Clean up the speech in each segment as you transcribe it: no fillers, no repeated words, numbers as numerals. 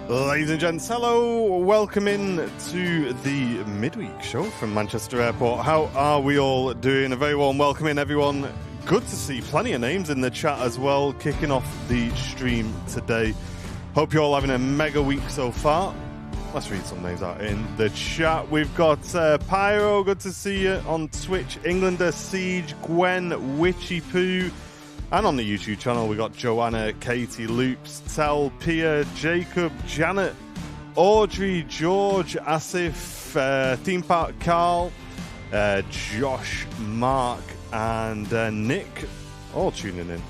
Ladies and gents, hello. Welcome in to the midweek show from Manchester Airport. How are we all doing? A very warm welcome in, everyone. Good to see plenty of names in the chat as well, kicking off the stream today. Hope you're all having a mega week so far. Let's read some names out in the chat. We've got Pyro, good to see you on Twitch. Englander, Siege, Gwen, Witchy Poo. And on the YouTube channel, we got Joanna, Katie, Loops, Tel, Pia, Jacob, Janet, Audrey, George, Asif, Theme Park Carl, Josh, Mark, and Nick, all tuning in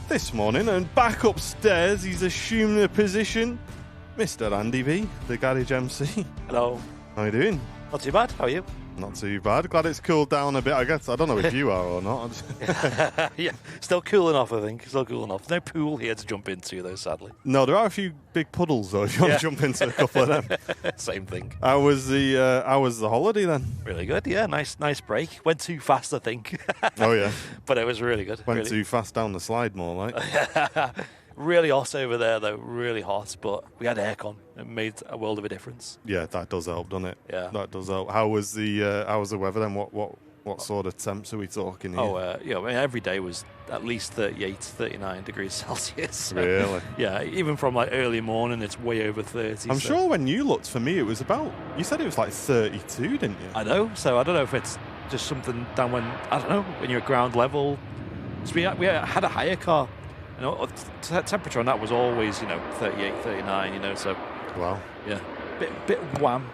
this morning. And back upstairs, he's assumed the position, Mr. Andy B, the Garage MC. Hello. How are you doing? Not too bad. How are you? Not too bad. Glad it's cooled down a bit, I guess. I don't know if you are or not. Yeah, still cooling off, I think. Still cooling off. No pool here to jump into, though, sadly. No, there are a few big puddles, though, if you want to jump into a couple of them. Same thing. How was the holiday, then? Really good, yeah. Nice break. Went too fast, I think. Oh, yeah. But it was really good. Went too fast down the slide, more like. Really hot over there, though. Really hot, but we had aircon. It made a world of a difference. Yeah, that does help, doesn't it? Yeah. That does help. How was the weather then? What sort of temps are we talking here? I mean, every day was at least 38, 39 degrees Celsius. So, really? Yeah, even from like early morning, it's way over 30. I'm sure when you looked, for me, it was about, you said it was like 32, didn't you? I know, so I don't know if it's just something down when, I don't know, when you're at ground level. So we had a hire car. Temperature on that was always, 38, 39, so. Wow. Yeah, bit wham.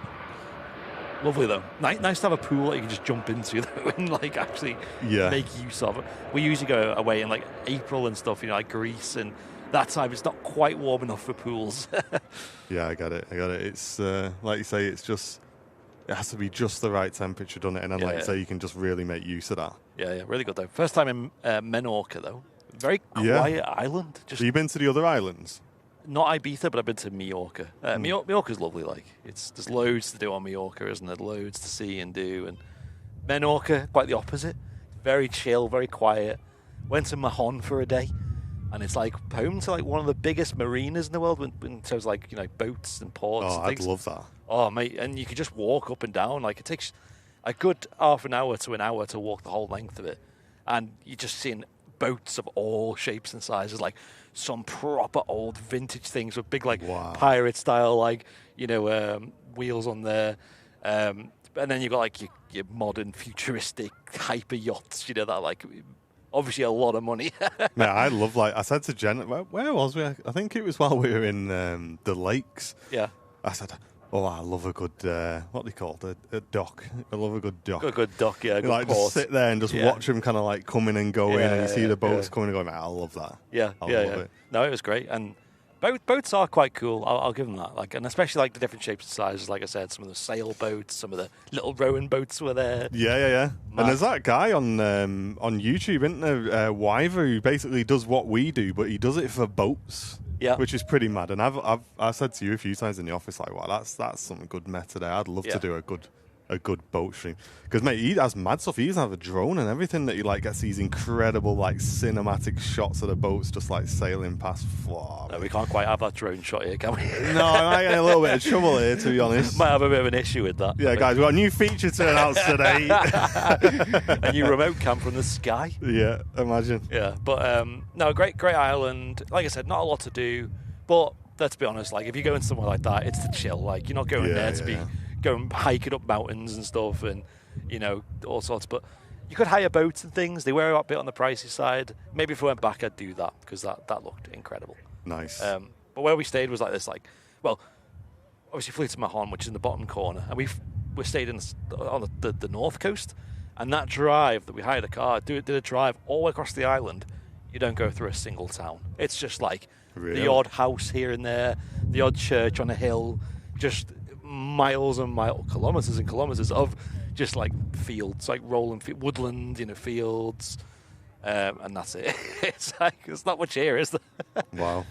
Lovely, though. Nice to have a pool that you can just jump into, though, and, actually make use of it. We usually go away in, April and stuff, like Greece, and that time it's not quite warm enough for pools. Yeah, I get it. It's, like you say, it has to be just the right temperature, doesn't it? And then, you say, you can just really make use of that. Yeah, really good, though. First time in Menorca, though. Very quiet island. Have you been to the other islands? Not Ibiza, but I've been to Mallorca. Mallorca's lovely. There's loads to do on Mallorca, isn't there? Loads to see and do. And Menorca, quite the opposite. Very chill, very quiet. Went to Mahon for a day, and it's home to one of the biggest marinas in the world in terms of boats and ports. Oh, and I'd things. love that. Oh, mate, and you could just walk up and down. It takes a good half an hour to an hour to walk the whole length of it, and you're just seeing boats of all shapes and sizes, some proper old vintage things with big pirate style wheels on there, and then you've got your modern futuristic hyper yachts, that obviously a lot of money. Yeah, I love I said to Jen, where was we? I think it was while we were in the lakes. Yeah, I said, oh, I love a good, what they call it, a dock. I love a good dock. A good dock, yeah. Good port. Just sit there and just watch them kind of coming and going, and you see the boats coming and going. I love that. Yeah, I love it. No, it was great, and boats are quite cool. I'll give them that. And especially the different shapes and sizes. Like I said, some of the sailboats, some of the little rowing boats were there. Yeah. And there's that guy on YouTube, isn't there, Wyver, who basically does what we do, but he does it for boats. Yeah, which is pretty mad. And I've said to you a few times in the office, wow, that's some good meta there. I'd love to do a good boat stream, because mate, he has mad stuff. He even have a drone and everything that he gets these incredible cinematic shots of the boats just sailing past. Wow, no, we can't quite have that drone shot here, can we? No, I might get a little bit of trouble here, to be honest. Might have a bit of an issue with that. Yeah, guys, we've got a new feature to announce today. A new remote cam from the sky. Yeah, imagine. Yeah, but no, great island. Like I said, not a lot to do, but let's be honest, if you go in somewhere like that, it's to chill. You're not going there to be going hiking up mountains and stuff, and all sorts. But you could hire boats and things. They were a bit on the pricey side. Maybe if we went back, I'd do that, because that looked incredible. Nice. But where we stayed was this, obviously flew to Mahon, which is in the bottom corner, and we stayed on the north coast. And that drive that we hired a car, did a drive all the way across the island. You don't go through a single town. It's just really? The odd house here and there, the odd church on a hill, just miles and kilometers and kilometers of just fields, rolling woodland, fields, and that's it. It's not much here, is there? Wow.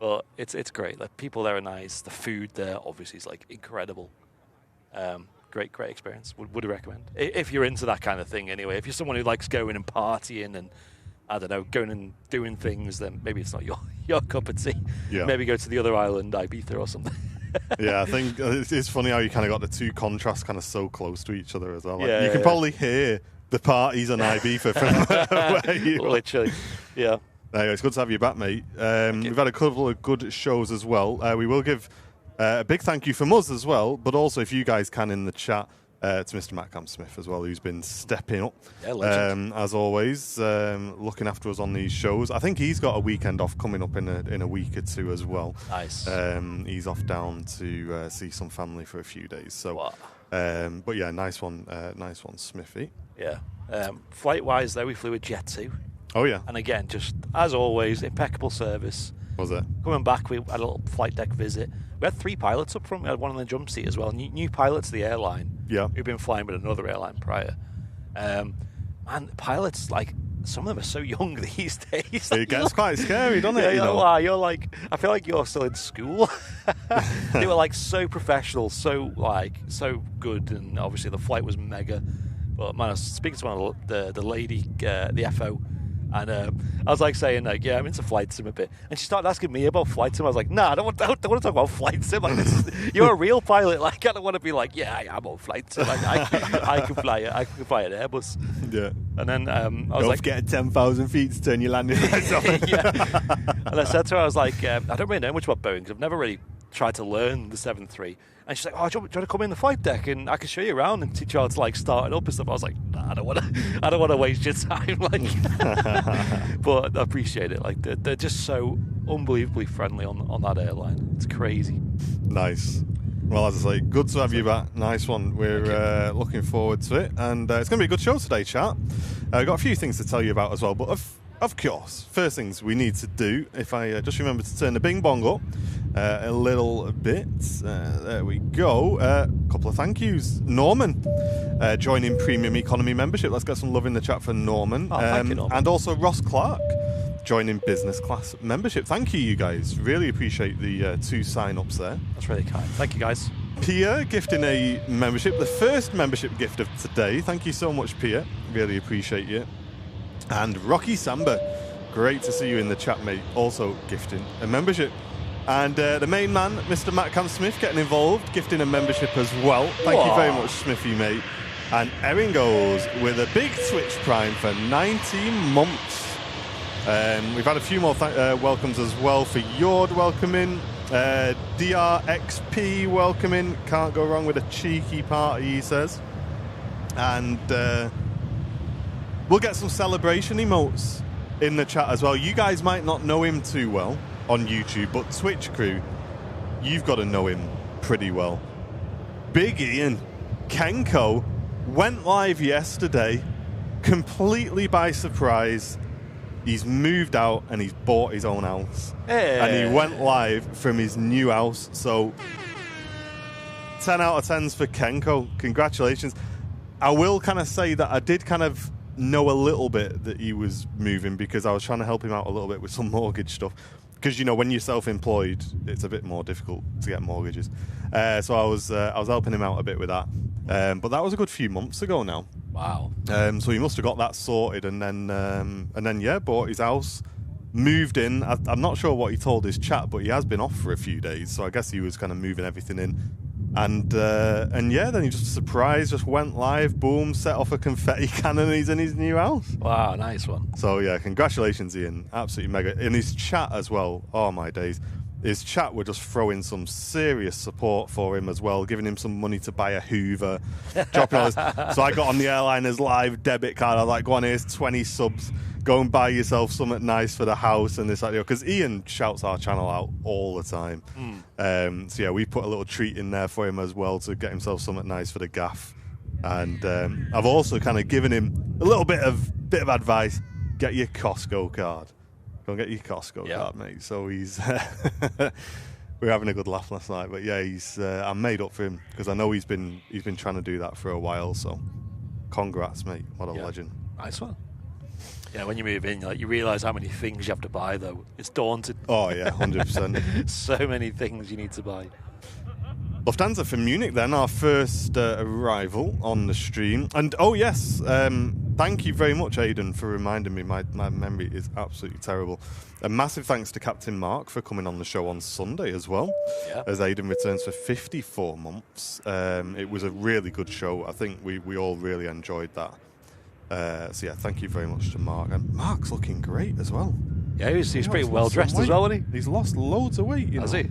But it's great. People there are nice. The food there obviously is incredible. Great experience. Would recommend if you're into that kind of thing. Anyway, if you're someone who likes going and partying and I don't know, going and doing things, then maybe it's not your cup of tea. Yeah. Maybe go to the other island, Ibiza or something. Yeah, I think it's funny how you kind of got the two contrasts kind of so close to each other as well. Like, Yeah, you can yeah. probably hear the parties on Ibiza from where you are. Literally, yeah. Anyway, it's good to have you back, mate. We've had a couple of good shows as well. We will give a big thank you from us as well, but also if you guys can in the chat to Mr. Matt Camp-Smith as well, who's been stepping up, as always, looking after us on these shows. I think he's got a weekend off coming up in a week or two as well. Nice. He's off down to see some family for a few days. So, Wow. but yeah, nice one, Smithy. Yeah. Flight-wise, though, we flew with Jet2. Oh yeah, And again, just as always, impeccable service. was it? Coming back, we had a little flight deck visit. We had 3 pilots up front. We had one on the jump seat as well. New pilots to the airline. Yeah. Who've been flying with another airline prior. And pilots, like, some of them are so young these days. It gets quite scary, doesn't it? Yeah, You know? wow, you're like, I feel like you're still in school. They were like so professional, so good, and obviously the flight was mega. But man, I was speaking to one of the lady, the FO, and I was like saying like, yeah, I'm into flight sim a bit, and she started asking me about flight sim. I was like, nah, I don't want to talk about flight sim. Like, you're a real pilot. Like, I don't want to be like, yeah, I'm on flight sim. Like, I can fly an Airbus. Yeah. And then I was Don't like, forget 10,000 feet to turn your landing lights off. yeah. And I said to her, I was like, I don't really know much about Boeing because I've never really tried to learn the 737. And she's like, oh, do you want to come in the flight deck and I can show you around and teach you how to like start it up and stuff. I was like, nah, I don't want to waste your time. Like, but I appreciate it. Like, they're just so unbelievably friendly on that airline. It's crazy. Nice. Well, as I say, good to have you back. Nice one. We're looking forward to it. And it's going to be a good show today, chat. I've got a few things to tell you about as well. But of course, first things we need to do, if I just remember to turn the bing bong up a little bit. There we go. A couple of thank yous. Norman, joining Premium Economy membership. Let's get some love in the chat for Norman. Oh, thank you, Norman. And also Ross Clark, joining Business Class membership. Thank you guys. Really appreciate the 2 sign-ups there. That's really kind. Thank you, guys. Pia gifting a membership, the first membership gift of today. Thank you so much, Pia. Really appreciate you. And Rocky Samba, great to see you in the chat, mate. Also gifting a membership. And the main man, Mr. Matt Camp-Smith, getting involved, gifting a membership as well. Thank you very much, Smithy, mate. And Erin goes with a big Twitch Prime for 19 months. We've had a few more welcomes as well for Yord welcoming. DRXP welcoming. Can't go wrong with a cheeky party, he says. And we'll get some celebration emotes in the chat as well. You guys might not know him too well on YouTube, but Twitch crew, you've got to know him pretty well. Big Ian Kenko went live yesterday, completely by surprise. He's moved out and he's bought his own house. Hey. And he went live from his new house. So 10 out of 10s for Kenko. Congratulations. I will kind of say that I did kind of know a little bit that he was moving because I was trying to help him out a little bit with some mortgage stuff. Because, you know, when you're self-employed, it's a bit more difficult to get mortgages. So I was helping him out a bit with that. But that was a good few months ago now. Wow. So he must have got that sorted and then yeah, bought his house, moved in. I'm not sure what he told his chat, but he has been off for a few days. So I guess he was kind of moving everything in. And yeah, then he just went live, boom, set off a confetti cannon, and he's in his new house. Wow, nice one. So yeah, congratulations, Ian. Absolutely mega. In his chat as well, oh my days. His chat were just throwing some serious support for him as well, giving him some money to buy a Hoover, dropping all this. So I got on the airliner's live debit card. I was like, go on, here's 20 subs. Go and buy yourself something nice for the house and this, because Ian shouts our channel out all the time. So yeah, we put a little treat in there for him as well to get himself something nice for the gaff. And I've also kind of given him a little bit of advice. Get your Costco card. Go and get your Costco card, mate. So he's we were having a good laugh last night. But yeah, I made up for him because I know he's been trying to do that for a while. So congrats, mate. What a legend. Nice one. Yeah, when you move in, you realise how many things you have to buy, though. It's daunting. Oh, yeah, 100%. So many things you need to buy. Lufthansa from Munich, then, our first arrival on the stream. And, oh, yes, Thank you very much, Aidan, for reminding me. My memory is absolutely terrible. A massive thanks to Captain Mark for coming on the show on Sunday as well, as Aidan returns for 54 months. It was a really good show. I think we all really enjoyed that. So, yeah, thank you very much to Mark. And Mark's looking great as well. Yeah, he's pretty well dressed as well, isn't he? He's lost loads of weight, Has he?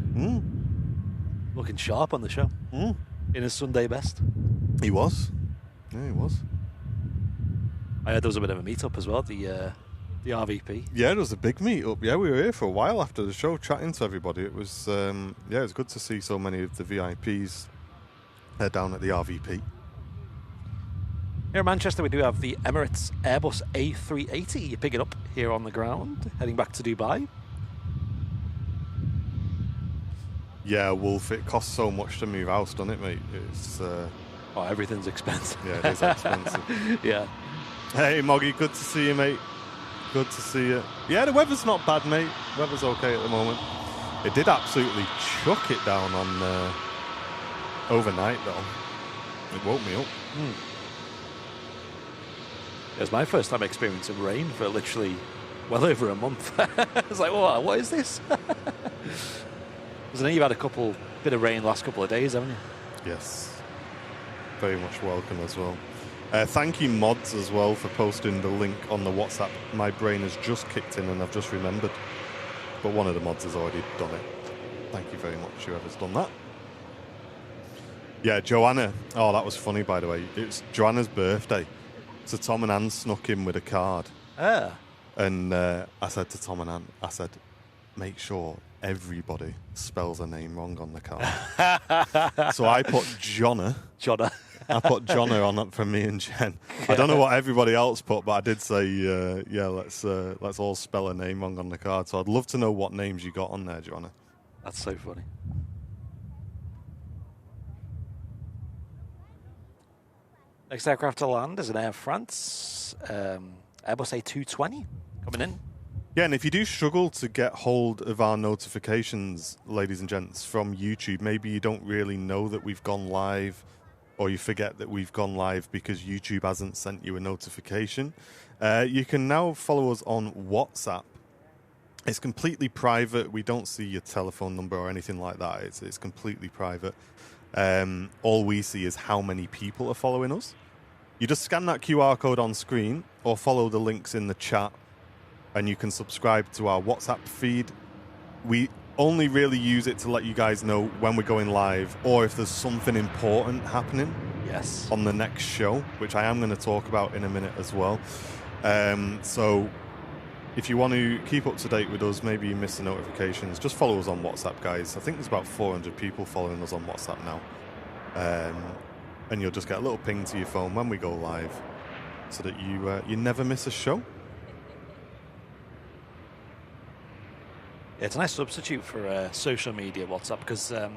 Looking sharp on the show. In his Sunday best. He was. Yeah, he was. I heard there was a bit of a meet-up as well, the RVP. Yeah, there was a big meet-up. Yeah, we were here for a while after the show chatting to everybody. It was, it was good to see so many of the VIPs down at the RVP. Here in Manchester, we do have the Emirates Airbus A380. You pick it up here on the ground, heading back to Dubai. Yeah, Wolf, it costs so much to move house, doesn't it, mate? It's everything's expensive. Yeah, it is expensive. Yeah. Hey, Moggy, good to see you, mate. Good to see you. Yeah, the weather's not bad, mate. Weather's okay at the moment. It did absolutely chuck it down on overnight, though. It woke me up. It was my first time experiencing rain for literally well over a month. I was like, what is this? Because I know you've had a bit of rain the last couple of days, haven't you? Yes. Very much welcome as well. Thank you, mods, as well, for posting the link on the WhatsApp. My brain has just kicked in and I've just remembered. But one of the mods has already done it. Thank you very much, whoever's done that. Yeah, Joanna. Oh, that was funny, by the way. It's Joanna's birthday. So Tom and Anne snuck in with a card. And I said to Tom and Anne, make sure everybody spells her name wrong on the card. So I put Jonna. I put Jonna on it for me and Jen. I don't know what everybody else put, but I did say, let's all spell her name wrong on the card. So I'd love to know what names you got on there, Jonna. That's so funny. Next aircraft to land is an Air France Airbus A220 coming in. Yeah, and if you do struggle to get hold of our notifications, ladies and gents, from YouTube, maybe you don't really know that we've gone live, or you forget that we've gone live because YouTube hasn't sent you a notification, you can now follow us on WhatsApp. It's completely private. We don't see your telephone number or anything like that. It's completely private. All we see is how many people are following us. You just scan that QR code on screen or follow the links in the chat and you can subscribe to our WhatsApp feed. We only really use it to let you guys know when we're going live or if there's something important happening on the next show, which I am going to talk about in a minute as well. So if you want to keep up to date with us, maybe you miss the notifications, just follow us on WhatsApp, guys. I think there's about 400 people following us on WhatsApp now. And you'll just get a little ping to your phone when we go live so that you never miss a show. Yeah, it's a nice substitute for social media, WhatsApp, because the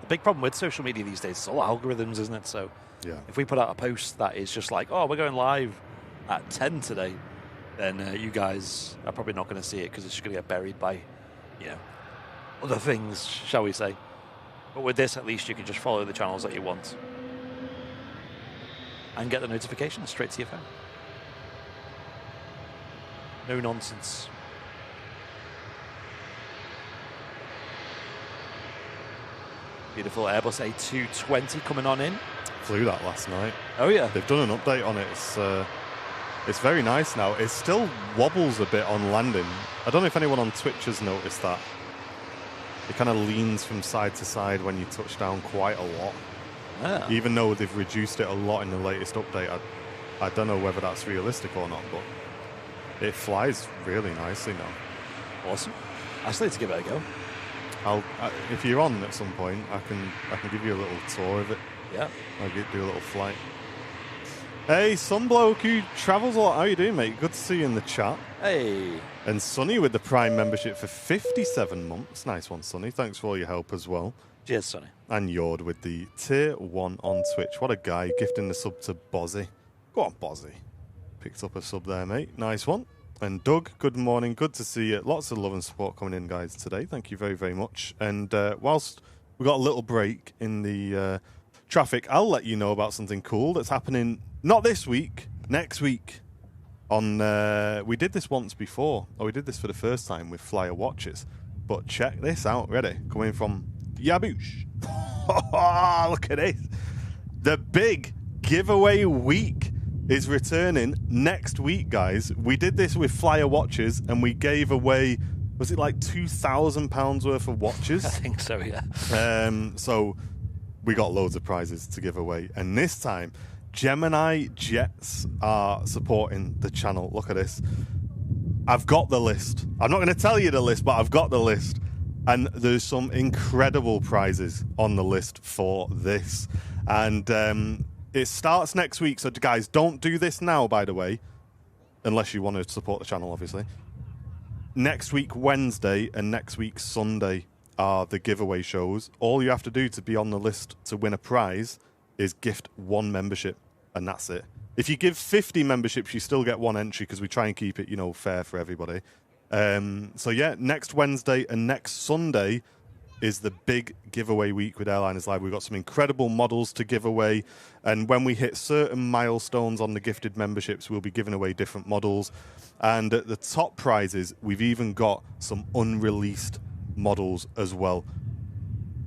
big problem with social media these days is all algorithms, isn't it? So if we put out a post that is just like, we're going live at 10 today, then you guys are probably not going to see it because it's just going to get buried by, other things, shall we say. But with this, at least you can just follow the channels that you want and get the notifications straight to your phone. No nonsense. Beautiful Airbus A220 coming on in. Flew that last night. Oh, yeah. They've done an update on it. It's very nice now. It still wobbles a bit on landing. I don't know if anyone on Twitch has noticed that. It kind of leans from side to side when you touch down quite a lot. Even though they've reduced it a lot in the latest update, I don't know whether that's realistic or not, but it flies really nicely now. Awesome. I still need to give it a go. If you're on at some point, I can give you a little tour of it. Yeah. I'll do a little flight. Hey, Sunbloke, who travels a lot. How you doing, mate? Good to see you in the chat. Hey. And Sonny with the Prime membership for 57 months. Nice one, Sonny. Thanks for all your help as well. Cheers, Sonny. And Yord with the Tier 1 on Twitch. What a guy. Gifting the sub to Bozzy. Go on, Bozzy. Picked up a sub there, mate. Nice one. And Doug, good morning. Good to see you. Lots of love and support coming in, guys, today. Thank you very, very much. And whilst we got a little break in the traffic, I'll let you know about something cool that's happening not this week, next week. We did this once before, or we did this for the first time with Flyer watches. But check this out. Ready? Coming from Yaboosh. Look at this. The big giveaway week is returning next week, guys. We did this with Flyer watches, and we gave away, was it like £2,000 worth of watches? I think so, yeah. So we got loads of prizes to give away. And this time, Gemini Jets are supporting the channel. Look at this. I've got the list. I'm not going to tell you the list, but I've got the list. And there's some incredible prizes on the list for this. And it starts next week. So, guys, don't do this now, by the way, unless you want to support the channel, obviously. Next week, Wednesday, and next week, Sunday are the giveaway shows. All you have to do to be on the list to win a prize is gift 1 membership, and that's it. If you give 50 memberships, you still get 1 entry because we try and keep it, fair for everybody. So yeah, next Wednesday and next Sunday is the big giveaway week with Airliners Live. We've got some incredible models to give away, and when we hit certain milestones on the gifted memberships, we'll be giving away different models. And at the top prizes, we've even got some unreleased models as well.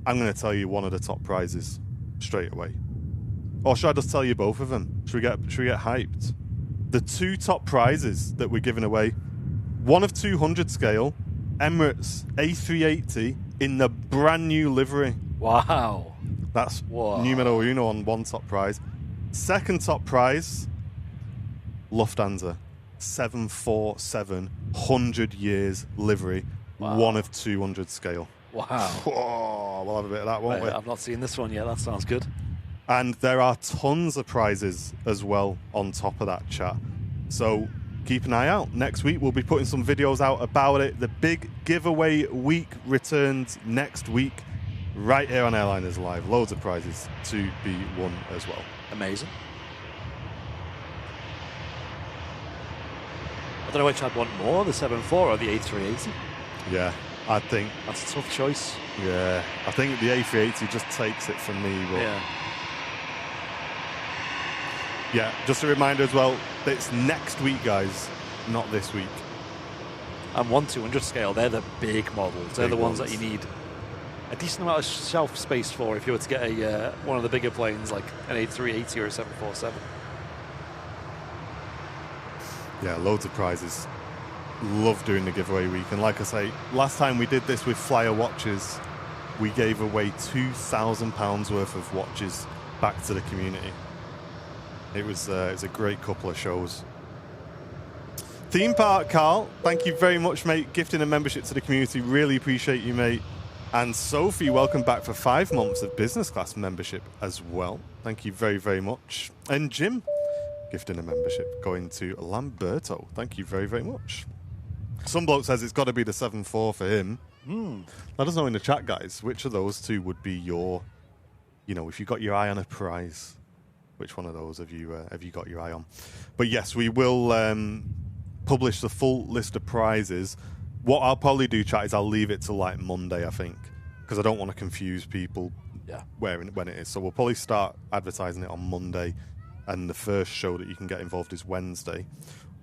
I'm going to tell you one of the top prizes straight away. Or should I just tell you both of them? Should we get hyped? The 2 top prizes that we're giving away, 1 of 200 scale, Emirates A380 in the brand new livery. Wow. That's numero uno on 1 top prize. Second top prize, Lufthansa 747 100 years livery, 1 of 200 scale. Wow. Whoa, we'll have a bit of that, won't we? I've not seen this one yet. That sounds good. And there are tons of prizes as well on top of that, chat. So keep an eye out. Next week, we'll be putting some videos out about it. The big giveaway week returns next week, right here on Airliners Live. Loads of prizes to be won as well. Amazing. I don't know which I'd want more, the 747 or the A380. Yeah, I think... That's a tough choice. Yeah, I think the A380 just takes it from me. But yeah. Yeah, just a reminder as well, it's next week, guys, not this week. And 1/200 scale, they're the big models. They're the ones that you need a decent amount of shelf space for if you were to get a one of the bigger planes like an A380 or a 747. Yeah, loads of prizes. Love doing the giveaway week. And like I say, last time we did this with Flyer watches, we gave away £2,000 worth of watches back to the community. It was a great couple of shows. Theme Park Carl, thank you very much, mate. Gifting a membership to the community. Really appreciate you, mate. And Sophie, welcome back for 5 months of business class membership as well. Thank you very, very much. And Jim, gifting a membership going to Lamberto. Thank you very, very much. Some bloke says it's got to be the 7-4 for him. Let us know in the chat, guys, which of those 2 would be your, if you got your eye on a prize, which one of those have you got your eye on? But yes, we will publish the full list of prizes. What I'll probably do, chat, is I'll leave it till like Monday, I think, because I don't want to confuse people when it is. So we'll probably start advertising it on Monday, and the first show that you can get involved is Wednesday.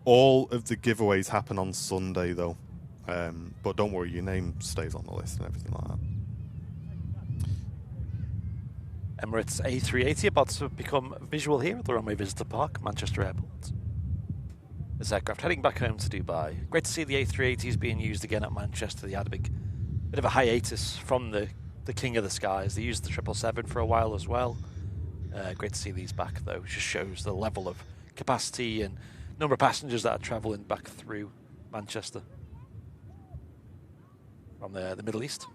All of the giveaways happen on Sunday, though. But don't worry, your name stays on the list and everything like that. Emirates A380 about to become visual here at the Runway Visitor Park, Manchester Airport. This aircraft heading back home to Dubai. Great to see the A380s being used again at Manchester. They had a bit of a hiatus from the King of the Skies. They used the 777 for a while as well. Great to see these back, though. It just shows the level of capacity and number of passengers that are travelling back through Manchester from the Middle East.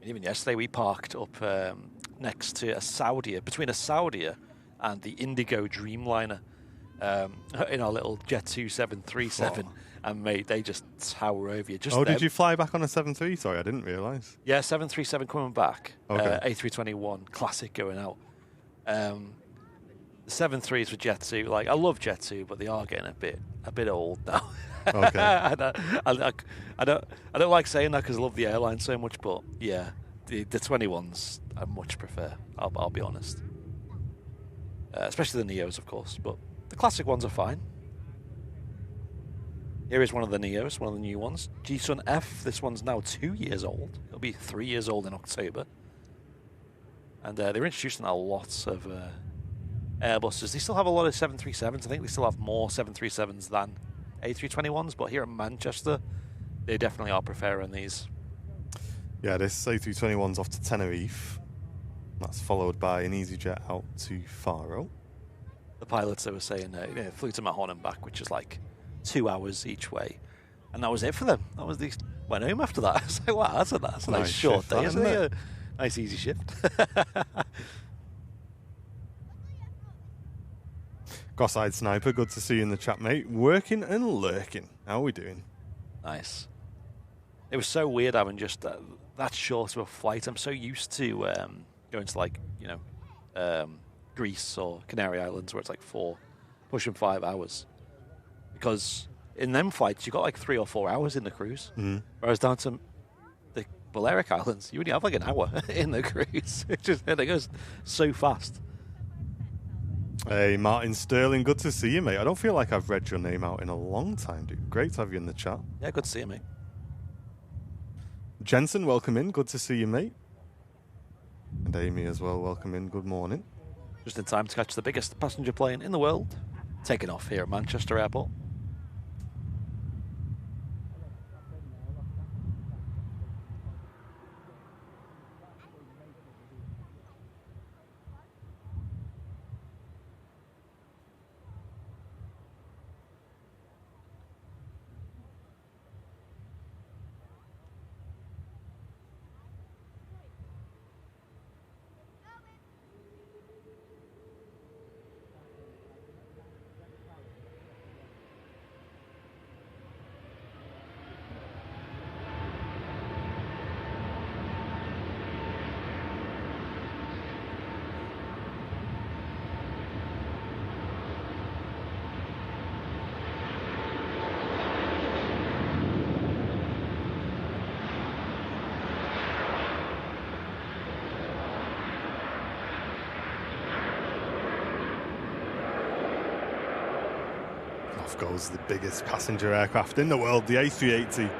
Even yesterday, we parked up next to between a Saudia and the Indigo Dreamliner in our little Jet 2 737. And mate, they just tower over you. Did you fly back on a 737? Sorry, I didn't realise. Yeah, 737 coming back. Okay. A321 Classic going out. The 737s with Jet 2, I love Jet 2, but they are getting a bit old now. Okay. I don't like saying that because I love the airline so much, but yeah, the 21s I much prefer. I'll be honest. Especially the Neos, of course, but the classic ones are fine. Here is one of the Neos, one of the new ones. G-Sun F, this one's now 2 years old. It'll be 3 years old in October. And they're introducing a lot of Airbuses. They still have a lot of 737s. I think they still have more 737s than A321s, but here at Manchester, they definitely are preferring these. Yeah, this A321's off to Tenerife. That's followed by an EasyJet out to Faro. The pilots, they were saying, flew to Mahon and back, which is like 2 hours each way. And that was it for them. That was went home after that. I was like, wow, that's a nice short shift, day, isn't it? a Nice easy shift. Cross-eyed Sniper, good to see you in the chat, mate. Working and lurking. How are we doing? Nice. It was so weird having just that short of a flight. I'm so used to going to, like, Greece or Canary Islands where it's like 4, pushing 5 hours. Because in them flights, you got like 3 or 4 hours in the cruise. Mm. Whereas down to the Balearic Islands, you only have like an hour in the cruise. It goes so fast. Hey, Martin Sterling, good to see you, mate. I don't feel like I've read your name out in a long time, dude. Great to have you in the chat. Yeah, good to see you, mate. Jensen, welcome in. Good to see you, mate. And Amy as well, welcome in. Good morning. Just in time to catch the biggest passenger plane in the world, taking off here at Manchester Airport. Off goes the biggest passenger aircraft in the world, the A380.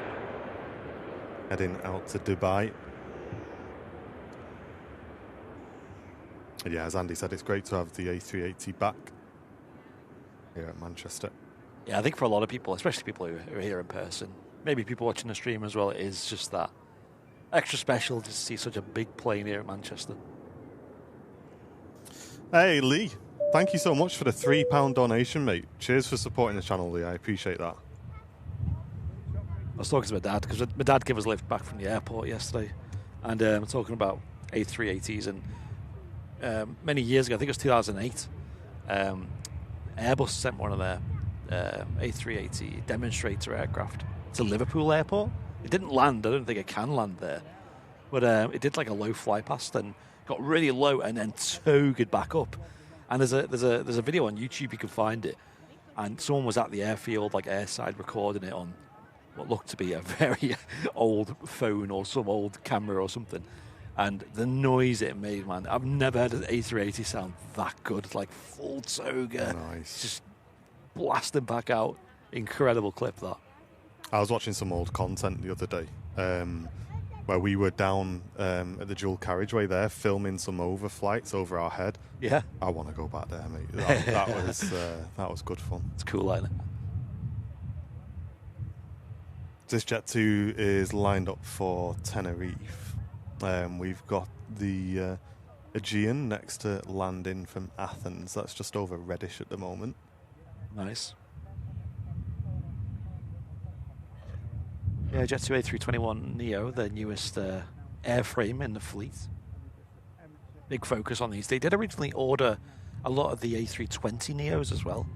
Heading out to Dubai. And yeah, as Andy said, it's great to have the A380 back here at Manchester. Yeah, I think for a lot of people, especially people who are here in person, maybe people watching the stream as well, it is just that extra special to see such a big plane here at Manchester. Hey, Lee. Thank you so much for the £3 donation, mate. Cheers for supporting the channel, Lee. I appreciate that. I was talking to my dad, because my dad gave us a lift back from the airport yesterday, and I'm talking about A380s, and many years ago, I think it was 2008, Airbus sent one of their A380 demonstrator aircraft to Liverpool Airport. It didn't land. I don't think it can land there, but it did like a low fly past and got really low and then towed it back up. And there's a video on YouTube, you can find it, and someone was at the airfield, like airside, recording it on what looked to be a very old phone or some old camera or something. And the noise it made, man, I've never heard an A380 sound that good, like full toga. Nice. Just blasting back out. Incredible clip, that. I was watching some old content the other day where we were down at the dual carriageway there filming some overflights over our head. Yeah. I want to go back there, mate. That was good fun. It's cool, isn't it? This Jet 2 is lined up for Tenerife. We've got the Aegean next to landing from Athens. That's just over Reddish at the moment. Nice. Yeah, Jet 2 A321 Neo, the newest airframe in the fleet. Big focus on these. They did originally order a lot of the A320 Neos as well,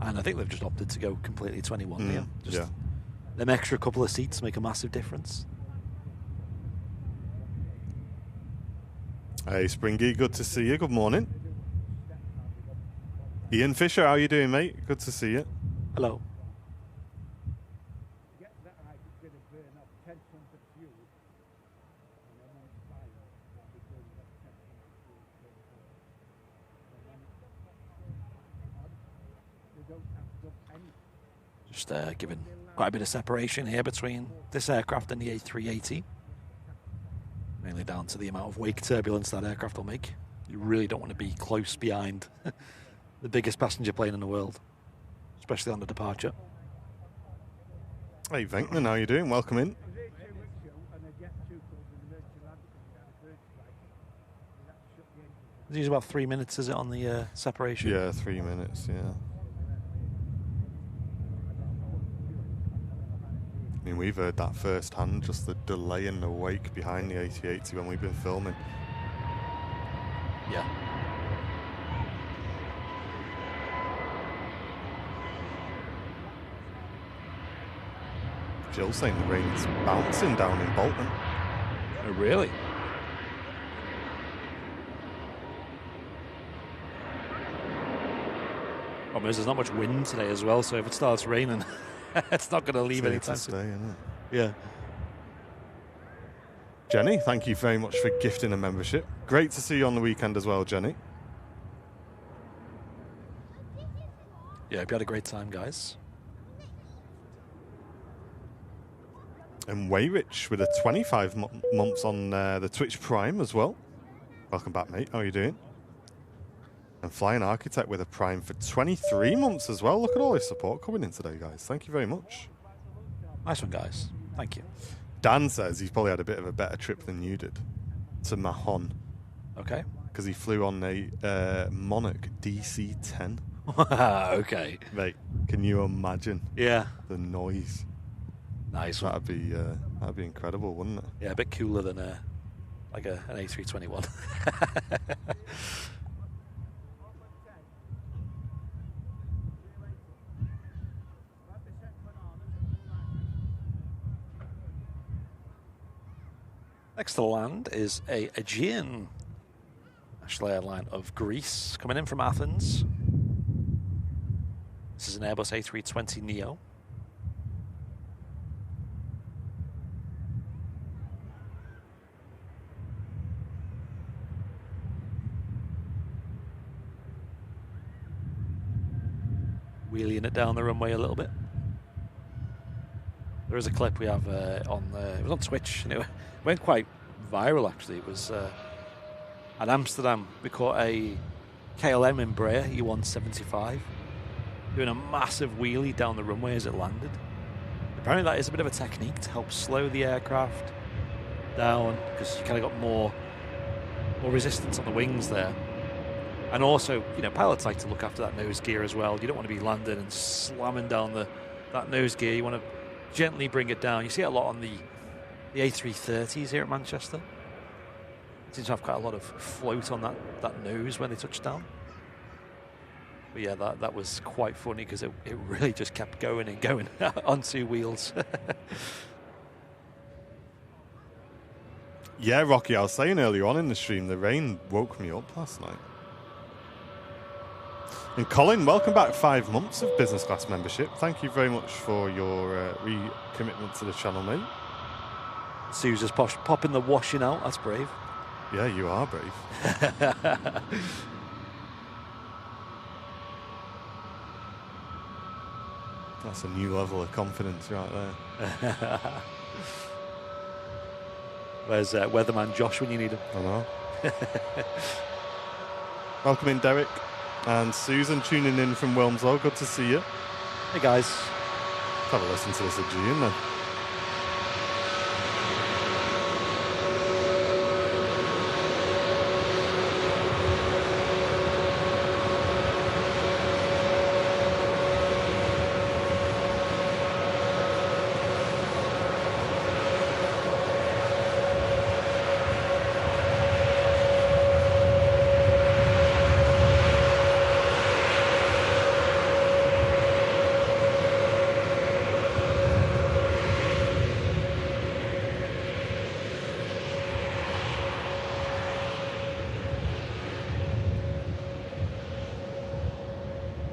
and I think they've just opted to go completely 21 Neo. Just yeah. Them extra couple of seats make a massive difference. Hey, Springy, good to see you. Good morning. Ian Fisher, how you doing, mate? Good to see you. Hello. Just giving quite a bit of separation here between this aircraft and the A380. Mainly down to the amount of wake turbulence that aircraft will make. You really don't want to be close behind the biggest passenger plane in the world, especially on the departure. Hey, Venkman, how you doing? Welcome in. It's usually about 3 minutes, is it, on the separation? Yeah, 3 minutes, yeah. I mean, we've heard that firsthand, just the delay in the wake behind the AT-80 when we've been filming. Yeah. Jill's saying the rain's bouncing down in Bolton. Oh, really? There's not much wind today as well, so if it starts raining, it's not going to leave anytime soon. Isn't it? Yeah. Jenny, thank you very much for gifting a membership. Great to see you on the weekend as well, Jenny. Yeah, hope you had a great time, guys. And Wayrich with a 25 months on the Twitch Prime as well. Welcome back, mate. How are you doing? And Flying Architect with a Prime for 23 months as well. Look at all his support coming in today, guys. Thank you very much. Nice one, guys. Thank you. Dan says he's probably had a bit of a better trip than you did to Mahon. Okay. Because he flew on a Monarch DC-10. Okay. Mate, can you imagine? Yeah. The noise. Nice one. That'd be incredible, wouldn't it? Yeah, a bit cooler than like an A321. Next to land is a Aegean national airline of Greece, coming in from Athens. This is an Airbus A320neo. Wheeling it down the runway a little bit. There is a clip we have it was on Twitch, and it went quite viral actually. It was at Amsterdam. We caught a KLM Embraer E175 doing a massive wheelie down the runway as it landed. Apparently that is a bit of a technique to help slow the aircraft down, because you kind of got more resistance on the wings there. And also, pilots like to look after that nose gear as well. You don't want to be landing and slamming down that nose gear. You want to gently bring it down. You see it a lot on the A330s here at Manchester. It seems to have quite a lot of float on that nose when they touch down. But yeah, that was quite funny because it really just kept going and going on two wheels. Yeah, Rocky, I was saying earlier on in the stream, the rain woke me up last night. And Colin, welcome back. 5 months of business class membership. Thank you very much for your recommitment to the channel, mate. Sue's just popping the washing out. That's brave. Yeah, you are brave. That's a new level of confidence right there. Where's weatherman Josh when you need him? I know. Welcome in, Derek. And Susan tuning in from Wilmslow. Good to see you. Hey, guys. Let's have a listen to this Aegean then.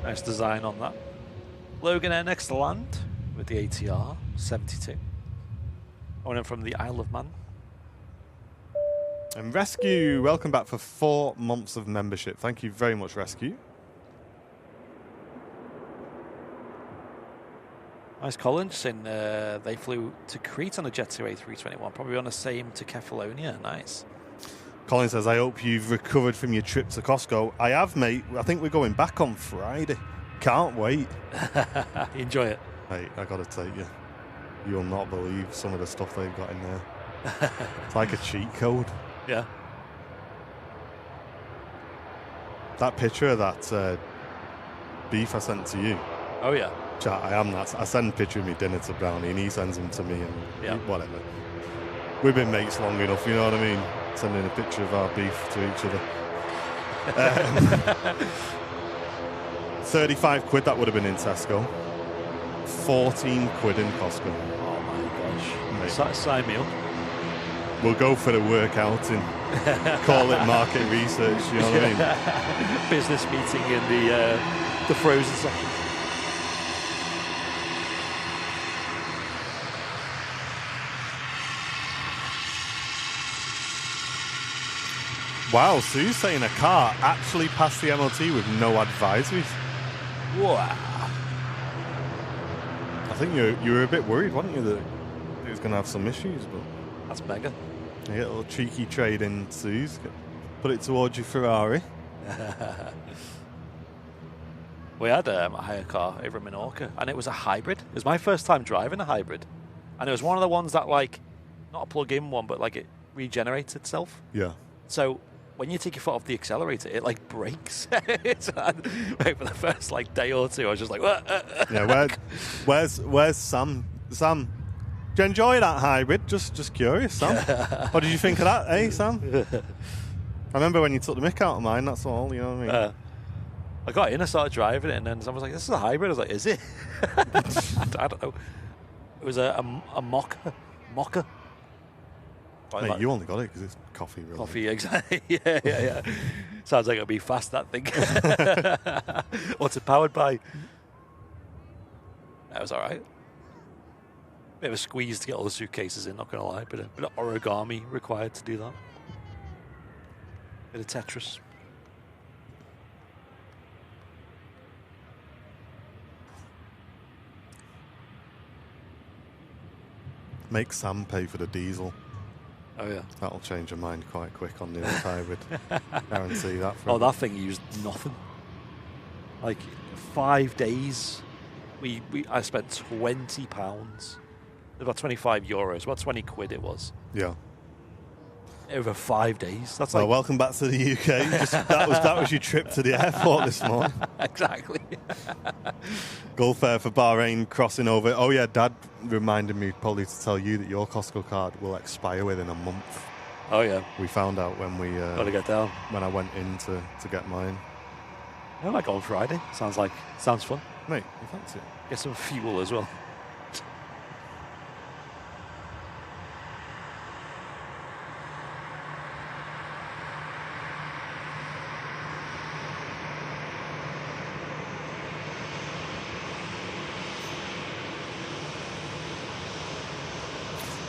Nice design on that. Logan Air next to land with the ATR 72. Owner from the Isle of Man. And Rescue, welcome back for 4 months of membership. Thank you very much, Rescue. Nice Colin saying they flew to Crete on a Jet 2 A321, probably on the same to Kefalonia. Nice. Colin says, I hope you've recovered from your trip to Costco. I have, mate. I think we're going back on Friday. Can't wait. Enjoy it. Mate, I got to take you. You'll not believe some of the stuff they've got in there. It's like a cheat code. Yeah. That picture of that beef I sent to you. Oh, yeah. Chat, I am that. I send a picture of me dinner to Brownie and he sends them to me and whatever. We've been mates long enough, you know what I mean? Sending a picture of our beef to each other. 35 quid that would have been in Tesco. 14 quid in Costco. Oh my gosh. Sign me up. We'll go for the workout and call it market research, you know what I mean? Business meeting in the frozen section. Wow, so you're saying a car actually passed the MOT with no advisories? Wow. I think you were a bit worried, weren't you, that it was going to have some issues, but... That's mega. You get a little cheeky trade in Suze, put it towards your Ferrari. We had a hire car over in Menorca, and it was a hybrid. It was my first time driving a hybrid. And it was one of the ones that, like, not a plug-in one, but, like, it regenerates itself. Yeah. So when you take your foot off the accelerator, it, like, breaks. Like, for the first, like, day or two, I was just like... Yeah, where's Sam? Sam, do you enjoy that hybrid? Just curious, Sam. What did you think of that, eh, Sam? I remember when you took the mick out of mine, that's all, you know what I mean? I got in, I started driving it, and then someone was like, this is a hybrid. I was like, is it? I don't know. It was a mocha. Mate, like, you only got it because it's coffee, really. Coffee, exactly. Yeah. Sounds like it'll be fast, that thing. What's it powered by? That was all right. Bit of a squeeze to get all the suitcases in, not going to lie. Bit of origami required to do that. Bit of Tetris. Make Sam pay for the diesel. Oh, yeah. That'll change your mind quite quick on the old hybrid. Guarantee that. That thing used nothing. Like, 5 days, I spent £20. About €25, about 20 quid it was. Yeah. Over 5 days. That's well, like... welcome back to the UK. That was your trip to the airport this morning. Exactly. Gulf Air for Bahrain crossing over. Oh yeah, Dad reminded me probably to tell you that your Costco card will expire within a month. Oh yeah. We found out when we gotta get down. When I went in to get mine. I like on Friday. Sounds fun. Mate, you fancy it? Get some fuel as well.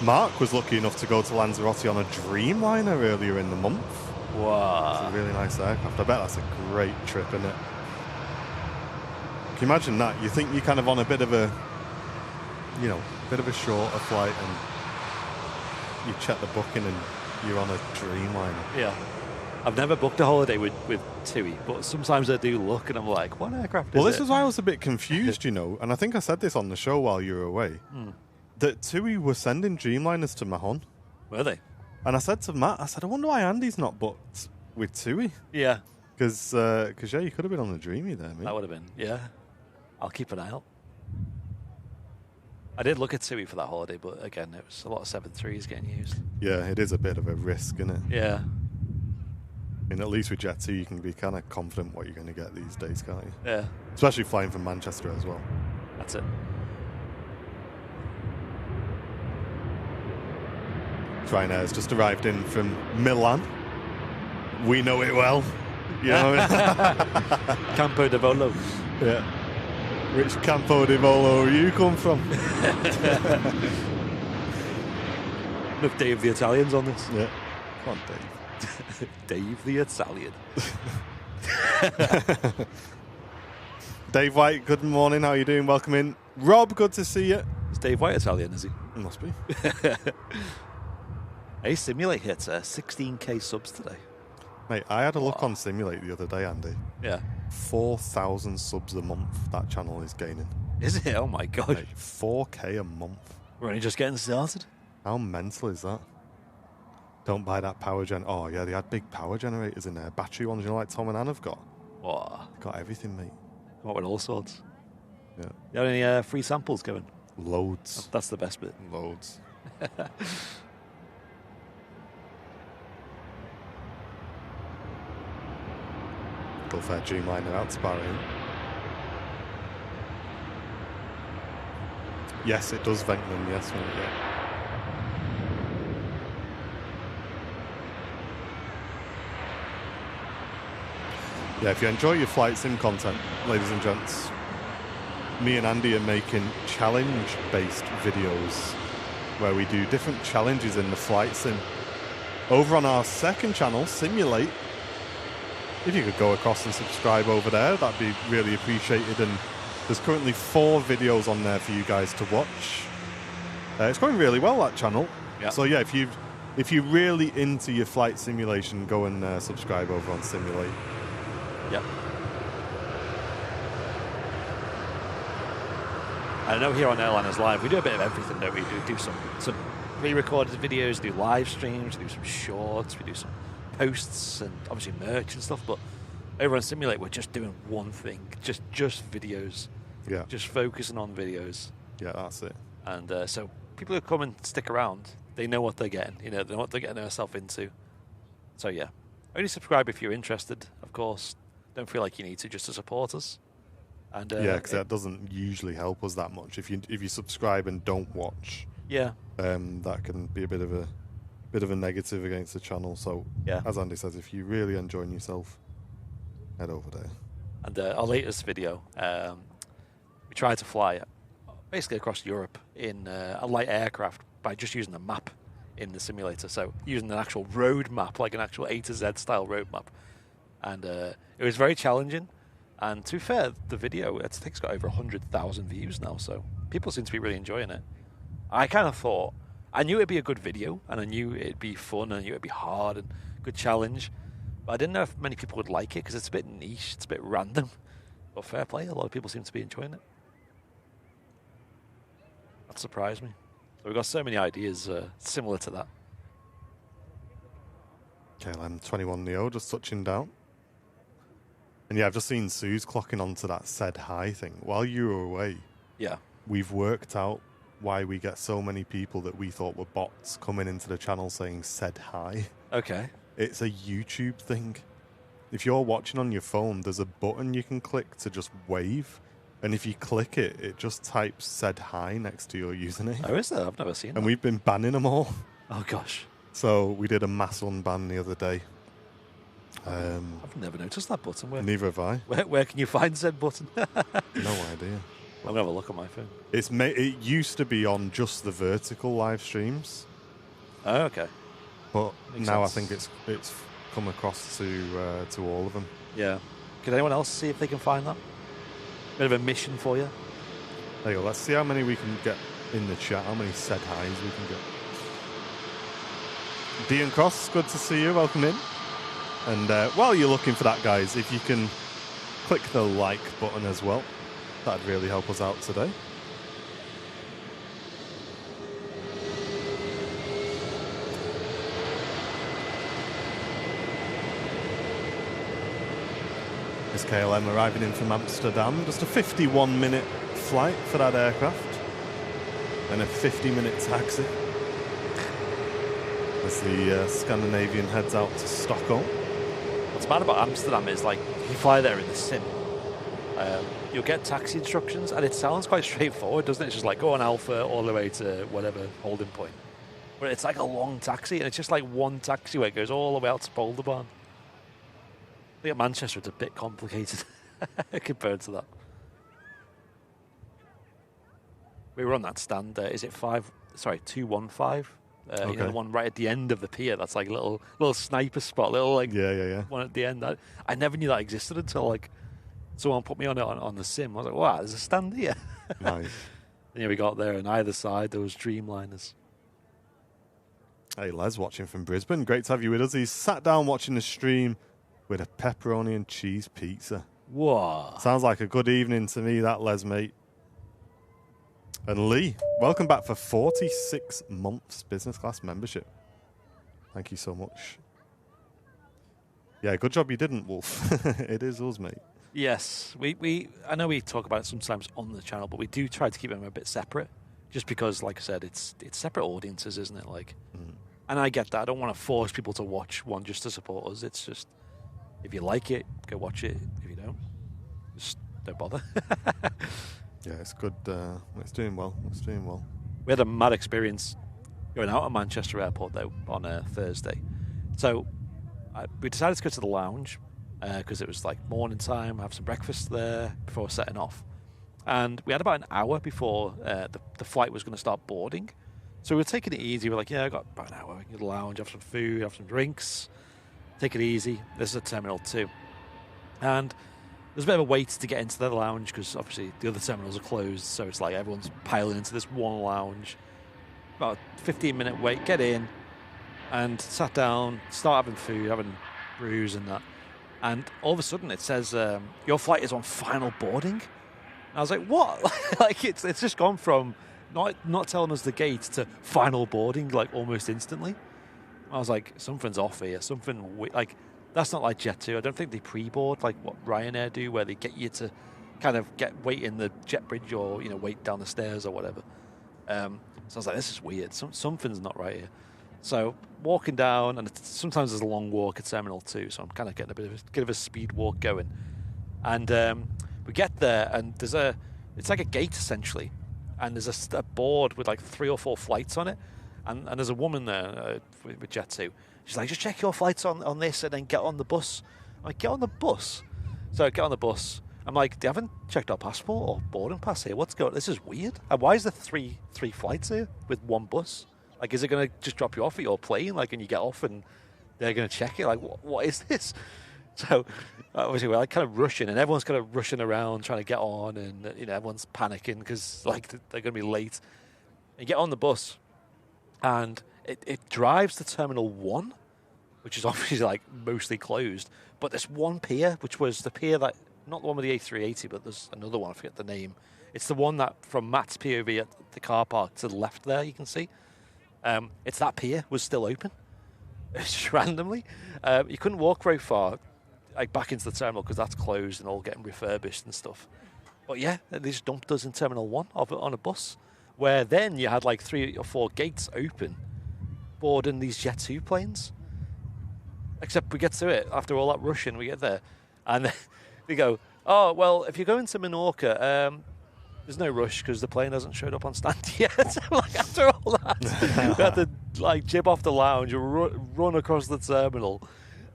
Mark was lucky enough to go to Lanzarote on a Dreamliner earlier in the month. Wow. It's a really nice aircraft. I bet that's a great trip, isn't it? Can you imagine that? You think you're kind of on a bit of a shorter flight and you check the booking and you're on a Dreamliner. Yeah. I've never booked a holiday with TUI, but sometimes I do look and I'm like, what aircraft is it? Well, this is why I was a bit confused, you know, and I think I said this on the show while you were away. That TUI were sending Dreamliners to Mahon. Were they? And I said to Matt, I wonder why Andy's not booked with TUI. Yeah. Because yeah, you could have been on the Dreamy there, mate. That would have been, yeah. I'll keep an eye out. I did look at TUI for that holiday, but again, it was a lot of 7.3s getting used. Yeah, it is a bit of a risk, isn't it? Yeah. I mean, at least with Jet2, you can be kind of confident what you're going to get these days, can't you? Yeah. Especially flying from Manchester as well. That's it. Ryanair's just arrived in from Milan. We know it well. You know what I mean? Campo de Volo. Yeah. Which Campo de Volo you come from? Enough Dave the Italians on this. Yeah. Come on, Dave. Dave the Italian. Dave White, good morning. How are you doing? Welcome in. Rob, good to see you. Is Dave White Italian, is he? Must be. Hey, Simulate hit 16k subs today. Mate, I had a look on Simulate the other day, Andy. Yeah. 4,000 subs a month that channel is gaining. Is it? Oh my god. Mate, 4k a month. We're only just getting started. How mental is that? Don't buy that power gen. Oh, yeah, they had big power generators in there. Battery ones, you know, like Tom and Anne have got. What? They've got everything, mate. Come up with all sorts. Yeah. You have any free samples, Kevin? Loads. That's the best bit. Loads. Gulf Air Dreamliner out to Bahrain. Yes, it does vent them. Yes, when we get. Yeah, if you enjoy your flight sim content, ladies and gents, me and Andy are making challenge-based videos where we do different challenges in the flight sim. Over on our second channel, Simulate, if you could go across and subscribe over there, that'd be really appreciated. And there's currently 4 videos on there for you guys to watch. It's going really well, that channel. Yeah. So yeah, if you're really into your flight simulation, go and subscribe over on Simulate. Yep. I know here on Airliners Live, we do a bit of everything, don't we? We do some pre-recorded videos, do live streams, do some shorts, we do some posts and obviously merch and stuff, but over on Simulate, we're just doing one thing, just videos. Yeah. Just focusing on videos. Yeah, that's it. And so people who come and stick around, they know what they're getting. You know, they know what they're getting themselves into. So yeah, only subscribe if you're interested, of course. Don't feel like you need to just to support us. And yeah, because that doesn't usually help us that much. If you subscribe and don't watch, yeah, that can be a bit of a negative against the channel. So yeah, as Andy says, if you're really enjoying yourself, head over there. And our latest video, we tried to fly basically across Europe in a light aircraft by just using a map in the simulator. So using an actual road map, like an actual A to Z style road map. And it was very challenging. And to be fair, the video, I think it's got over 100,000 views now, so people seem to be really enjoying it. I kind of thought, I knew it'd be a good video, and I knew it'd be fun, and I knew it'd be hard and good challenge. But I didn't know if many people would like it, because it's a bit niche, it's a bit random. But fair play, a lot of people seem to be enjoying it. That surprised me. So we've got so many ideas similar to that. KLM 21 Neo just touching down. And yeah, I've just seen Suze clocking onto that said hi thing. While you were away, yeah, we've worked out why we get so many people that we thought were bots coming into the channel saying said hi. Okay. It's a YouTube thing. If you're watching on your phone, there's a button you can click to just wave. And if you click it, it just types said hi next to your username. Oh, is there? I've never seen that. And we've been banning them all. Oh, gosh. So we did a mass unban the other day. I've never noticed that button. Neither have I. Where can you find said button? No idea. I'm going to have a look on my phone. It used to be on just the vertical live streams. Oh, okay. But Makes now sense. I think it's come across to all of them. Yeah. Can anyone else see if they can find that? Bit of a mission for you. There you go. Let's see how many we can get in the chat, how many said highs we can get. Dean Cross, good to see you. Welcome in. And while you're looking for that, guys, if you can click the like button as well, that'd really help us out today. This KLM arriving in from Amsterdam. Just a 51-minute flight for that aircraft. And a 50-minute taxi. As the Scandinavian heads out to Stockholm. What's bad about Amsterdam is, like, if you fly there in the sim, you'll get taxi instructions, and it sounds quite straightforward, doesn't it? It's just like, go on Alpha all the way to whatever holding point. But it's like a long taxi, and it's just like one taxiway. It goes all the way out to Boulderbarn. I think at Manchester it's a bit complicated compared to that. We were on that stand, is it 215? Okay. You know, the one right at the end of the pier. That's like a little sniper spot, little like Yeah. one at the end. I never knew that existed until like someone put me on the sim. I was like, wow, there's a stand here. Nice. And yeah, we got there, and either side there was Dreamliners. Hey, Les watching from Brisbane. Great to have you with us. He's sat down watching the stream with a pepperoni and cheese pizza. Whoa. Sounds like a good evening to me, that, Les, mate. And Lee, welcome back for 46 months business class membership. Thank you so much. Yeah, good job you didn't, Wolf. It is us, mate. Yes, I know we talk about it sometimes on the channel, but we do try to keep them a bit separate, just because, like I said, it's separate audiences, isn't it? Like, and I get that. I don't want to force people to watch one just to support us. It's just, if you like it, go watch it. If you don't, just don't bother. Yeah, it's good. It's doing well. It's doing well. We had a mad experience going out of Manchester Airport, though, on a Thursday. So we decided to go to the lounge because it was like morning time, have some breakfast there before setting off. And we had about an hour before the flight was going to start boarding. So we were taking it easy. We're like, yeah, I got about an hour. We can go to the lounge, have some food, have some drinks. Take it easy. This is a Terminal 2. And there's a bit of a wait to get into the lounge because obviously the other terminals are closed. So it's like everyone's piling into this one lounge. About a 15-minute wait, get in, and sat down, start having food, having brews and that. And all of a sudden it says, your flight is on final boarding. And I was like, what? Like it's just gone from not telling us the gate to final boarding like almost instantly. I was like, something's off here. Like, that's not like Jet 2. I don't think they pre-board like what Ryanair do, where they get you to kind of wait in the jet bridge or, wait down the stairs or whatever. So I was like, this is weird. Something's not right here. So walking down, and sometimes there's a long walk at Terminal 2, so I'm kind of getting a bit of a speed walk going. And we get there, and it's like a gate essentially, and there's a board with like 3 or 4 flights on it, and there's a woman there with Jet 2. She's like, just check your flights on this, and then get on the bus. I'm like, get on the bus? So I get on the bus. I'm like, they haven't checked our passport or boarding pass here. What's going on? This is weird. And why is there three flights here with one bus? Like, is it going to just drop you off at your plane, like, and you get off and they're going to check it? Like, what is this? So, obviously, we're like kind of rushing, and everyone's kind of rushing around trying to get on, and, everyone's panicking because, like, they're going to be late. And you get on the bus, and it drives to Terminal 1, which is obviously, like, mostly closed. But there's one pier, which was the pier that, not the one with the A380, but there's another one, I forget the name. It's the one that, from Matt's POV at the car park to the left there, you can see. It's that pier was still open, just randomly. You couldn't walk very far, like back into the terminal, because that's closed and all getting refurbished and stuff. But yeah, they just dumped us in Terminal 1 on a bus, where then you had like 3 or 4 gates open, boarding these Jet 2 planes. Except we get to it after all that rushing, we get there, and they go, oh, well, if you're going to Menorca, there's no rush because the plane hasn't showed up on stand yet. Like, after all that, we had to like jib off the lounge, run across the terminal,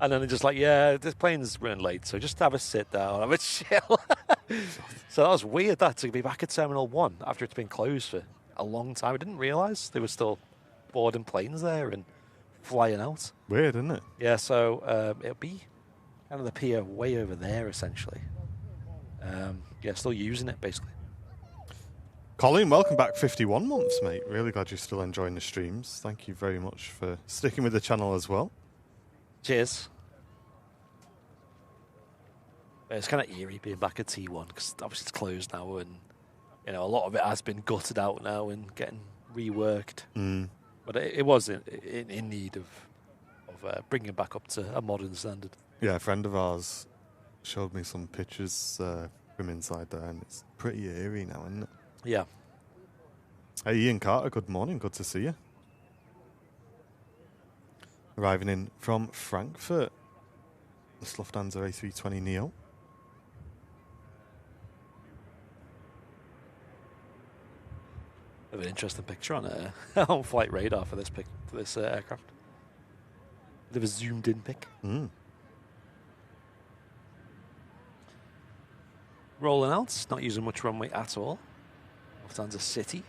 and then they're just like, yeah, this plane's running late, so just have a sit down, have a chill. So that was weird, that, to be back at Terminal 1 after it's been closed for a long time. I didn't realise they were still boarding planes there and flying out. Weird, isn't it? Yeah, so it'll be kind of the pier way over there, essentially. Yeah, still using it, basically. Colin, welcome back 51 months, mate. Really glad you're still enjoying the streams. Thank you very much for sticking with the channel as well. Cheers. It's kind of eerie being back at T1 because obviously it's closed now, and a lot of it has been gutted out now and getting reworked. But it was in need of bringing it back up to a modern standard. Yeah, a friend of ours showed me some pictures from inside there, and it's pretty eerie now, isn't it? Yeah. Hey, Ian Carter, good morning. Good to see you. Arriving in from Frankfurt, the Lufthansa A320neo. An interesting picture on flight radar for this aircraft. Bit of a zoomed in pic. Rolling out, not using much runway at all. Lufthansa City.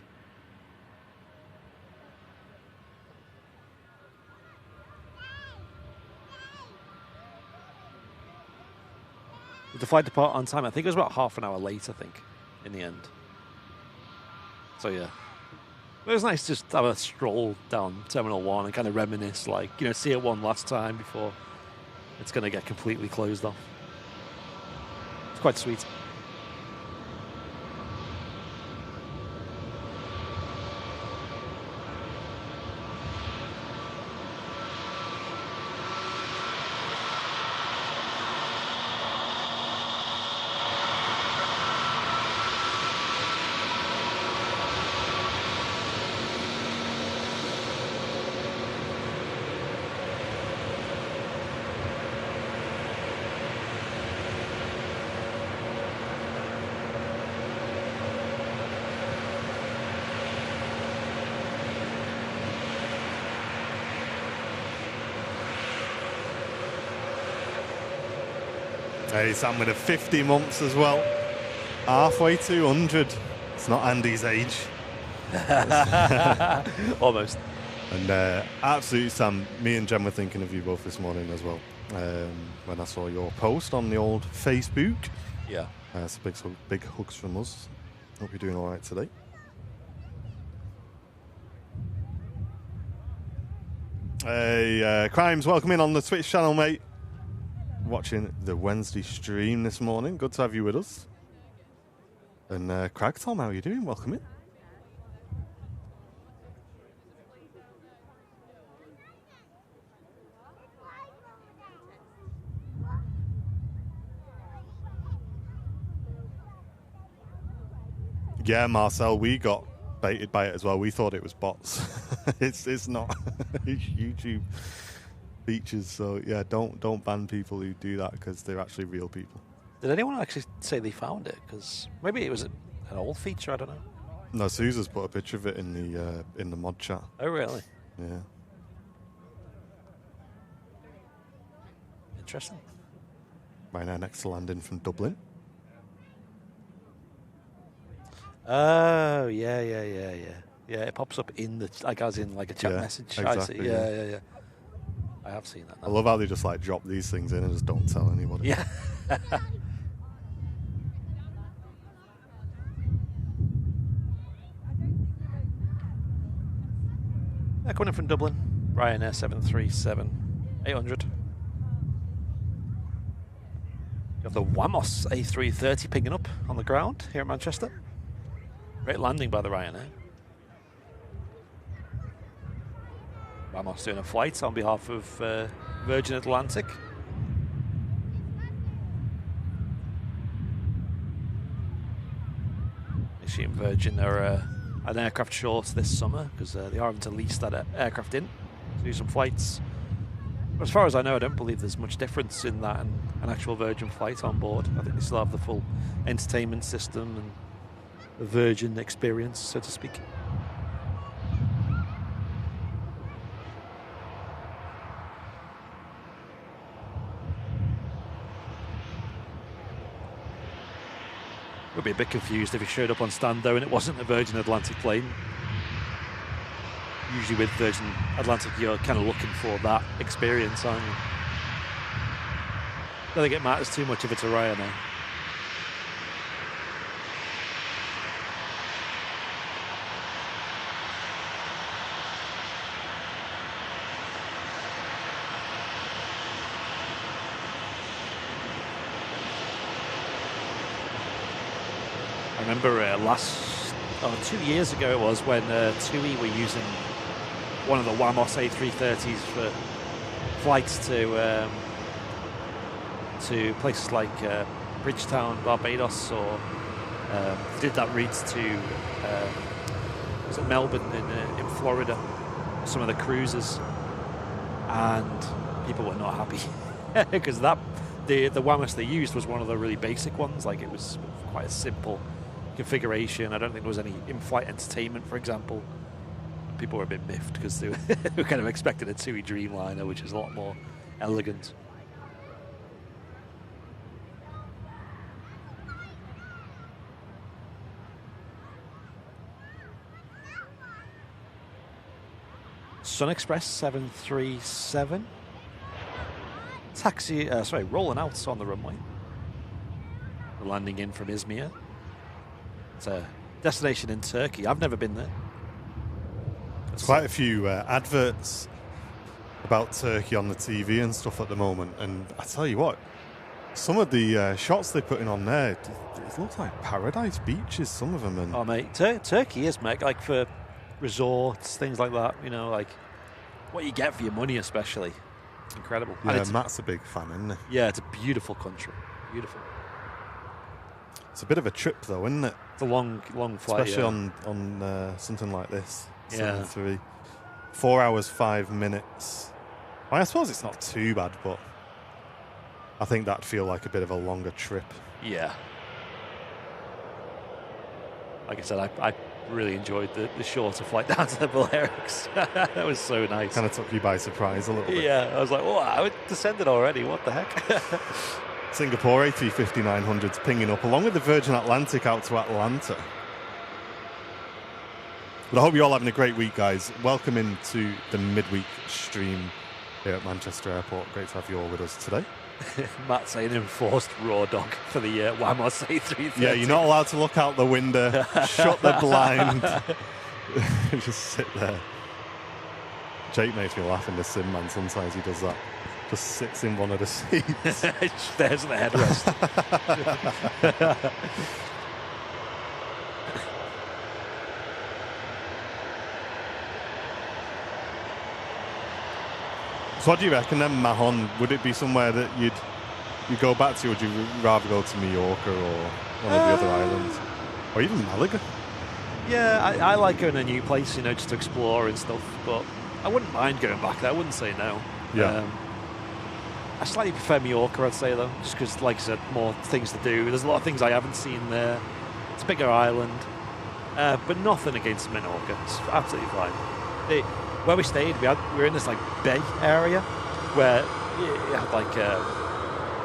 Did the flight depart on time? I think it was about half an hour late, I think, in the end. So, yeah. It was nice just to have a stroll down Terminal 1 and kind of reminisce, like, you know, see it one last time before it's going to get completely closed off. It's quite sweet. Hey, Sam with a 50 months as well. Halfway to 100. It's not Andy's age. Almost. And absolutely, Sam, me and Jen were thinking of you both this morning as well. When I saw your post on the old Facebook. Yeah. So big hugs from us. Hope you're doing all right today. Hey, Crimes, welcome in on the Twitch channel, mate. Watching the Wednesday stream this morning. Good to have you with us. And Craig, Tom, how are you doing? Welcome in. Yeah, Marcel, we got baited by it as well. We thought it was bots. It's not. It's YouTube features. So yeah, don't ban people who do that because they're actually real people. Did anyone actually say they found it? Because maybe it was an old feature. I don't know. No, Susan's put a picture of it in the mod chat. Oh really? Yeah. Interesting. Right now, next to landing from Dublin. Oh yeah. Yeah, it pops up in the as in like a chat message. Exactly, I see. Yeah. I have seen that now. I love how they just like drop these things in and just don't tell anybody. Yeah. They're coming in from Dublin. Ryanair 737-800. You have the Wamos A330 pinging up on the ground here at Manchester. Great landing by the Ryanair. Wamos doing a flight on behalf of Virgin Atlantic. She and Virgin are an aircraft short this summer because they are having to lease that aircraft in to do some flights. But as far as I know, I don't believe there's much difference in that and an actual Virgin flight on board. I think they still have the full entertainment system and the Virgin experience, so to speak. Would be a bit confused if he showed up on stand though and it wasn't a Virgin Atlantic plane. Usually with Virgin Atlantic you're kind of looking for that experience, aren't you? I don't think it matters too much if it's a Ryanair. I remember 2 years ago it was when TUI were using one of the Wamos A330s for flights to places like Bridgetown, Barbados, or did that route to was it Melbourne in Florida, some of the cruises, and people were not happy because the Wamos they used was one of the really basic ones. Like it was quite a simple configuration. I don't think there was any in-flight entertainment, for example. People were a bit miffed because they were kind of expecting a TUI Dreamliner, which is a lot more elegant. Sun Express 737. Rolling out on the runway. We're landing in from Izmir. It's a destination in Turkey. I've never been there. There's quite a few adverts about Turkey on the TV and stuff at the moment, and I tell you what, some of the shots they're putting on there, it looks like paradise beaches, some of them. And oh, mate, Turkey is, mate, like for resorts, things like that, you know, like what you get for your money especially. Incredible. Yeah, Matt's a big fan, isn't he? Yeah, it's a beautiful country. Beautiful. It's a bit of a trip, though, isn't it? It's a long flight. Especially on something like this. Yeah. 7-3. 4 hours, 5 minutes. I suppose it's not too bad, but I think that'd feel like a bit of a longer trip. Yeah. Like I said, I really enjoyed the shorter flight down to the Balearics. That was so nice. Kind of took you by surprise a little bit. Yeah, I was like, oh, I descended already. What the heck? Singapore A350-900's pinging up, along with the Virgin Atlantic out to Atlanta. But I hope you're all having a great week, guys. Welcome into the midweek stream here at Manchester Airport. Great to have you all with us today. Matt saying enforced raw dog for the Wamos A330. Yeah, you're not allowed to look out the window, shut the blind, just sit there. Jake makes me laugh in the sim, man. Sometimes he does that. Just sits in one of the seats. There's the headrest. So what do you reckon then, Mahon? Would it be somewhere that you'd go back to, or would you rather go to Mallorca or one of the other islands? Or even Malaga? Yeah, I like going to a new place, you know, just to explore and stuff, but I wouldn't mind going back there. I wouldn't say no. Yeah. I slightly prefer Mallorca, I'd say, though, just because, like I said, more things to do. There's a lot of things I haven't seen there. It's a bigger island, but nothing against Menorca. It's absolutely fine. Where we stayed, we were in this like bay area where you had like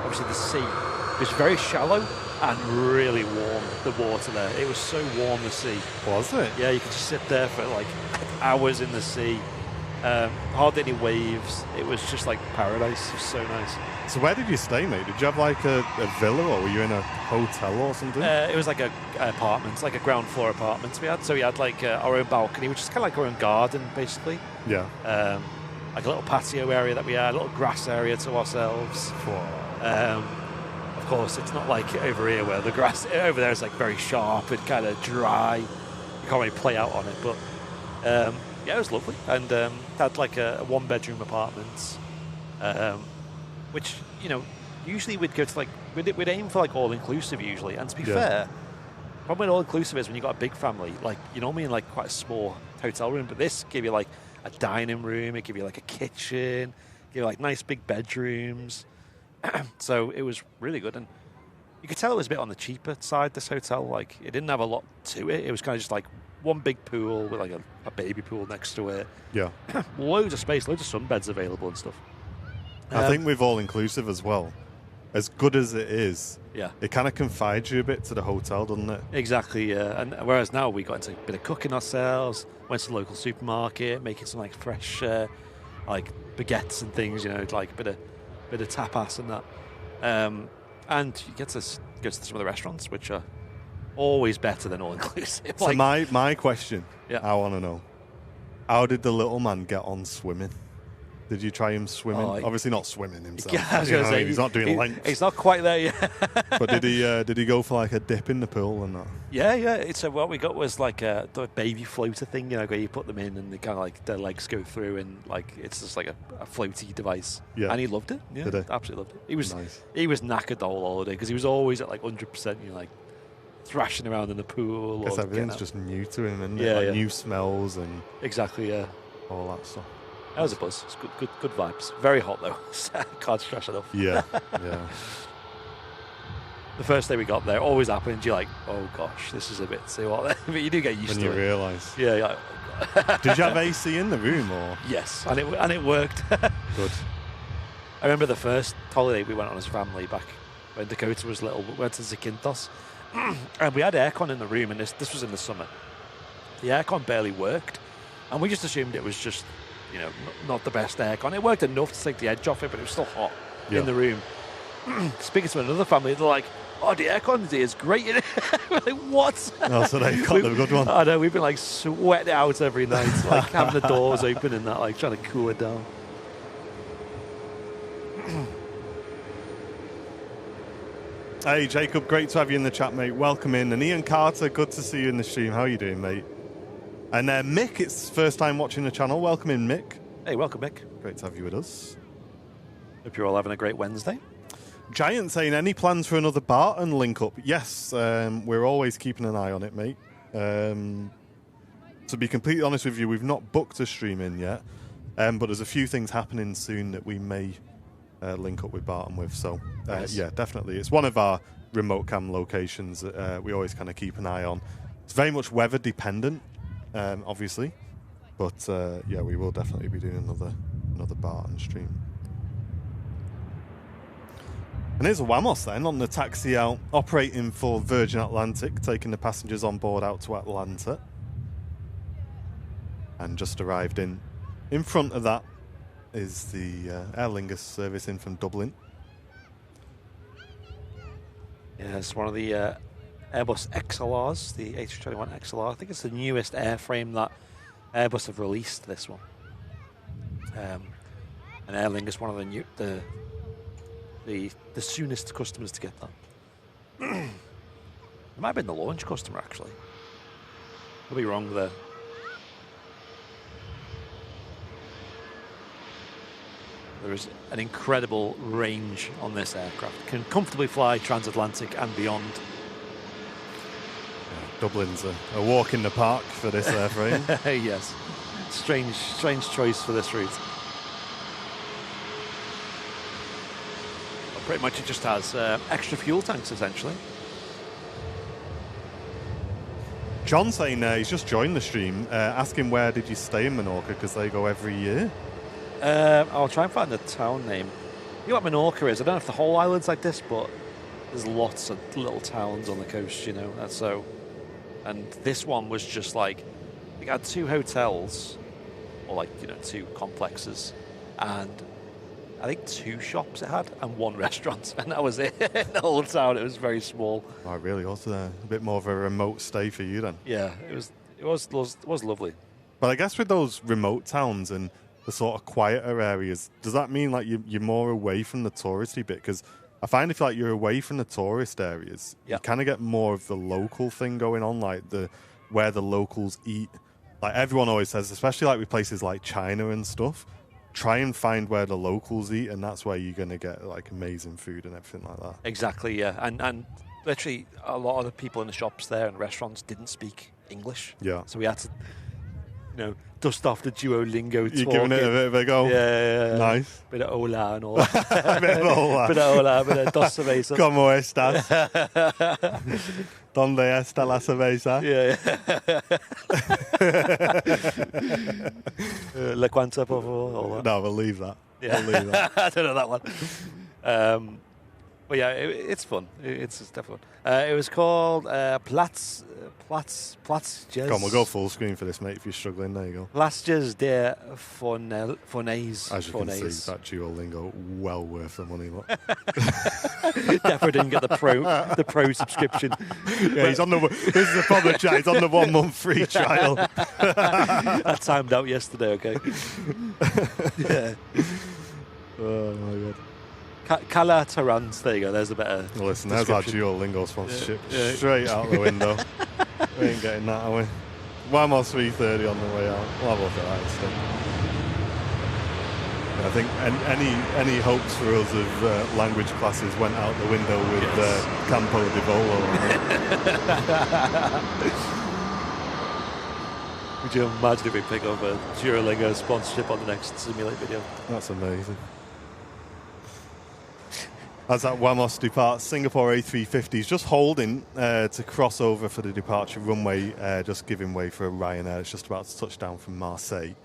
obviously the sea. It was very shallow and really warm. The water there, it was so warm. The sea was it? Yeah, you could just sit there for like hours in the sea. Hardly any waves. It was just like paradise. It was so nice. So where did you stay, mate? Did you have like a villa, or were you in a hotel or something? It was like a apartment, like a ground floor apartment we had. So we had like our own balcony, which is kind of like our own garden, basically. Yeah. Like a little patio area that we had, a little grass area to ourselves. Of course, it's not like over here where the grass over there is like very sharp and kind of dry. You can't really play out on it, but yeah, it was lovely. And had like a one-bedroom apartment. Which, you know, usually we'd go to like, we'd aim for like all-inclusive usually. And to be fair, the problem with all-inclusive is when you've got a big family, like you're normally in like quite a small hotel room, but this gave you like a dining room, it gave you like a kitchen, gave you like nice big bedrooms. So it was really good. And you could tell it was a bit on the cheaper side, this hotel. Like it didn't have a lot to it. It was kind of just like one big pool with like a baby pool next to it. Yeah. Loads of space, loads of sunbeds available and stuff. I think with all-inclusive as well, as good as it is, it kind of confides you a bit to the hotel, doesn't it? Exactly, yeah. And whereas now we got into a bit of cooking ourselves, went to the local supermarket, making some like fresh like baguettes and things, you know, like a bit of tapas and that. And you get to go to some of the restaurants, which are always better than all-inclusive. So like, my question, I want to know, how did the little man get on swimming? Did you try him swimming? Obviously not swimming himself. Yeah, I was going to say, he's not doing lengths. He's not quite there yet. But did he go for like a dip in the pool and that? Yeah. So what we got was like the baby floater thing, you know, where you put them in and they kind of like their legs go through and like it's just like a floaty device. Yeah. And he loved it. Yeah, did he? Absolutely loved it. He was knackered the whole holiday because he was always at like 100%. You know, like thrashing around in the pool. Because everything's just new to him, and new smells and all that stuff. That was a buzz. It's good vibes. Very hot though. Can't stress enough. Yeah. The first day we got there, always happens. You're like, oh gosh, this is a bit too hot. But you do get used to it. When you realise. Yeah. Like, oh, did you have AC in the room or? Yes, and it worked. Good. I remember the first holiday we went on as a family back when Dakota was little. We went to Zakynthos, and we had aircon in the room, and this was in the summer. The aircon barely worked, and we just assumed it was just, you know, not the best aircon. It worked enough to take the edge off it, but it was still hot in the room. Speaking to another family, they're like, oh, the aircon today is great. We're like, what? Oh, so they've got the good one. I know, we've been like sweating it out every night, like having the doors open and that, like trying to cool it down. Hey, Jacob, great to have you in the chat, mate. Welcome in. And Ian Carter, good to see you in the stream. How are you doing, mate? And Mick, it's first time watching the channel. Welcome in, Mick. Hey, welcome, Mick. Great to have you with us. Hope you're all having a great Wednesday. Giant saying, any plans for another Barton link up? Yes, we're always keeping an eye on it, mate. To be completely honest with you, we've not booked a stream in yet, but there's a few things happening soon that we may link up with Barton with. So, Nice. yeah, definitely. It's one of our remote cam locations that we always kind of keep an eye on. It's very much weather dependent, obviously, but yeah, we will definitely be doing another Barton stream. And here's a Wamos then on the taxi out, operating for Virgin Atlantic, taking the passengers on board out to Atlanta. And just arrived in front of that is the Aer Lingus service in from Dublin. Yeah, it's one of the Airbus XLRs, the A321 XLR. I think it's the newest airframe that Airbus have released, this one. And Aer Lingus, one of the soonest customers to get that. It might have been the launch customer, actually. Could be wrong there. There is an incredible range on this aircraft. Can comfortably fly transatlantic and beyond. Dublin's a walk in the park for this airframe. Yes. Strange choice for this route. Well, pretty much it just has extra fuel tanks, essentially. John saying he's just joined the stream, asking where did you stay in Menorca, because they go every year. I'll try and find the town name. You know what Menorca is? I don't know if the whole island's like this, but there's lots of little towns on the coast, you know. And this one was just like, it had 2 hotels, or like, you know, 2 complexes, and I think 2 shops it had, and 1 restaurant, and that was it. The whole town, it was very small. Oh, it really was a bit more of a remote stay for you then. Yeah, it was lovely. But I guess with those remote towns and the sort of quieter areas, does that mean like you're more away from the touristy bit? Because I find if like you're away from the tourist areas, you kind of get more of the local thing going on, like where the locals eat. Like everyone always says, especially like with places like China and stuff, try and find where the locals eat, and that's where you're going to get like amazing food and everything like that. Exactly, yeah. And literally a lot of the people in the shops there and restaurants didn't speak English. Yeah. So we had to, you know, dust off the Duolingo talk. You're giving it a bit of a go? Yeah. Nice. Bit of hola and all that. Bit of hola. Bit of hola, bit of dos cervezas. ¿Cómo estás? ¿Dónde está la cerveza? Yeah. Le cuanta, por favor. All that. No, we'll leave that. Yeah. We'll leave that. I don't know that one. But yeah, it's fun. It's definitely fun. It was called Platz Jazz. Come on, we'll go full screen for this, mate, if you're struggling. There you go. Platz Jazz der Fornaise. As you can see, that Duolingo, well worth the money. Look. Definitely didn't get the pro subscription. Yeah, he's on this is the problem, chat. He's on the 1 month free trial. That timed out yesterday, okay? Yeah. Oh, my God. Cala Tarant, there you go, there's a better. Well, listen, there's our Duolingo sponsorship straight out the window. We ain't getting that, are we? One more 3:30 on the way out. We'll have a look at that instead. I think any hopes for us of language classes went out the window with Campo di Volo. Would you imagine if we pick up a Duolingo sponsorship on the next Simulate video? That's amazing. As that Wamos departs, Singapore A350 is just holding to cross over for the departure runway, just giving way for Ryanair. It's just about to touch down from Marseille.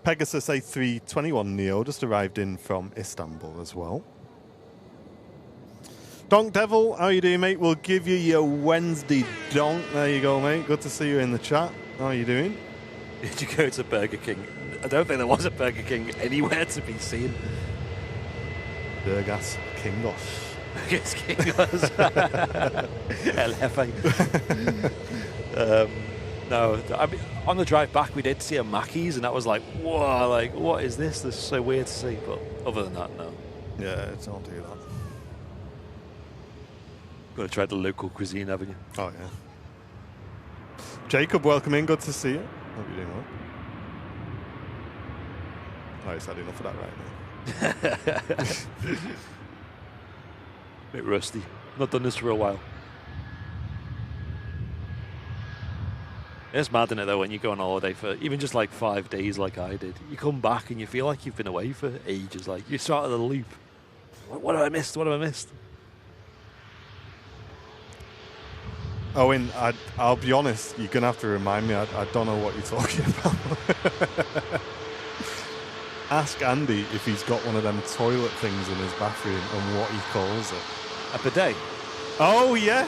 Pegasus A321 Neo just arrived in from Istanbul as well. Donk Devil, how you doing, mate? We'll give you your Wednesday donk. There you go, mate. Good to see you in the chat. How are you doing? Did you go to Burger King? I don't think there was a Burger King anywhere to be seen. Burgas Kingos. His king was El Jefe. No, I mean, on the drive back we did see a Mackey's, and that was like, whoa, like what is this? This is so weird to see. But other than that, no. Yeah, don't do that. Got to try the local cuisine, haven't you? Oh yeah. Jacob, welcome in. Good to see you. Hope you're doing well. Oh, he's had enough of that right now. Bit rusty. Not done this for a while. It's mad, isn't it, though, when you go on holiday for even just like 5 days like I did. You come back and you feel like you've been away for ages. Like, you're sort of the loop. What have I missed? What have I missed? Owen, I'll be honest, you're going to have to remind me. I don't know what you're talking about. Ask Andy if he's got one of them toilet things in his bathroom and what he calls it. A bidet? Oh, yeah.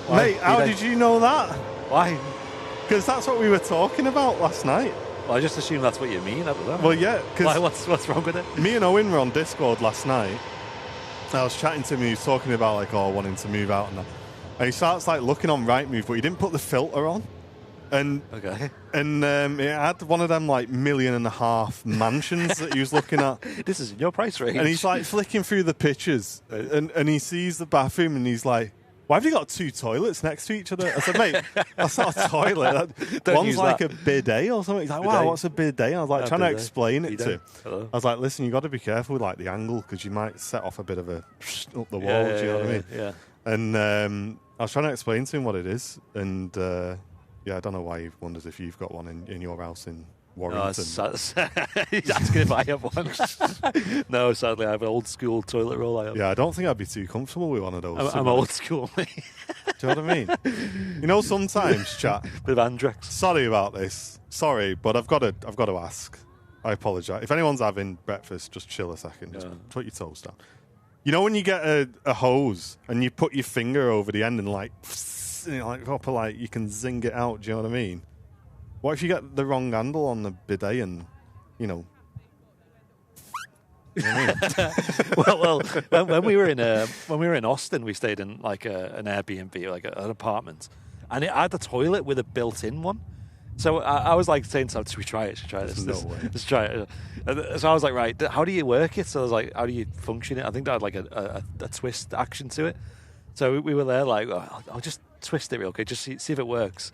Why? Mate, how did you know that? Why? Because that's what we were talking about last night. Well, I just assume that's what you mean. I don't know. Well, yeah. Why? What's wrong with it? Me and Owen were on Discord last night. I was chatting to him. He was talking about like, wanting to move out and that. And he starts like looking on Rightmove, but he didn't put the filter on. And okay. And it had one of them like $1.5 million mansions that he was looking at. This is in your price range. And he's like flicking through the pictures, and he sees the bathroom, and he's like, "Why have you got 2 toilets next to each other?" I said, "Mate, that's not a toilet. One's like a bidet or something." He's like, "Wow, what's a bidet?" And I was like trying to explain it to him. Hello. I was like, "Listen, you got to be careful with like the angle because you might set off a bit of a up the wall." Do you know what I mean? Yeah. And I was trying to explain to him what it is, and yeah, I don't know why he wonders if you've got one in your house in Warrington. He's asking if I have one. No, sadly, I have an old school toilet roll. I have. Yeah, I don't think I'd be too comfortable with one of those. I'm old school. Do you know what I mean? You know, sometimes, chat. Bit of Andrex. Sorry about this. Sorry, but I've got to ask. I apologise. If anyone's having breakfast, just chill a second. Just put your toes down. You know when you get a hose and you put your finger over the end and like proper like you can zing it out? Do you know what I mean? What if you get the wrong handle on the bidet and you know? You know what I mean? well, when we were in Austin, we stayed in like an Airbnb, like an apartment, and it had a toilet with a built-in one. So I was like saying to him, should we try it? Let's try it. So I was like, right, how do you work it? So I was like, how do you function it? I think that had like a twist action to it. So we were there like, I'll just twist it real quick, just see if it works.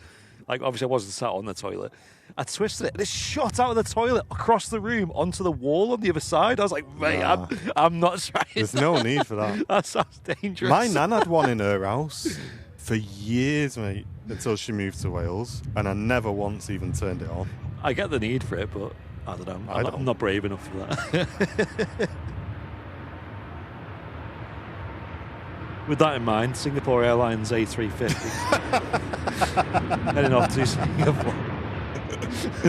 Like, obviously I wasn't sat on the toilet. I twisted it, and it shot out of the toilet across the room onto the wall on the other side. I was like, mate, I'm not trying. There's no need for that. That sounds dangerous. My nan had one in her house for years, mate, until she moved to Wales, and I never once even turned it on. I get the need for it, but I don't know. I'm not brave enough for that. With that in mind, Singapore Airlines A350 heading off to Singapore.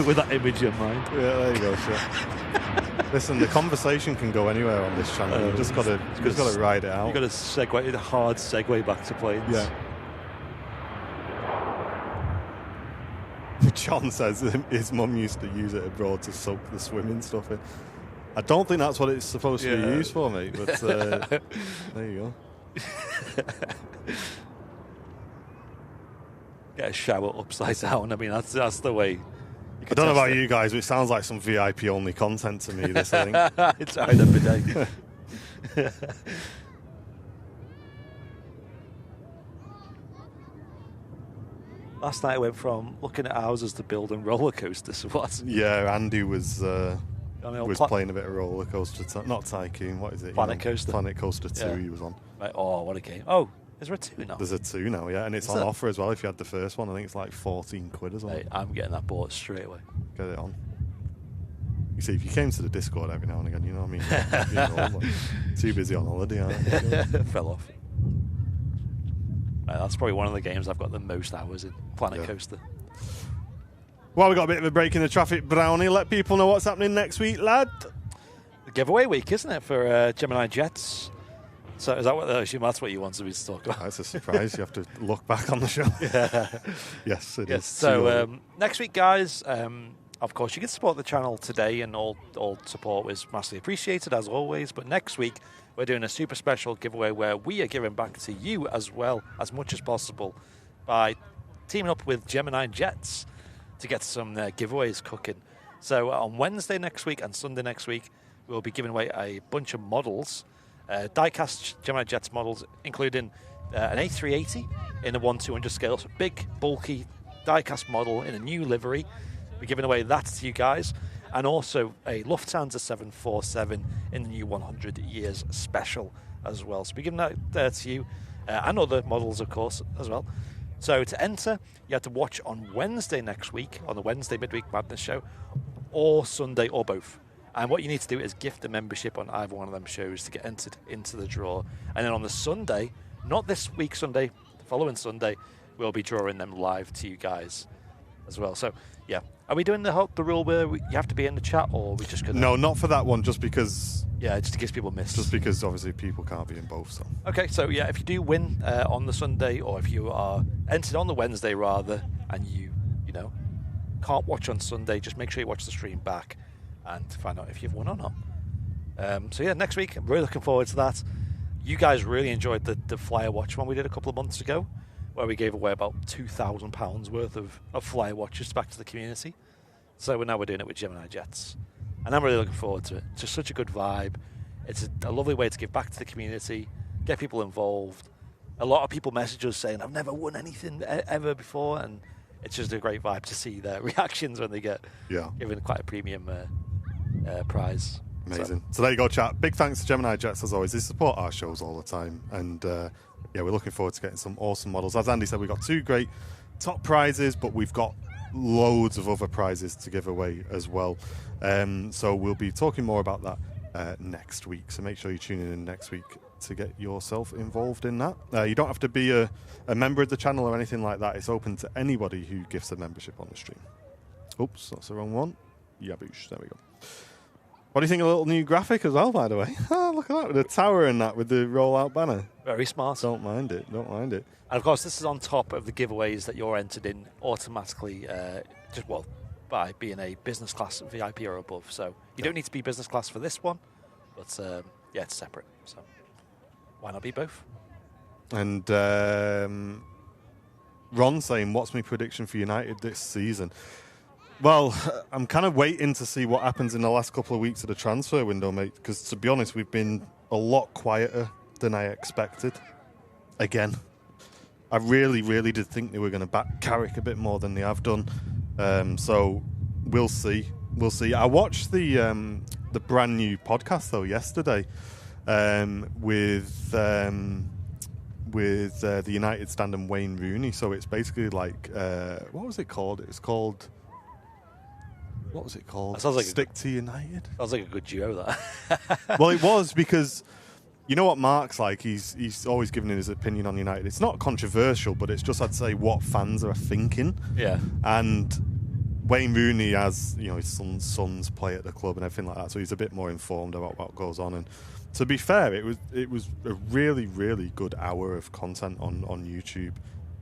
With that image in mind. Yeah, there you go, shit. Listen, the conversation can go anywhere on this channel. You've just got to ride it out. You've got a hard segue back to planes. Yeah. John says his mum used to use it abroad to soak the swimming stuff in. I don't think that's what it's supposed to be used for, mate, but there you go. Get a shower upside down. I mean, that's the way. I don't know about you guys, but it sounds like some VIP only content to me, this thing. It's either bidet. Last night I went from looking at houses to building roller coasters. What? Yeah, Andy was playing a bit of roller coaster, not Tycoon. What is it? Planet Coaster. Planet Coaster 2. He was on. Right. Oh, what a game! Oh, is there a 2 now? There's a 2 now, yeah, and it's on offer as well. If you had the first one, I think it's like 14 quid or something. Mate, I'm getting that bought straight away. Get it on. You see, if you came to the Discord every now and again, you know what I mean. Too busy on holiday, aren't you? Fell off. That's probably one of the games I've got the most hours in. Planet Coaster. Well, we've got a bit of a break in the traffic, Brownie. Let people know what's happening next week, lad. The giveaway week, isn't it, for Gemini Jets? So is that what? I assume that's what you wanted me to talk about. That's a surprise. You have to look back on the show. Yeah. Yes, it is. So next week, guys, Of course, you can support the channel today, and all support is massively appreciated, as always. But next week, we're doing a super special giveaway where we are giving back to you as well, as much as possible, by teaming up with Gemini Jets to get some giveaways cooking. So on Wednesday next week and Sunday next week, we'll be giving away a bunch of models, die-cast Gemini Jets models, including an A380 in a 1/200 scale, so big, bulky die-cast model in a new livery. We're giving away that to you guys, and also a Lufthansa 747 in the new 100 years special as well. So we're giving that to you, and other models, of course, as well. So to enter, you have to watch on Wednesday next week, on the Wednesday Midweek Madness show, or Sunday, or both. And what you need to do is gift a membership on either one of them shows to get entered into the draw. And then on the Sunday, not this week Sunday, the following Sunday, we'll be drawing them live to you guys as well. So, yeah. Are we doing the rule where you have to be in the chat, or are we just going to... No, not for that one, just because... Yeah, just in case people miss. Just because, obviously, people can't be in both, so... Okay, so, yeah, if you do win on the Sunday, or if you are entered on the Wednesday, rather, and you can't watch on Sunday, just make sure you watch the stream back and find out if you've won or not. So, yeah, next week, I'm really looking forward to that. You guys really enjoyed the Flyer Watch one we did a couple of months ago, where we gave away about £2,000 worth of Flyer Watches back to the community. So now we're doing it with Gemini Jets. And I'm really looking forward to it. It's just such a good vibe. It's a lovely way to give back to the community, get people involved. A lot of people message us saying, I've never won anything ever before, and it's just a great vibe to see their reactions when they get given quite a premium prize. Amazing. So there you go, chat. Big thanks to Gemini Jets, as always. They support our shows all the time. And we're looking forward to getting some awesome models. As Andy said, we've got 2 great top prizes, but we've got loads of other prizes to give away as well. So we'll be talking more about that next week. So make sure you're tuning in next week to get yourself involved in that. You don't have to be a member of the channel or anything like that. It's open to anybody who gifts a membership on the stream. Oops, that's the wrong one. Yaboosh, there we go. What do you think of a little new graphic as well, by the way? Look at that, with the tower and that, with the rollout banner. Very smart. Don't mind it. And of course, this is on top of the giveaways that you're entered in automatically, by being a business class VIP or above. So you don't need to be business class for this one, but it's separate. So why not be both? And Ron saying, what's my prediction for United this season? Well, I'm kind of waiting to see what happens in the last couple of weeks of the transfer window, mate, because to be honest, we've been a lot quieter than I expected. Again, I really, really did think they were going to back Carrick a bit more than they have done. So we'll see. I watched the brand new podcast, though, yesterday with the United stand and Wayne Rooney. So it's basically like, what was it called? What was it called? That sounds like Stick to United? Sounds like a good duo, that. Well, it was, because you know what Mark's like? He's always giving his opinion on United. It's not controversial, but it's just, I'd say, what fans are thinking. Yeah. And Wayne Rooney, has his sons play at the club and everything like that, so he's a bit more informed about what goes on. And to be fair, it was a really, really good hour of content on YouTube.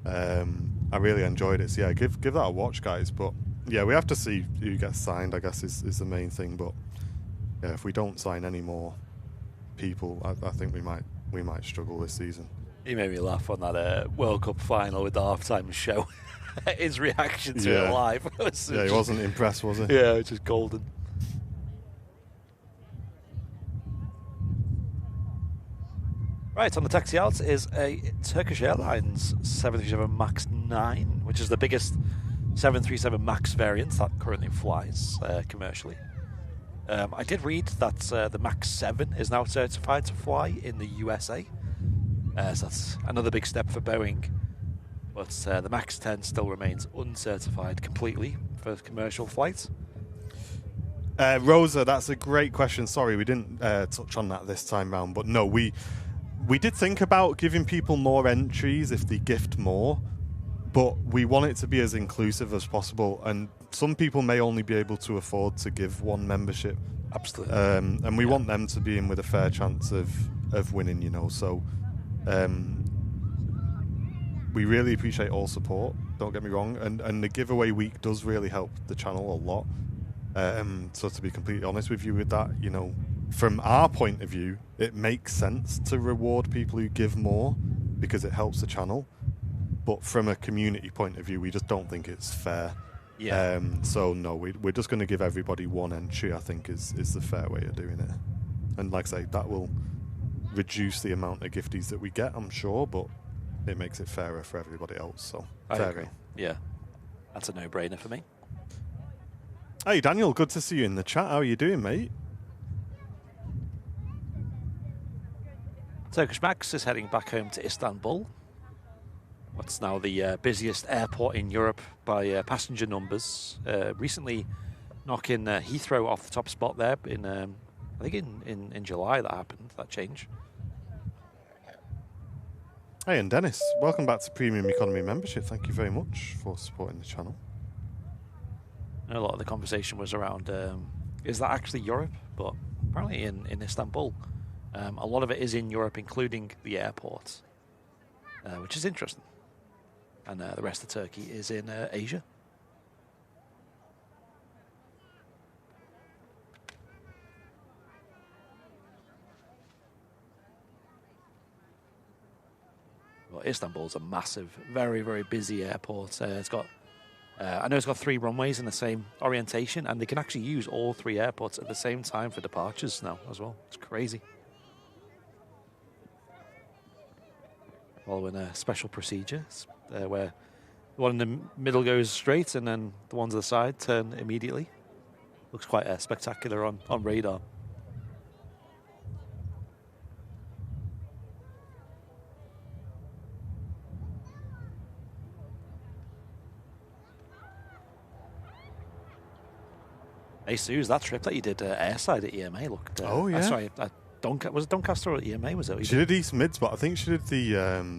I really enjoyed it. So yeah, give that a watch, guys. But yeah, we have to see who gets signed, I guess, is the main thing. But yeah, if we don't sign any more people, I think we might struggle this season. He made me laugh on that World Cup final with the halftime show. His reaction to it live. He wasn't impressed, was he? Yeah, it's just golden. Right, on the taxi out is a Turkish Airlines 737 MAX 9, which is the biggest 737 MAX variant that currently flies commercially. I did read that the MAX 7 is now certified to fly in the USA. So that's another big step for Boeing. But the MAX 10 still remains uncertified completely for commercial flights. Rosa, that's a great question. Sorry, we didn't touch on that this time round. But no, we did think about giving people more entries if they gift more. But we want it to be as inclusive as possible. And some people may only be able to afford to give one membership. Absolutely. And we want them to be in with a fair chance of winning, So we really appreciate all support. don't get me wrong, and the giveaway week does really help the channel a lot. So to be completely honest with you with that, you know, from our point of view, it makes sense to reward people who give more because it helps the channel. But from a community point of view, we just don't think it's fair. Yeah. So no, we're just going to give everybody one entry, I think is the fair way of doing it. And like I say, that will reduce the amount of gifties that we get, I'm sure, but it makes it fairer for everybody else. So I agree. Yeah. That's a no-brainer for me. Hey Daniel, good to see you in the chat. How are you doing, mate? Turkish Max is heading back home to Istanbul. What's now the busiest airport in Europe by passenger numbers. Recently knocking Heathrow off the top spot there in I think in July that happened, that change. Hey, and Dennis, welcome back to Premium Economy Membership. Thank you very much for supporting the channel. And a lot of the conversation was around, is that actually Europe? But apparently in Istanbul, a lot of it is in Europe, including the airport, which is interesting. And the rest of Turkey is in Asia. Well, Istanbul's a massive, very, very busy airport. It's got, I know it's got 3 runways in the same orientation, and they can actually use all 3 airports at the same time for departures now as well. It's crazy. Following special procedures where the one in the middle goes straight and then the ones on the side turn immediately. Looks quite spectacular on radar. Hey, Suze, that trip that you did airside at EMA looked... oh, yeah. Sorry, was it Doncaster or EMA, was it? She did East Mids, but I think she did the...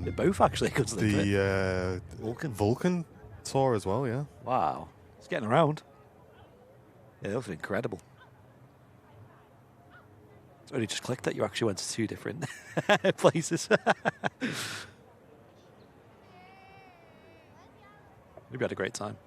They both, actually, because the Vulcan tour as well, yeah. Wow. It's getting around. Yeah, that was incredible. It's only just clicked that you actually went to 2 different places. We had a great time.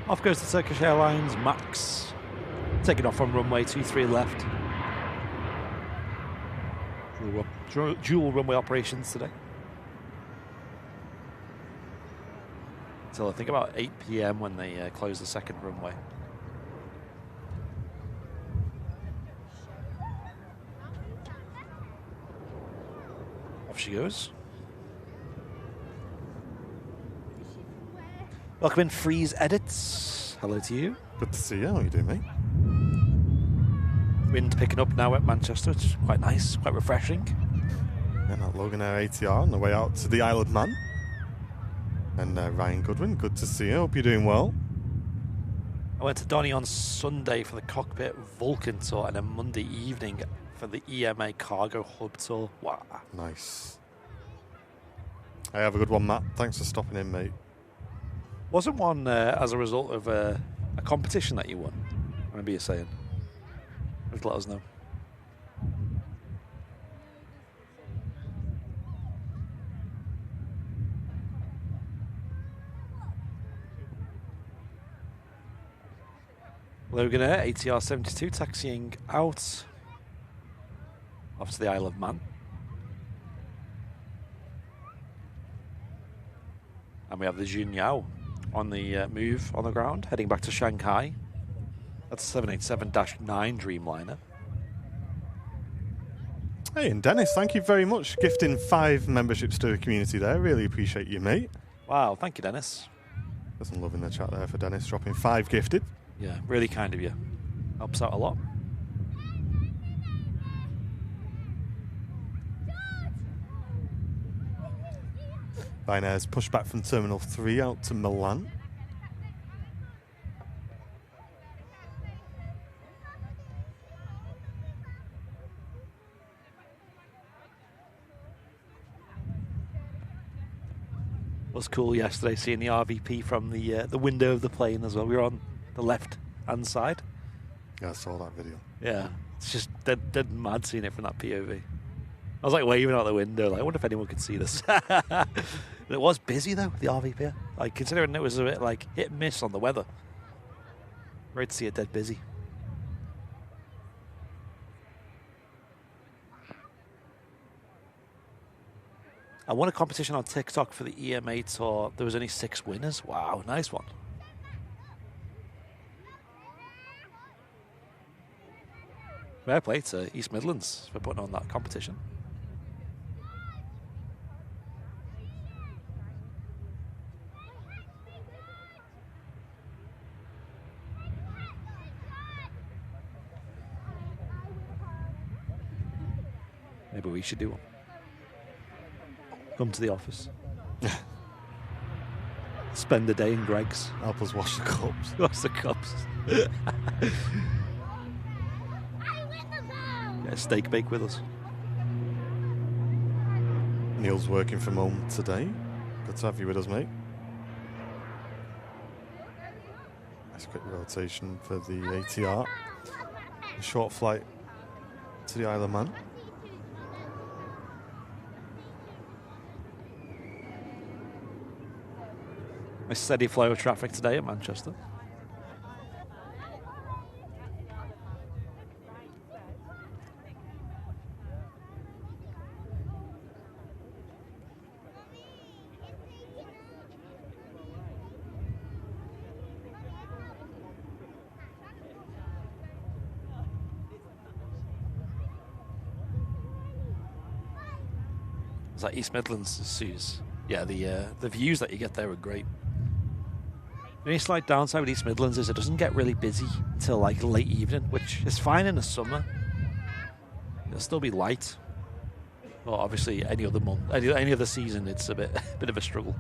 Off goes the Turkish Airlines Max, taking off on runway 23 left. Dual runway operations today. Until I think about 8 p.m. when they close the second runway. Off she goes. Welcome in, Freeze Edits. Hello to you. Good to see you. How are you doing, mate? Wind picking up now at Manchester, which is quite nice, quite refreshing. And that Logan Air ATR on the way out to the Isle of Man. And Ryan Goodwin, good to see you. Hope you're doing well. I went to Donny on Sunday for the Cockpit Vulcan tour and then Monday evening for the EMA Cargo Hub tour. Wow. Nice. Hey, have a good one, Matt. Thanks for stopping in, mate. Wasn't one as a result of a competition that you won? I remember you saying. Just let us know. Logan Air, ATR 72, taxiing out off to the Isle of Man. And we have the Jun Yao on the move on the ground, heading back to Shanghai. That's a 787-9 Dreamliner. Hey, and Dennis, thank you very much. Gifting 5 memberships to the community there. Really appreciate you, mate. Wow, thank you, Dennis. There's some love in the chat there for Dennis dropping 5 gifted. Yeah, really kind of you. Helps out a lot. Ryanair's pushed back from Terminal 3 out to Milan. was cool yesterday seeing the RVP from the window of the plane as well. We were on the left-hand side. Yeah, I saw that video. Yeah, it's just dead mad seeing it from that POV. I was like waving out the window, like I wonder if anyone could see this. It was busy though, the RVP. Like considering it was a bit like hit and miss on the weather. Great to see it dead busy. I won a competition on TikTok for the EMA tour. There was only 6 winners. Wow, nice one. Fair play to East Midlands for putting on that competition. Maybe we should do one. Come to the office. Spend the day in Greg's. Help us wash the cups. Wash the cups. Get a steak bake with us. Neil's working from home today. Good to have you with us, mate. Nice quick rotation for the ATR. A short flight to the Isle of Man. A steady flow of traffic today at Manchester. It's like East Midlands, Suze. Yeah, the views that you get there are great. The only slight downside with East Midlands is it doesn't get really busy until like late evening, which is fine in the summer. It'll still be light. Well, obviously, any other month, any other season, it's a bit of a struggle.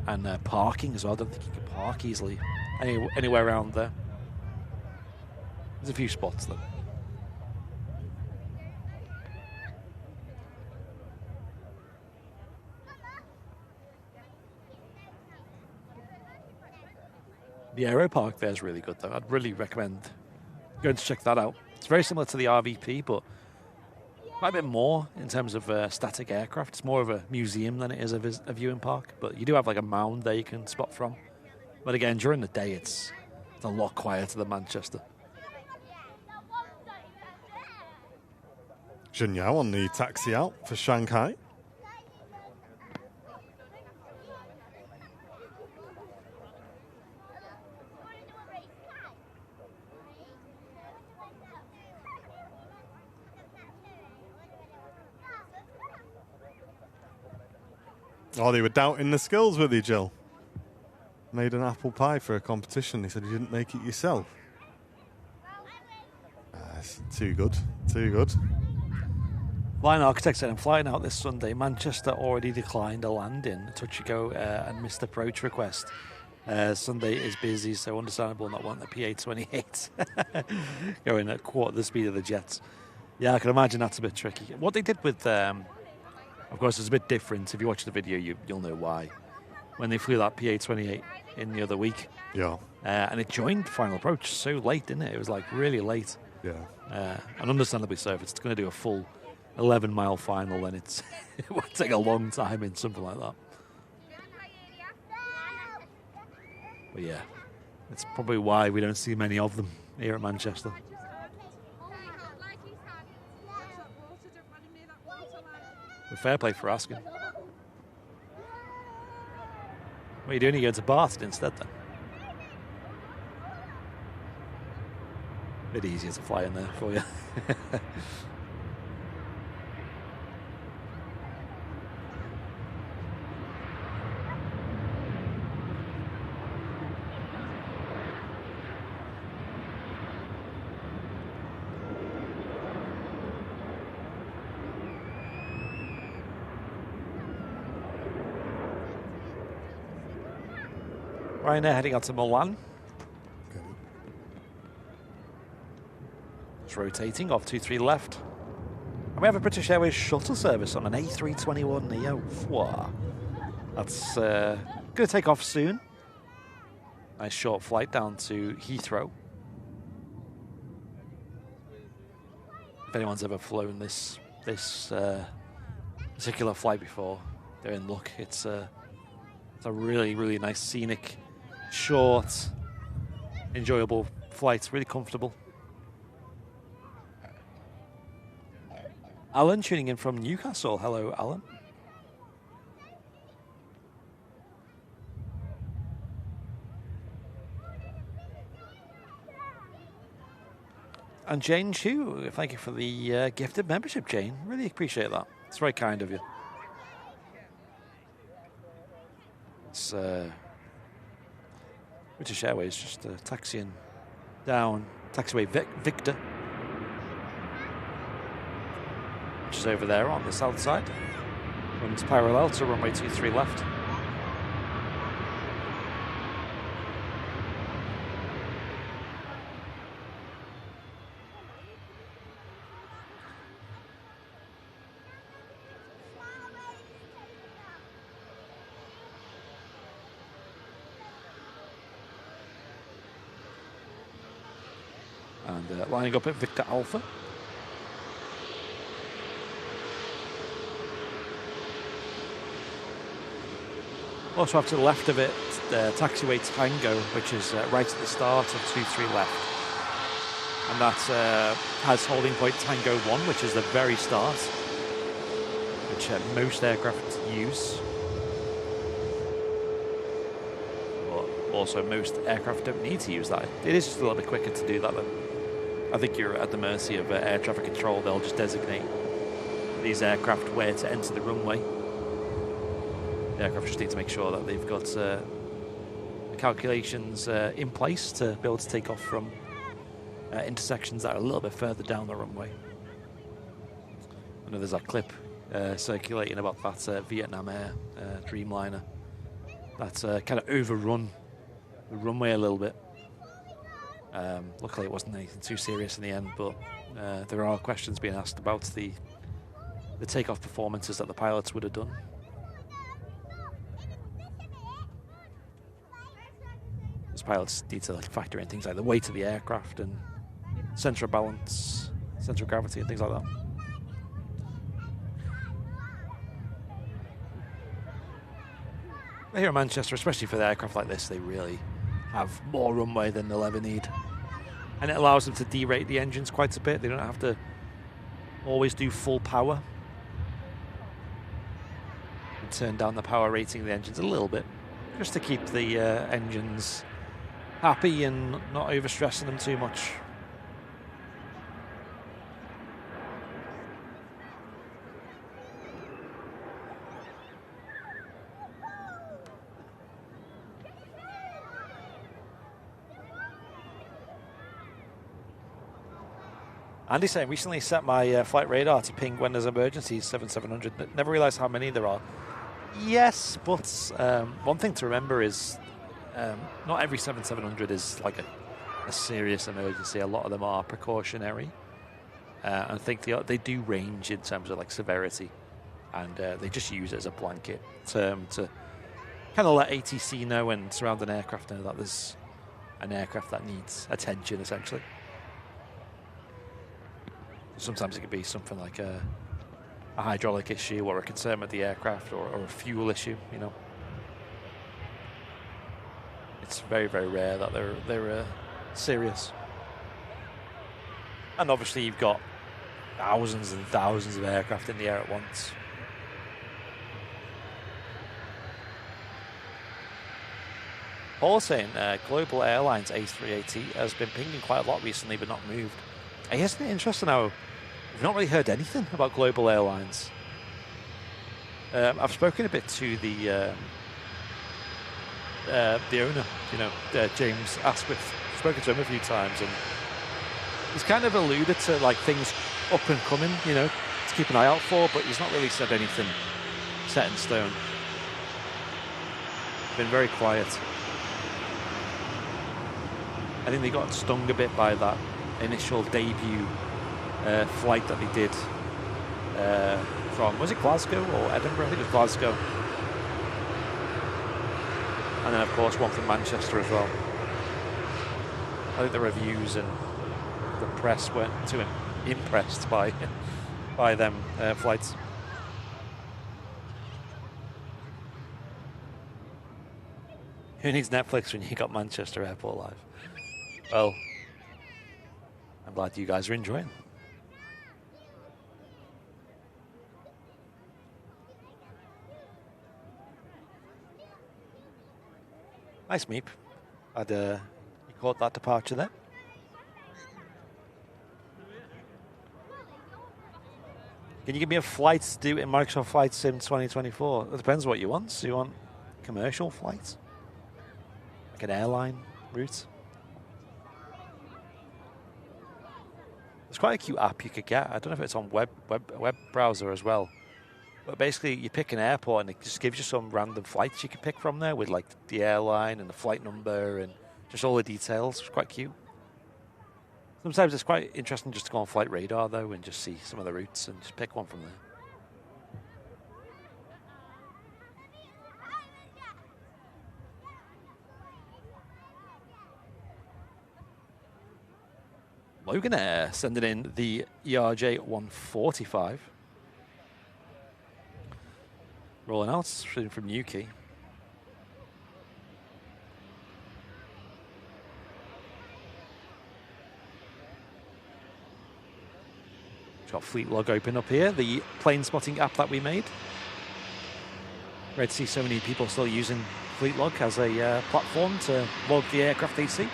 And parking as well. I don't think you can park easily anywhere around there. There's a few spots though. The Aero Park there is really good, though. I'd really recommend going to check that out. It's very similar to the RVP, but quite a bit more in terms of static aircraft. It's more of a museum than it is a viewing park. But you do have like a mound there you can spot from. But again, during the day, it's a lot quieter than Manchester. Jun Yao on the taxi out for Shanghai. Oh, they were doubting the skills with you, Jill. Made an apple pie for a competition. They said you didn't make it yourself. It's too good. Too good. Flying Architect said, I'm flying out this Sunday. Manchester already declined a landing. Touch and go and missed approach request. Sunday is busy, so understandable not wanting the PA-28 going at quarter the speed of the jets. Yeah, I can imagine that's a bit tricky. What they did with... of course, it's a bit different. If you watch the video, you'll know why. When they flew that PA-28 in the other week. Yeah. And it joined final approach so late, didn't it? It was like really late. Yeah. And understandably so. If it's going to do a full 11-mile final, then it would take a long time in something like that. But yeah, it's probably why we don't see many of them here at Manchester. But fair play for asking. What are you doing? You going to Barton instead then? Bit easier to fly in there for you. Ryanair heading out to Milan. Okay. It's rotating off 23 left. And we have a British Airways shuttle service on an A321neo. Wow. That's going to take off soon. Nice short flight down to Heathrow. If anyone's ever flown this particular flight before, they're in luck. It's a really, really nice, scenic, short, enjoyable flight. Really comfortable. Alan tuning in from Newcastle. Hello, Alan. And Jane Chu, thank you for the gifted membership, Jane. Really appreciate that. It's very kind of you. It's British Airways just taxiing down taxiway Victor, which is over there on the south side. Runs parallel to runway 23 left. And lining up at Victor Alpha. Also off to the left of it, the taxiway Tango, which is right at the start of 23 left. And that has holding point Tango 1, which is the very start, which most aircraft use. But also most aircraft don't need to use that. It is just a little bit quicker to do that though. I think you're at the mercy of air traffic control. They'll just designate these aircraft where to enter the runway. The aircraft just need to make sure that they've got the calculations in place to be able to take off from intersections that are a little bit further down the runway. I know there's that clip circulating about that Vietnam Air Dreamliner that's kind of overrun the runway a little bit. Luckily it wasn't anything too serious in the end, but there are questions being asked about the takeoff performances that the pilots would have done. Those pilots need to factor in things like the weight of the aircraft and center of balance, center of gravity and things like that. But here in Manchester, especially for the aircraft like this, they really have more runway than they'll ever need. And it allows them to derate the engines quite a bit. They don't have to always do full power. And turn down the power rating of the engines a little bit, just to keep the engines happy and not overstressing them too much. Andy saying, recently set my flight radar to ping when there's emergencies, 7700. Never realised how many there are. Yes, but one thing to remember is not every 7700 is like a serious emergency. A lot of them are precautionary. I think they do range in terms of like severity, and they just use it as a blanket term to kind of let ATC know and surrounding aircraft know that there's an aircraft that needs attention, essentially. Sometimes it could be something like a hydraulic issue or a concern with the aircraft or a fuel issue, you know. It's very, very rare that they're serious. And obviously you've got thousands and thousands of aircraft in the air at once. Paul saying Global Airlines A380 has been pinging quite a lot recently but not moved. Hey, isn't it interesting how we've not really heard anything about Global Airlines? I've spoken a bit to the owner, you know, James Asquith. I've spoken to him a few times, and he's kind of alluded to like things up and coming, you know, to keep an eye out for, but he's not really said anything set in stone. Been very quiet. I think they got stung a bit by that initial debut flight that they did from, was it Glasgow or Edinburgh? I think it was Glasgow. And then, of course, one from Manchester as well. I think the reviews and the press weren't too impressed by them flights. Who needs Netflix when you got Manchester Airport Live? Well, I'm glad you guys are enjoying. Nice Meep. You caught that departure there. Can you give me a flight to do in Microsoft Flight Sim 2024? It depends what you want. So you want commercial flights? Like an airline route? There's quite a cute app you could get. I don't know if it's on web browser as well. But basically, you pick an airport and it just gives you some random flights you can pick from there with like the airline and the flight number and just all the details. It's quite cute. Sometimes it's quite interesting just to go on Flight Radar though and just see some of the routes and just pick one from there. Logan Air sending in the ERJ 145. Rolling out from Newquay. Got Fleet Log open up here, the plane spotting app that we made. Great to see so many people still using Fleet Log as a platform to log the aircraft they see.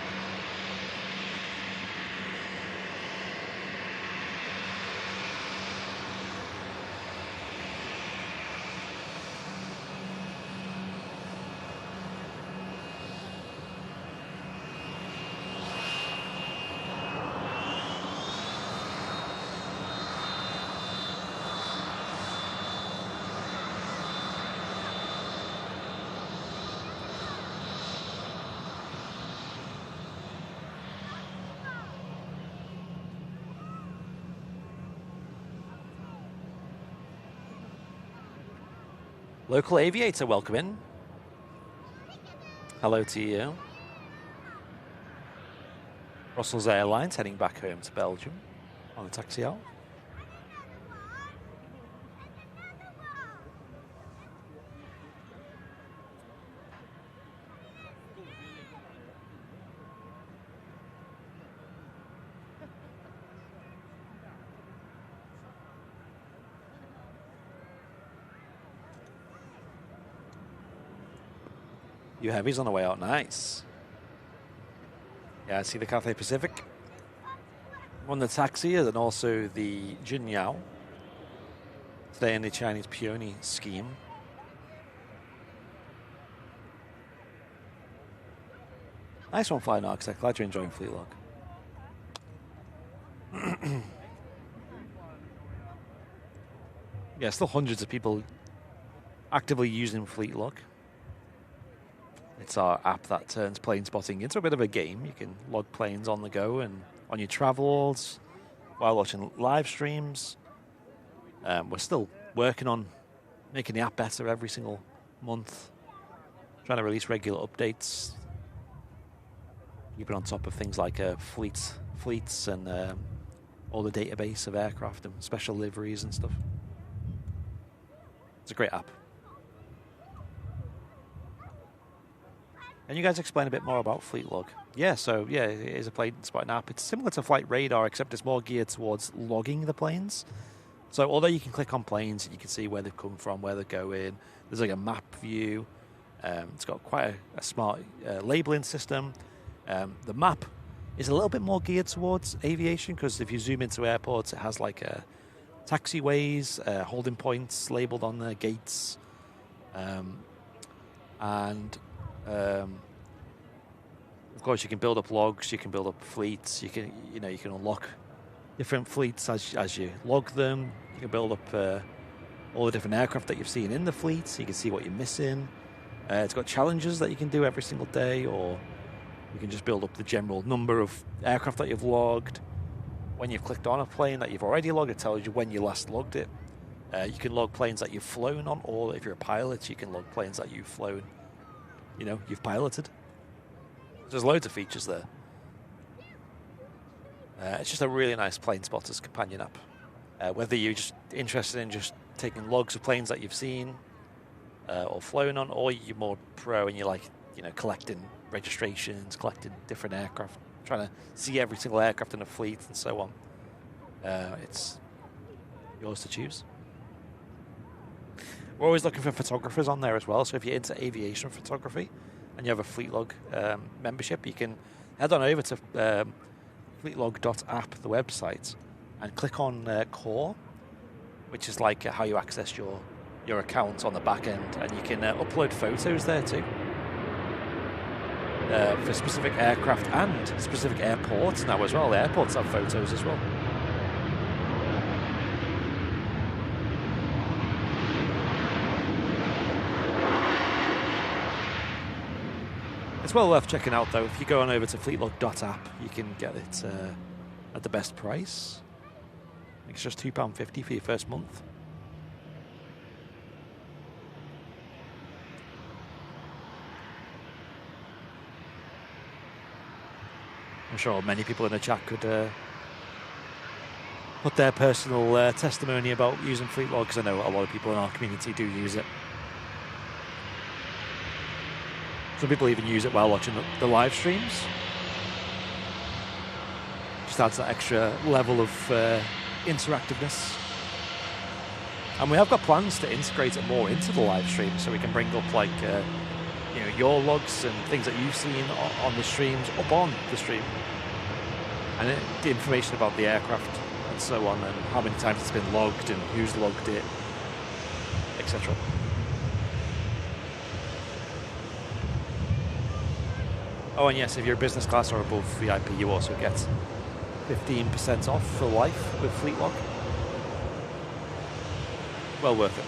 Local aviator, welcome in. Hello to you. Brussels Airlines heading back home to Belgium on the taxi out. You Heavy's on the way out, nice. Yeah, I see the Cathay Pacific on the taxi and also the Jinyao today in the Chinese Peony scheme. Nice one, Flying Architect. Glad you're enjoying Fleet Log. Yeah, still hundreds of people actively using Fleet Log. It's our app that turns plane spotting into a bit of a game. You can log planes on the go and on your travels while watching live streams. We're still working on making the app better every single month. Trying to release regular updates. Keeping on top of things like fleets and all the database of aircraft and special liveries and stuff. It's a great app. Can you guys explain a bit more about Fleet Log? Yeah, so yeah, it is a plane spotting app. It's similar to Flight Radar, except it's more geared towards logging the planes. So although you can click on planes and you can see where they've come from, where they're going, there's like a map view. It's got quite a smart labeling system. The map is a little bit more geared towards aviation because if you zoom into airports, it has like taxiways, holding points labeled on the gates, of course, you can build up logs. You can build up fleets. You can unlock different fleets as you log them. You can build up all the different aircraft that you've seen in the fleet. So you can see what you're missing. It's got challenges that you can do every single day, or you can just build up the general number of aircraft that you've logged. When you've clicked on a plane that you've already logged, it tells you when you last logged it. You can log planes that you've flown on, or if you're a pilot, you can log planes that you've flown, you've piloted. There's loads of features there. It's just a really nice plane spotters companion app. Whether you're just interested in just taking logs of planes that you've seen or flown on, or you're more pro and you like, collecting registrations, collecting different aircraft, trying to see every single aircraft in the fleet and so on. It's yours to choose. We're always looking for photographers on there as well, so if you're into aviation photography and you have a Fleetlog membership, you can head on over to fleetlog.app, the website, and click on Core, which is like how you access your account on the back end, and you can upload photos there too. For specific aircraft and specific airports now as well. The airports have photos as well. It's well worth checking out though. If you go on over to fleetlog.app, you can get it at the best price. I think it's just £2.50 for your first month. I'm sure many people in the chat could put their personal testimony about using Fleetlog, because I know a lot of people in our community do use it. Some people even use it while watching the live streams. Just adds that extra level of interactiveness. And we have got plans to integrate it more into the live stream, so we can bring up like your logs and things that you've seen on the streams up on the stream, and the information about the aircraft and so on, and how many times it's been logged and who's logged it, etc. Oh, and yes, if you're business class or above VIP, you also get 15% off for life with Fleetlog. Well worth it.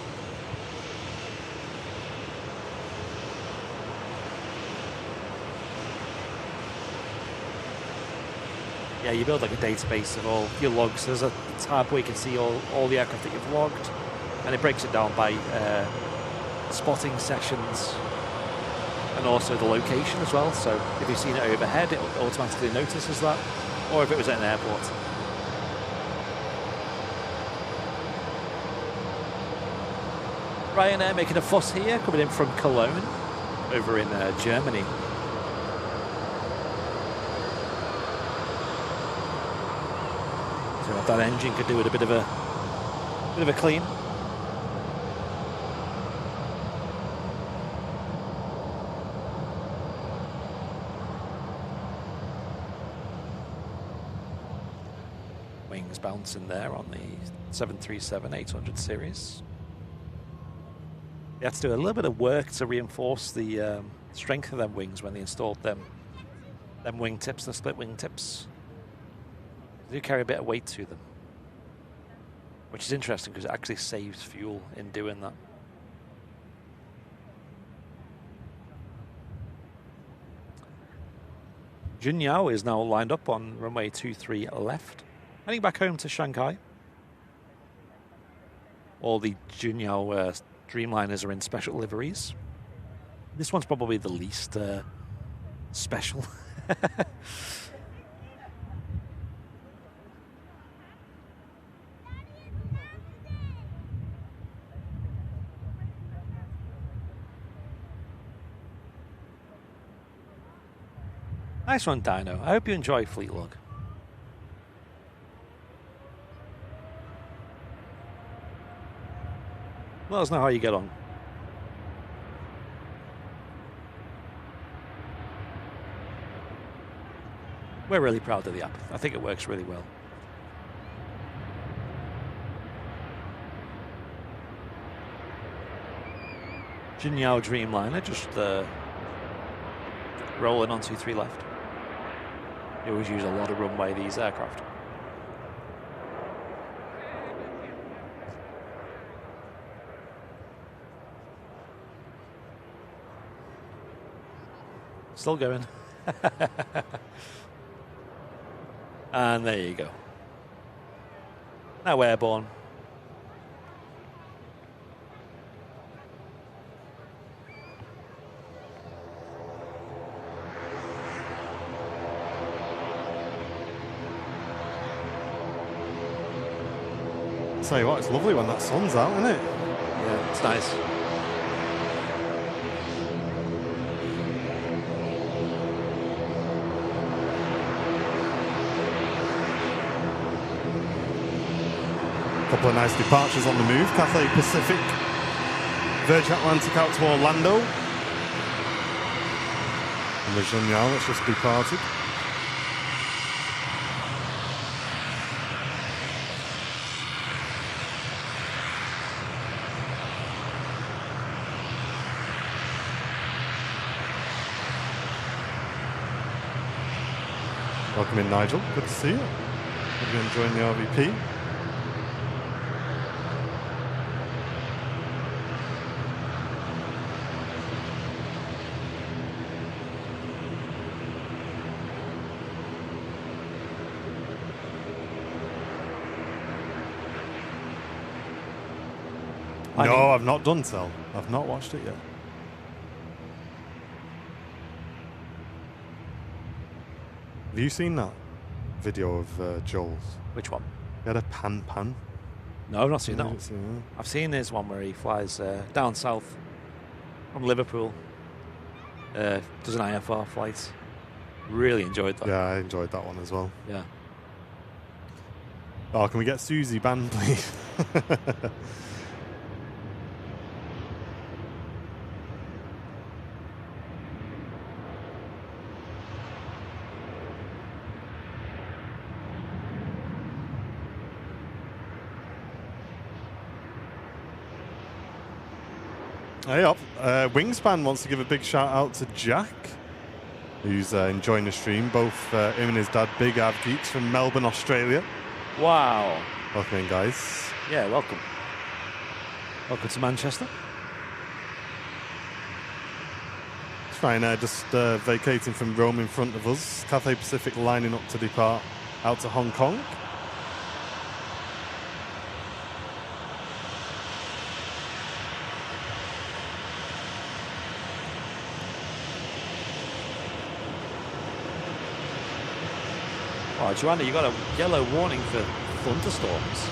Yeah, you build like a database of all your logs. There's a tab where you can see all the aircraft that you've logged, and it breaks it down by spotting sessions and also the location as well. So if you've seen it overhead, it automatically notices that, or if it was at an airport. Ryanair making a fuss here, coming in from Cologne over in Germany. So that engine could do with a bit of a clean. Wings bouncing there on the 737-800 series. They had to do a little bit of work to reinforce the strength of them wings when they installed them wingtips, the split wingtips. They do carry a bit of weight to them, which is interesting because it actually saves fuel in doing that. Junyao is now lined up on runway 23 left, heading back home to Shanghai. All the Junyao Dreamliners are in special liveries. This one's probably the least special. Nice one, Dino. I hope you enjoy Fleetlog. Let us know how you get on. We're really proud of the app. I think it works really well. Junyao Dreamliner just rolling on 23 left. They always use a lot of runway, these aircraft. Still going. And there you go. Now airborne. Tell you what, it's lovely when that sun's out, isn't it? Yeah, it's nice. Couple of nice departures on the move. Cathay Pacific, Virgin Atlantic out to Orlando. And the Junyao that's just departed. Welcome in, Nigel. Good to see you. Hope you're enjoying the RVP. No, I've not done so. I've not watched it yet. Have you seen that video of Joel's? Which one? He had a pan. No, I've not seen that one. I've seen his one where he flies down south from Liverpool. Does an IFR flight. Really enjoyed that. Yeah, I enjoyed that one as well. Yeah. Oh, can we get Susie banned, please? Hey up, Wingspan wants to give a big shout out to Jack, who's enjoying the stream. Both him and his dad, big Av geeks from Melbourne, Australia. Wow. Welcome in, guys. Yeah, welcome. Welcome to Manchester. It's fine, just vacating from Rome in front of us. Cathay Pacific lining up to depart out to Hong Kong. Oh, Joanna, you got a yellow warning for thunderstorms.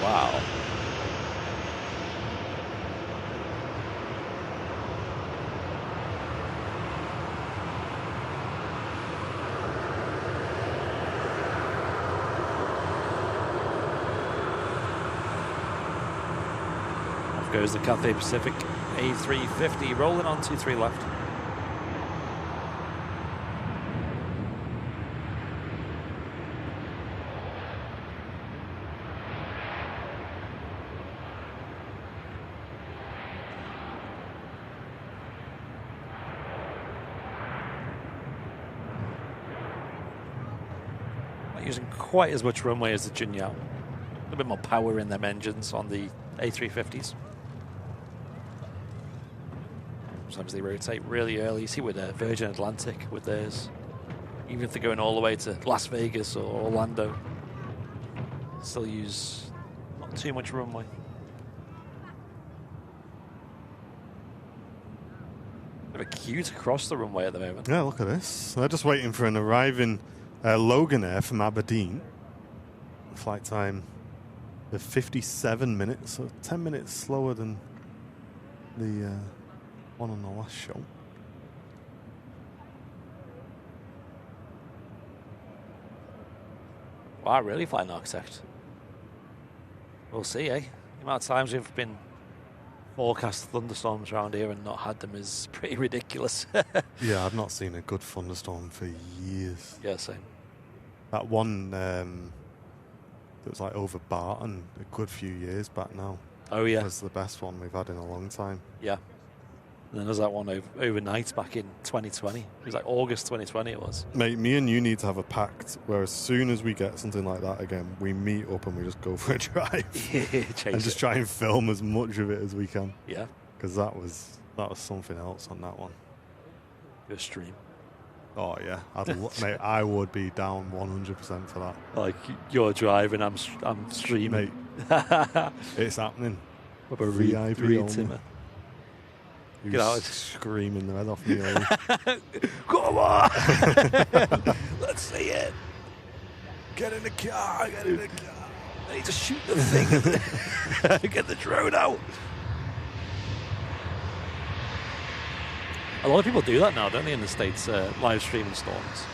Wow. Off goes the Cathay Pacific A350, rolling on 23 left. Using quite as much runway as the Junyao. A little bit more power in them engines on the A350s. Sometimes they rotate really early. You see with Virgin Atlantic with theirs. Even if they're going all the way to Las Vegas or Orlando, still use not too much runway. Bit of a queue to cross the runway at the moment. Yeah, look at this. They're just waiting for an arriving Logan Air from Aberdeen. Flight time of 57 minutes, so 10 minutes slower than the one on the last show. Wow, really, Flying Architect? We'll see, eh? The amount of times we've been forecast thunderstorms around here and not had them is pretty ridiculous. Yeah, I've not seen a good thunderstorm for years. Yeah, same. That one that was like over Barton a good few years back now. Oh, yeah. That's the best one we've had in a long time. Yeah. And then there's that one overnight back in 2020. It was like August 2020 it was. Mate, me and you need to have a pact where as soon as we get something like that again, we meet up and we just go for a drive. And just try and film as much of it as we can. Yeah. Because that was something else on that one. Your stream. Oh, yeah. Mate, I would be down 100% for that. Like, you're driving, I'm streaming. Mate, it's happening. With a VIP re-timmer. Get out! Screaming the head off me. Come on! Let's see it. Get in the car! Get in the car! I need to shoot the thing. Get the drone out. A lot of people do that now, don't they, in the States, live streaming storms.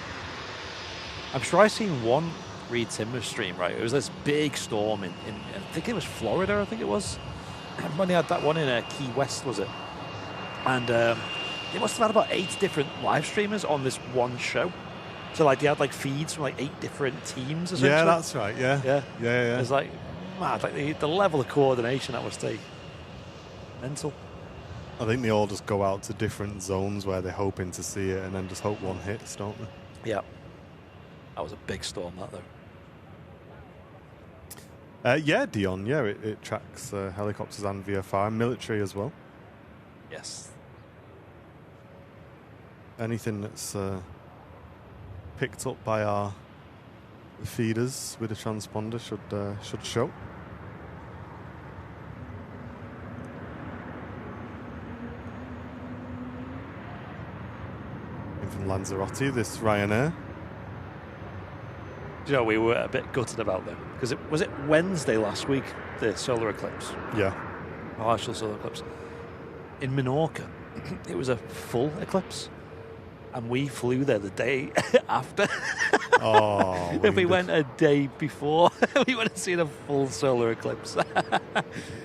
I'm sure I've seen one Reed Timmer stream, right? It was this big storm in I think it was Florida, I think it was. When they had that one in Key West, was it? And they must have had about 8 different live streamers on this one show. So like they had like feeds from like 8 different teams, essentially. Yeah, that's right. Yeah. It's like mad, like the level of coordination that must take. Mental. I think they all just go out to different zones where they're hoping to see it, and then just hope one hits, don't they? Yeah. That was a big storm, that though. Yeah, Dion. Yeah, it tracks helicopters and VFR, and military as well. Yes. Anything that's picked up by our feeders with a transponder should show. In from Lanzarote, this Ryanair. Do you know, we were a bit gutted about them because was it Wednesday last week, the solar eclipse? Yeah. Partial solar eclipse. In Menorca, it was a full eclipse. And we flew there the day after. Oh. If we went a day before, we would have seen a full solar eclipse.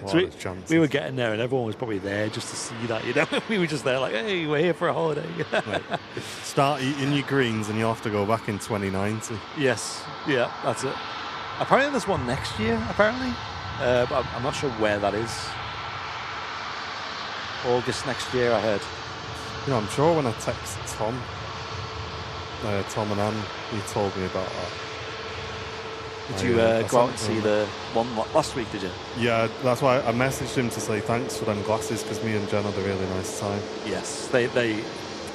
So we were getting there, and everyone was probably there just to see that. You know, we were just there, like, "Hey, we're here for a holiday." Right. Start eating your greens, and you'll have to go back in 2090. Yes, yeah, that's it. Apparently, there's one next year. Apparently, but I'm not sure where that is. August next year, I heard. You know, I'm sure when I text Tom and Anne, he told me about that. Did you go out and see the one last week, did you? Yeah, that's why I messaged him to say thanks for them glasses, because me and Jen had a really nice time. Yes, they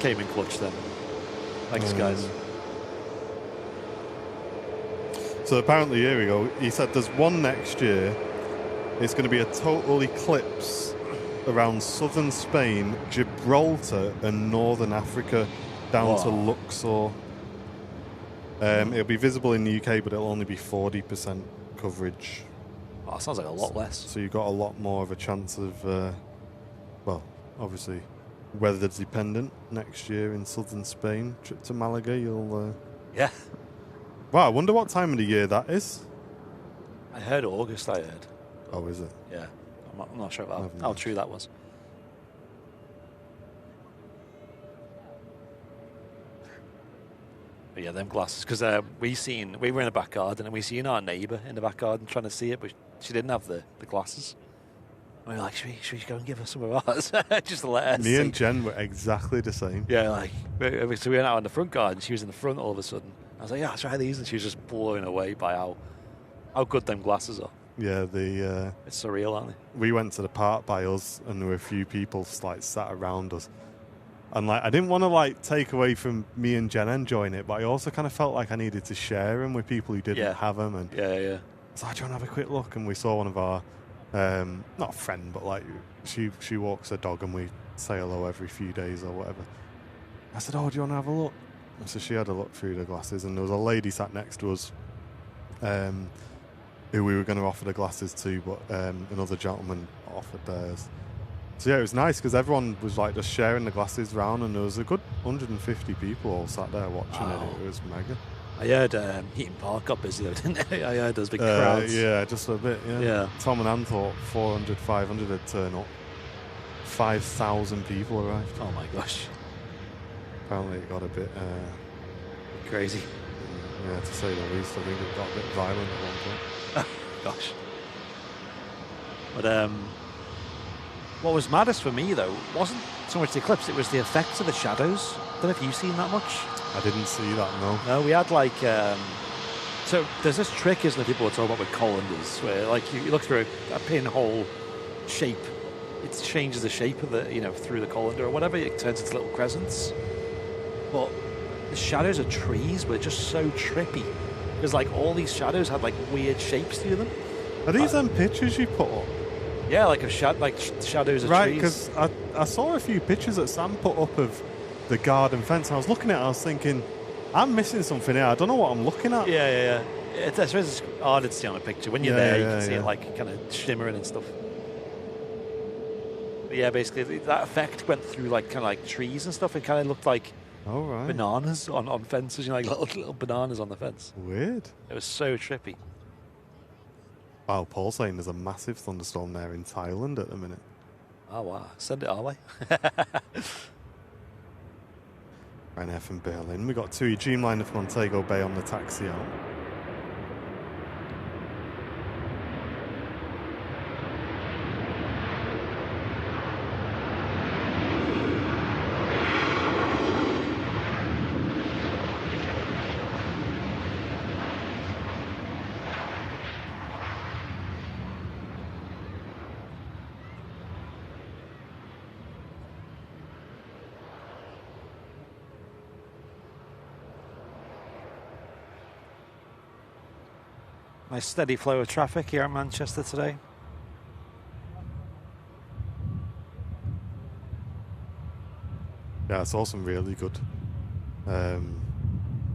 came in clutch then. Thanks, guys. So apparently, here we go. He said there's one next year. It's going to be a total eclipse around southern Spain, Gibraltar, and northern Africa, down to Luxor. It'll be visible in the UK, but it'll only be 40% coverage. Oh, that sounds like a lot less. So you've got a lot more of a chance of, well, obviously, weather dependent next year in southern Spain. Trip to Malaga, you'll... Yeah. Wow, I wonder what time of the year that is. I heard August, I heard. Oh, is it? Yeah. I'm not sure about how true that was. But yeah, them glasses. Because we were in the back garden and we seen our neighbour in the back garden trying to see it, but she didn't have the glasses. And we were like, should we go and give her some of ours? Just to let her Me see. and Jen were exactly the same. Yeah, like, so we went out in the front garden. She was in the front all of a sudden. I was like, yeah, try these. And she was just blown away by how good them glasses are. Yeah, it's surreal, aren't they? We went to the park by us, and there were a few people like sat around us. And like, I didn't want to like take away from me and Jen enjoying it, but I also kind of felt like I needed to share them with people who didn't have them. And yeah. So I do you want to have a quick look? And we saw one of our, not a friend, but like she walks her dog, and we say hello every few days or whatever. I said, "Oh, do you want to have a look?" And so she had a look through the glasses, and there was a lady sat next to us. Who we were going to offer the glasses to, but another gentleman offered theirs. So yeah, it was nice because everyone was like just sharing the glasses round, and there was a good 150 people all sat there watching it. It was mega. I heard Heaton Park got busy though, didn't they? I heard those big crowds. Yeah, just a bit, yeah. Tom and Ann thought 400, 500 would turn up. 5,000 people arrived. Oh my gosh. Apparently it got a bit... crazy. Yeah, to say the least. I think it got a bit violent at one point. Oh, gosh. But what was maddest for me, though, wasn't so much the eclipse, it was the effects of the shadows. I don't know if you've seen that much. I didn't see that, no. No, we had like... so there's this trick, isn't it, people are talking about with colanders, where like you look through a pinhole shape, it changes the shape of the, through the colander or whatever, it turns into little crescents. But the shadows of trees were just so trippy. Because like all these shadows had like weird shapes to them. Are these them pictures you put up? Yeah, like shadows of trees. Right, because I saw a few pictures that Sam put up of the garden fence, and I was looking at it, I was thinking, I'm missing something here. I don't know what I'm looking at. Yeah. I suppose it's harder to see on a picture. When you're there, you can see it like kind of shimmering and stuff. But yeah, basically that effect went through like kind of like trees and stuff. It kind of looked like bananas on fences, you know, like little bananas on the fence. Weird. It was so trippy. Wow, Paul's saying there's a massive thunderstorm there in Thailand at the minute. Oh wow, send it our way. Ryanair from Berlin. We got TUI Dreamliner from Montego Bay on the taxi out. Nice steady flow of traffic here in Manchester today. Yeah, I saw some really good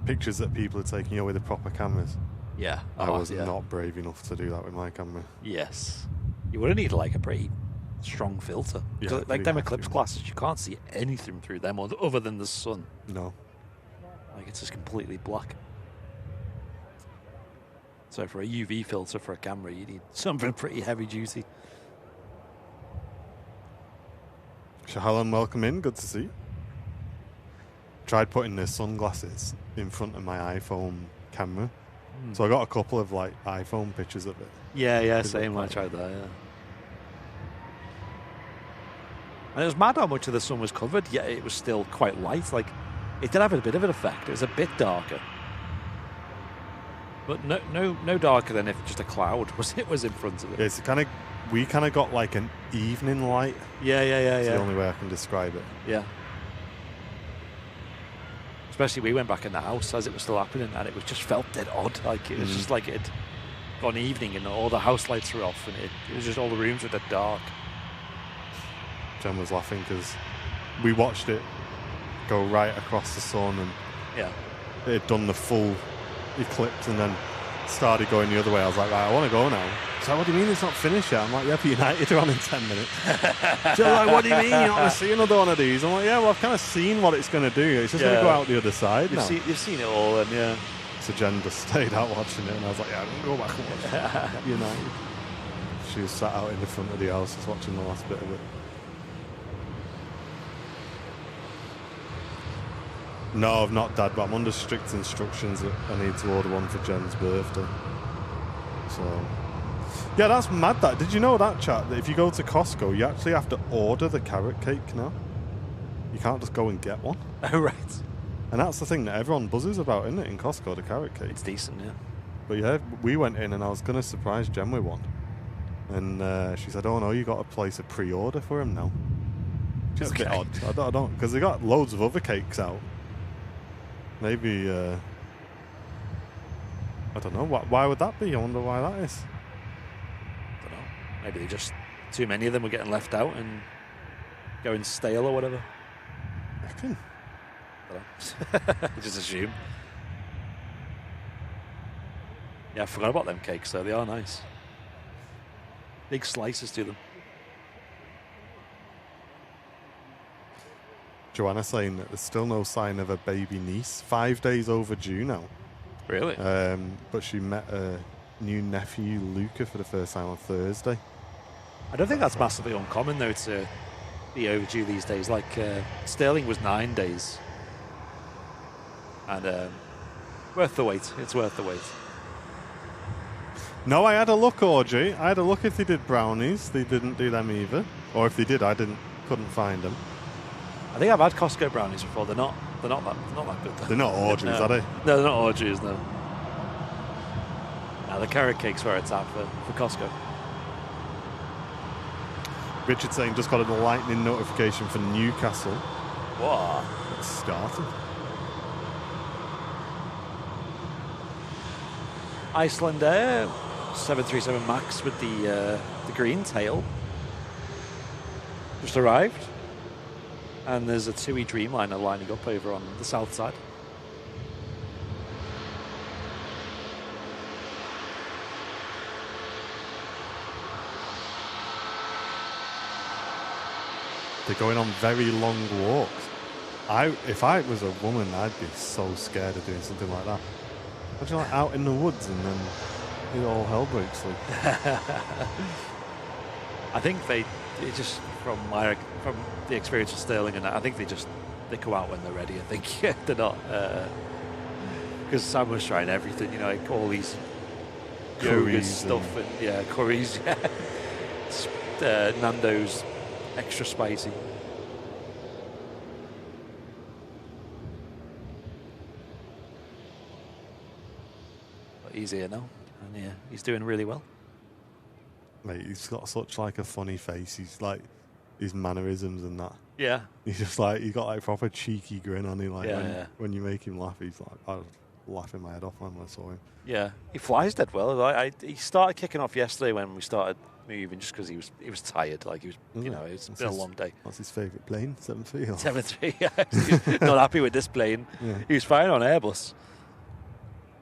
pictures that people are taking, you know, with the proper cameras. Yeah. I was not brave enough to do that with my camera. Yes. You would have needed like a pretty strong filter. Yeah, like them eclipse glasses, you can't see anything through them other than the sun. No. Like it's just completely black. So for a UV filter for a camera, you need something pretty heavy duty. Shahalan, welcome in. Good to see you. Tried putting the sunglasses in front of my iPhone camera. So I got a couple of like iPhone pictures of it. Yeah, same. I tried that, yeah. And it was mad how much of the sun was covered, yet it was still quite light. Like, it did have a bit of an effect. It was a bit darker. But no darker than if just a cloud was in front of it. It's we kind of got like an evening light. Yeah. It's the only way I can describe it. Yeah. Especially we went back in the house as it was still happening, and it was just felt dead odd. Like it was just like it had gone evening and all the house lights were off, and it was just all the rooms were dead dark. Jen was laughing because we watched it go right across the sun, and it had done the full eclipse and then started going the other way. I was like, right, I want to go now. She's like, what do you mean it's not finished yet? I'm like, yeah, but United are on in 10 minutes. She's like, what do you mean you're not going to see another one of these? I'm like, yeah, well, I've kind of seen what it's going to do. It's just going to go out the other side now. You've seen it all, and yeah. So Jen just stayed out watching it, and I was like, yeah, I'm going to go back and watch United. She was sat out in the front of the house just watching the last bit of it. No, I've not, Dad, but I'm under strict instructions that I need to order one for Jen's birthday. So, yeah, that's mad, that. Did you know that, chat, that if you go to Costco, you actually have to order the carrot cake now? You can't just go and get one. Oh, right. And that's the thing that everyone buzzes about, isn't it, in Costco, the carrot cake? It's decent, yeah. But yeah, we went in and I was going to surprise Jen with one. And she said, oh no, you got to place a pre-order for him now. Which is a bit odd. I don't, because they got loads of other cakes out. Maybe, I don't know. Why would that be? I wonder why that is. I don't know. Maybe just too many of them were getting left out and going stale or whatever. I reckon. I don't know. Just assume. Yeah, I forgot about them cakes though. They are nice. Big slices to them. Joanna saying that there's still no sign of a baby niece. 5 days overdue now. Really? But she met a new nephew, Luca, for the first time on Thursday. I don't think that's massively uncommon, though, to be overdue these days. Like, Sterling was 9 days. And worth the wait. It's worth the wait. No, I had a look, Audrey. I had a look if they did brownies. They didn't do them either. Or if they did, couldn't find them. I think I've had Costco brownies before. They're not that good. Though. They're not Audrey's, no. are they? No, they're not Audrey's, no. No, the carrot cake's where it's at for Costco. Richard saying just got a lightning notification for Newcastle. What? It's starting. Iceland Air 737 MAX with the green tail just arrived. And there's a TUI Dreamliner lining up over on the south side. They're going on very long walks. If I was a woman, I'd be so scared of doing something like that. Imagine like out in the woods and then all hell breaks loose. I think it just from the experience of Sterling and that, I think they come out when they're ready. I think they're not because Sam was trying everything, like all these yoga stuff and curries, Nando's extra spicy. But he's here now, and yeah, he's doing really well. Mate, he's got such like a funny face. He's like his mannerisms and that. Yeah. He's just like he got like proper cheeky grin on him. Like when you make him laugh, he's like I was laughing my head off when I saw him. Yeah, he flies dead well. He started kicking off yesterday when we started moving, just because he was tired. Like he was, it's been a long day. What's his favourite plane? 737. 737. Yeah, he's not happy with this plane. Yeah. He was flying on Airbus.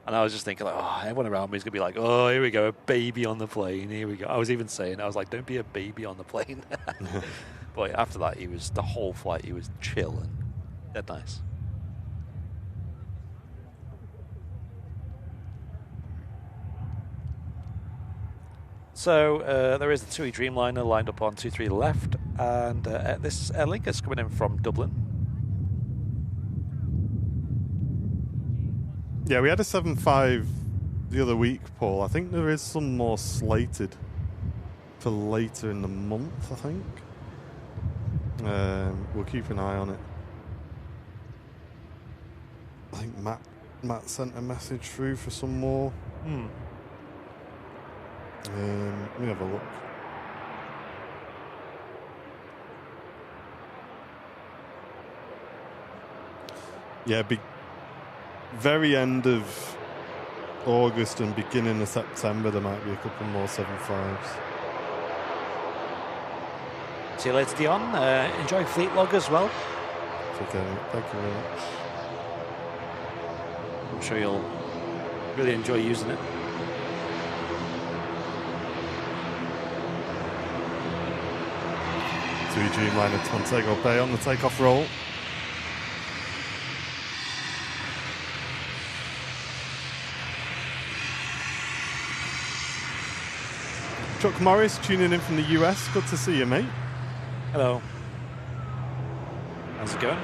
And I was just thinking, like, everyone around me is going to be like, oh, here we go, a baby on the plane. Here we go. I was even saying, I was like, don't be a baby on the plane. But after that, the whole flight, he was chill and dead nice. So there is the TUI Dreamliner lined up on 23 left. And this Aer Lingus is coming in from Dublin. Yeah, we had a 7.5 the other week, Paul. I think there is some more slated for later in the month, I think. We'll keep an eye on it. I think Matt sent a message through for some more. Let me have a look. Yeah, very end of August and beginning of September, there might be a couple more 7.5s. See you later, Dion. Enjoy Fleet Log as well. Okay, thank you very much. I'm sure you'll really enjoy using it. TUI Dreamliner Montego Bay on the takeoff roll. Chuck Morris tuning in from the US. Good to see you, mate. Hello. How's it going?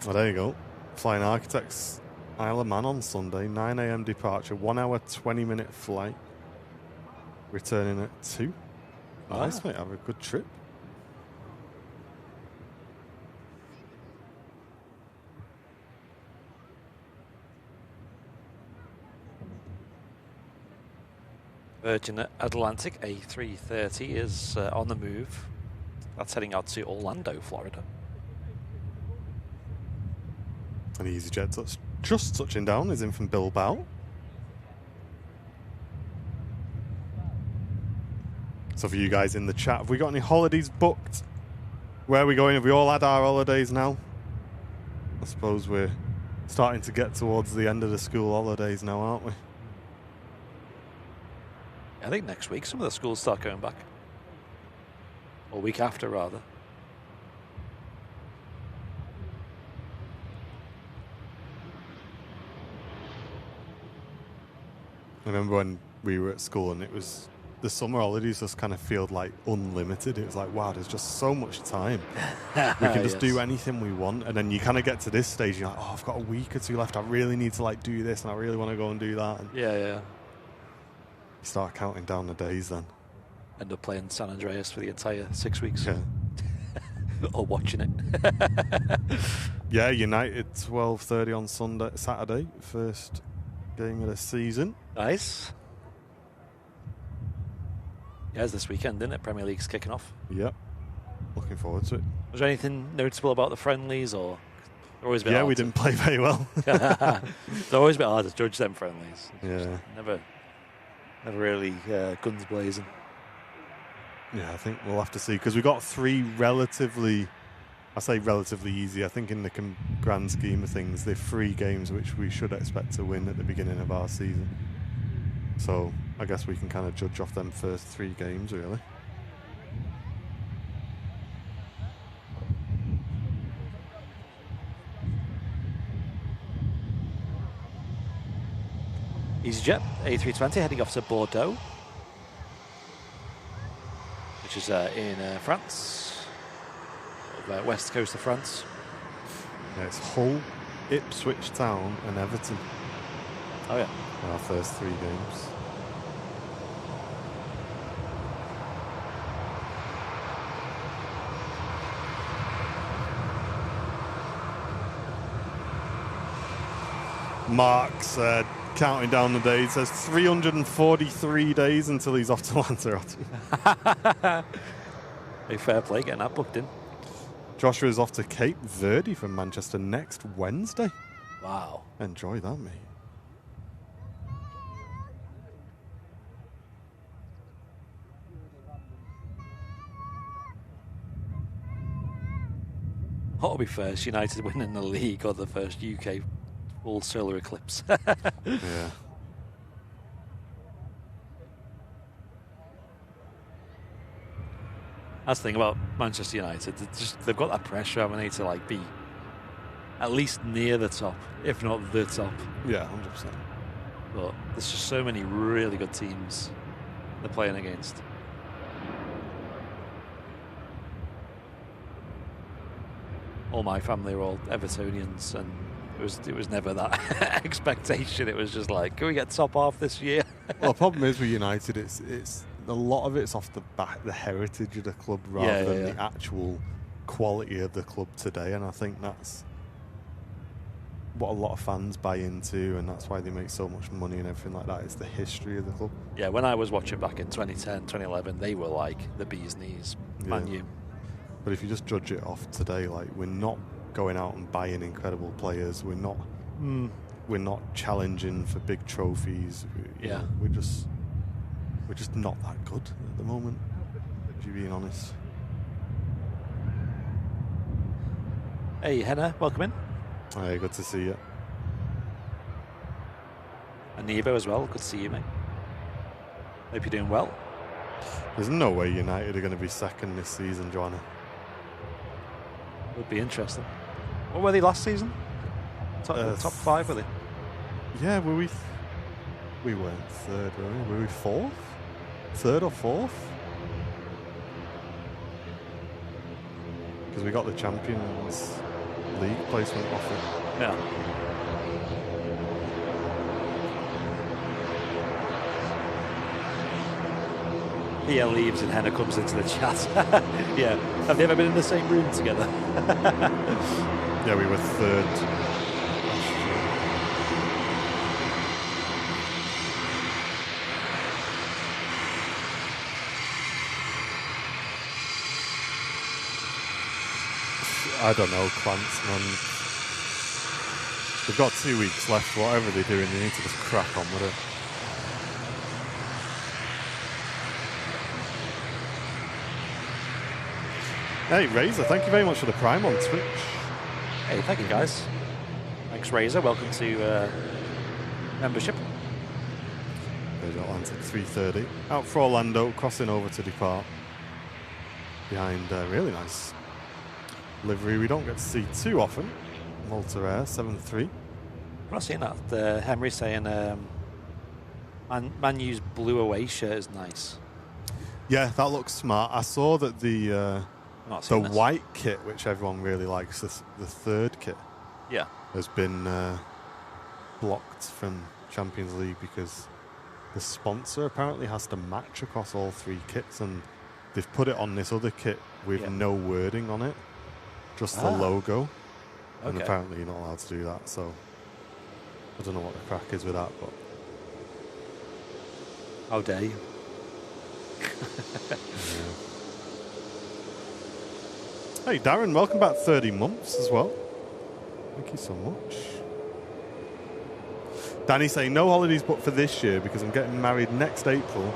Well, there you go. Flying Architects Isle of Man on Sunday, 9 a.m. departure, 1 hour, 20-minute flight. Returning at 2. Nice, mate. Have a good trip. Virgin Atlantic A330 is on the move. That's heading out to Orlando, Florida. An EasyJet just touching down is in from Bilbao. So for you guys in the chat, have we got any holidays booked? Where are we going? Have we all had our holidays now? I suppose we're starting to get towards the end of the school holidays now, aren't we? I think next week some of the schools start going back. Or week after, rather. I remember when we were at school and it was the summer holidays just kind of feel like unlimited. It was like, wow, there's just so much time. We can just do anything we want. And then you kind of get to this stage, you're like, oh, I've got a week or two left. I really need to like do this and I really want to go and do that. And yeah. You start counting down the days then. End up playing San Andreas for the entire 6 weeks. Yeah. Or watching it. Yeah, United 12:30 on Saturday. First game of the season. Nice. Yeah, it's this weekend, isn't it? Premier League's kicking off. Yep. Looking forward to it. Was there anything noticeable about the friendlies, or always been? Yeah, we didn't play very well. It's always been hard to judge them friendlies. Yeah. Never really guns blazing. Yeah, I think we'll have to see, because we got 3 relatively, I say relatively easy, I think in the grand scheme of things, they're 3 games which we should expect to win at the beginning of our season. So I guess we can kind of judge off them first 3 games, really. EasyJet A320 heading off to Bordeaux, which is in France, west coast of France. Yeah, it's Hull, Ipswich Town and Everton. Oh yeah. Our first 3 games. Mark's counting down the days. Says 343 days until he's off to Lanzarote. A fair play getting that booked in. Joshua is off to Cape Verde from Manchester next Wednesday. Wow. Enjoy that, mate. What'll be first, United winning the league or the first UK full solar eclipse? Yeah. That's the thing about Manchester United. They've got that pressure, haven't they, to like be at least near the top, if not the top. Yeah, 100%. But there's just so many really good teams they're playing against. All my family are all Evertonians, and it was never that expectation. It was just like, can we get top half this year? Well, the problem is with United, it's a lot of it's off the heritage of the club rather than the actual quality of the club today, and I think that's what a lot of fans buy into, and that's why they make so much money and everything like that. It's the history of the club. Yeah, when I was watching back in 2010, 2011, they were like the bee's knees. Man U. But if you just judge it off today, like, we're not going out and buying incredible players. We're not challenging for big trophies. We're just not that good at the moment, if you're being honest. Hey, Henna, welcome in. Hey, good to see you. And Nevo as well, good to see you, mate. Hope you're doing well. There's no way United are going to be second this season, Joanna. Would be interesting. What were they last season? Top 5, were they? Yeah, were we? We weren't third, were we? Were we fourth? Third or fourth? Because we got the Champions League placement off it. Yeah. Pia leaves and Henna comes into the chat. Yeah. Have they ever been in the same room together? Yeah, we were third. I don't know, Clance, man. They've got 2 weeks left. Whatever they're doing, they need to just crack on with it. Hey, Razor, thank you very much for the Prime on Twitch. Hey, thank you, guys. Thanks, Razor. Welcome to membership. There's Atlantic 3:30. Out for Orlando, crossing over to depart. Behind a really nice livery we don't get to see too often. Malta Air 7-3. I'm not seeing that. Henry saying Man U's blue away shirt is nice. Yeah, that looks smart. I saw that the white kit, which everyone really likes, the third kit, has been blocked from Champions League because the sponsor apparently has to match across all 3 kits, and they've put it on this other kit with no wording on it, just the logo. And apparently you're not allowed to do that, so I don't know what the crack is with that, but how dare you? Hey Darren, welcome back 30 months as well. Thank you so much. Danny saying no holidays booked for this year because I'm getting married next April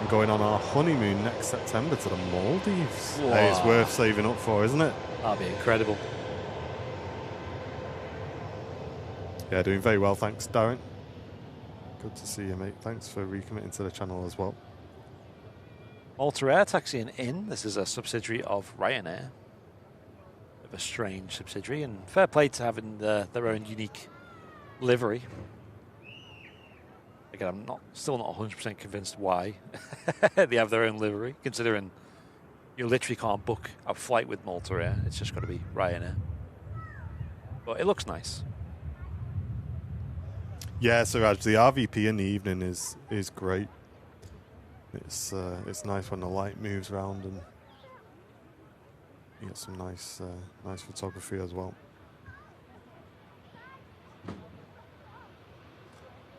and going on our honeymoon next September to the Maldives. Wow. Hey, it's worth saving up for, isn't it? That'd be incredible. Yeah, doing very well, thanks, Darren. Good to see you, mate. Thanks for recommitting to the channel as well. Malta Air taxiing in. This is a subsidiary of Ryanair. Bit of a strange subsidiary, and fair play to having their own unique livery. Again, I'm still not 100% convinced why they have their own livery, considering you literally can't book a flight with Malta Air. It's just got to be Ryanair. But it looks nice. Yeah, so Raj, the RVP in the evening is great. It's nice when the light moves around and you get some nice photography as well.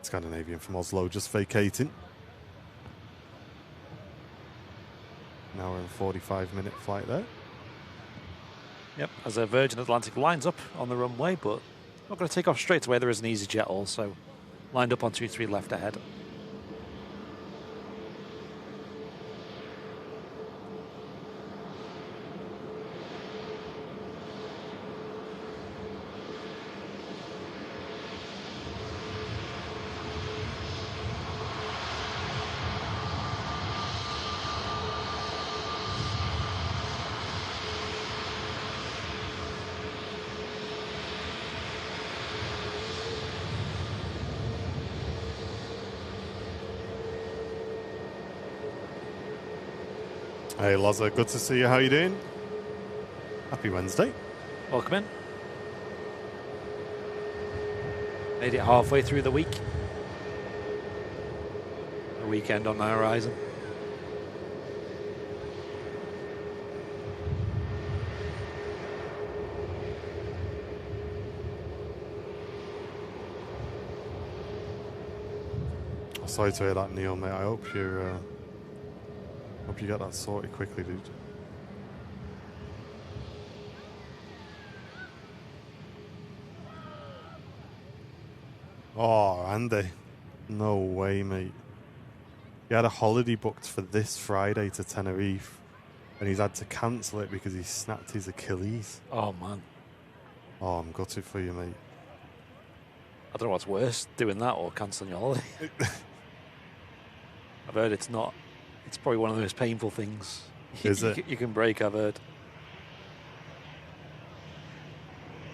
Scandinavian from Oslo just vacating. Now we're in a 45-minute flight there. Yep, as a Virgin Atlantic lines up on the runway, but not going to take off straight away. There is an EasyJet also lined up on 23 left ahead. Hey, Loza, good to see you. How you doing? Happy Wednesday. Welcome in. Made it halfway through the week. The weekend on the horizon. Sorry to hear that, Neil, mate. I hope you get that sorted quickly, dude. Oh, Andy. No way, mate. He had a holiday booked for this Friday to Tenerife, and he's had to cancel it because he snapped his Achilles. Oh, man. Oh, I'm gutted for you, mate. I don't know what's worse, doing that or cancelling your holiday. I've heard it's not. It's probably one of the most painful things Is it? You can break, I've heard.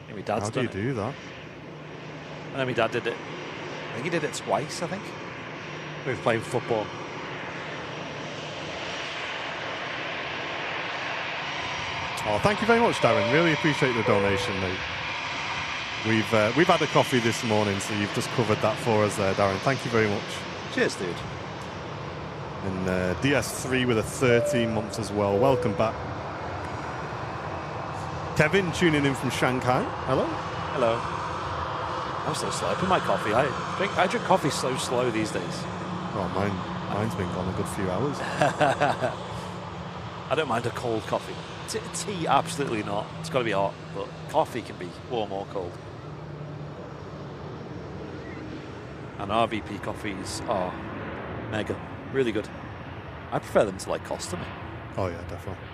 I think my dad's How do you done it. do that? I know my dad did it. I think he did it twice, I think. We were playing football. Oh, thank you very much, Darren. Really appreciate the donation, mate. We've had a coffee this morning, so you've just covered that for us there, Darren. Thank you very much. Cheers, dude. And DS3 with a 13 months as well. Welcome back. Kevin tuning in from Shanghai. Hello. Hello. I'm so slow. I put my coffee. I drink coffee so slow these days. Oh, mine's been gone a good few hours. I don't mind a cold coffee. Tea, absolutely not. It's got to be hot, but coffee can be warm or cold. And RVP coffees are mega. Really good. I prefer them to like Costa. Oh, yeah, definitely.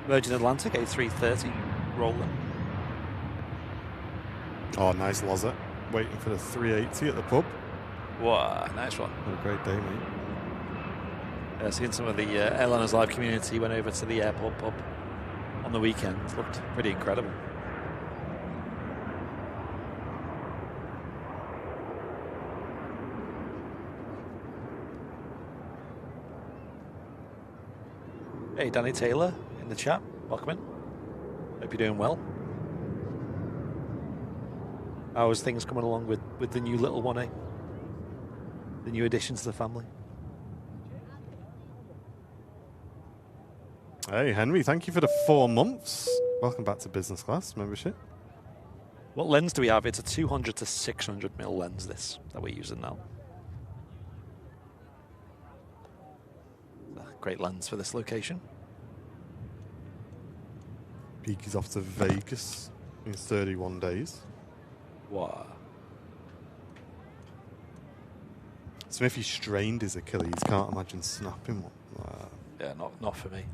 Virgin Atlantic A330 roller. Oh, nice Loza. Waiting for the 380 at the pub. Wow, nice one. What a great day, mate. Seeing some of the Airliners Live community went over to the airport pub on the weekend. Looked pretty incredible. Hey, Danny Taylor in the chat. Welcome in. Hope you're doing well. How's things coming along with the new little one, eh? The new addition to the family. Hey, Henry, thank you for the 4 months. Welcome back to business class membership. What lens do we have? It's a 200 to 600mm lens, this, that we're using now. Great lens for this location. Peak is off to Vegas in 31 days. Wow. Smithy strained his Achilles. Can't imagine snapping one. Yeah, not for me.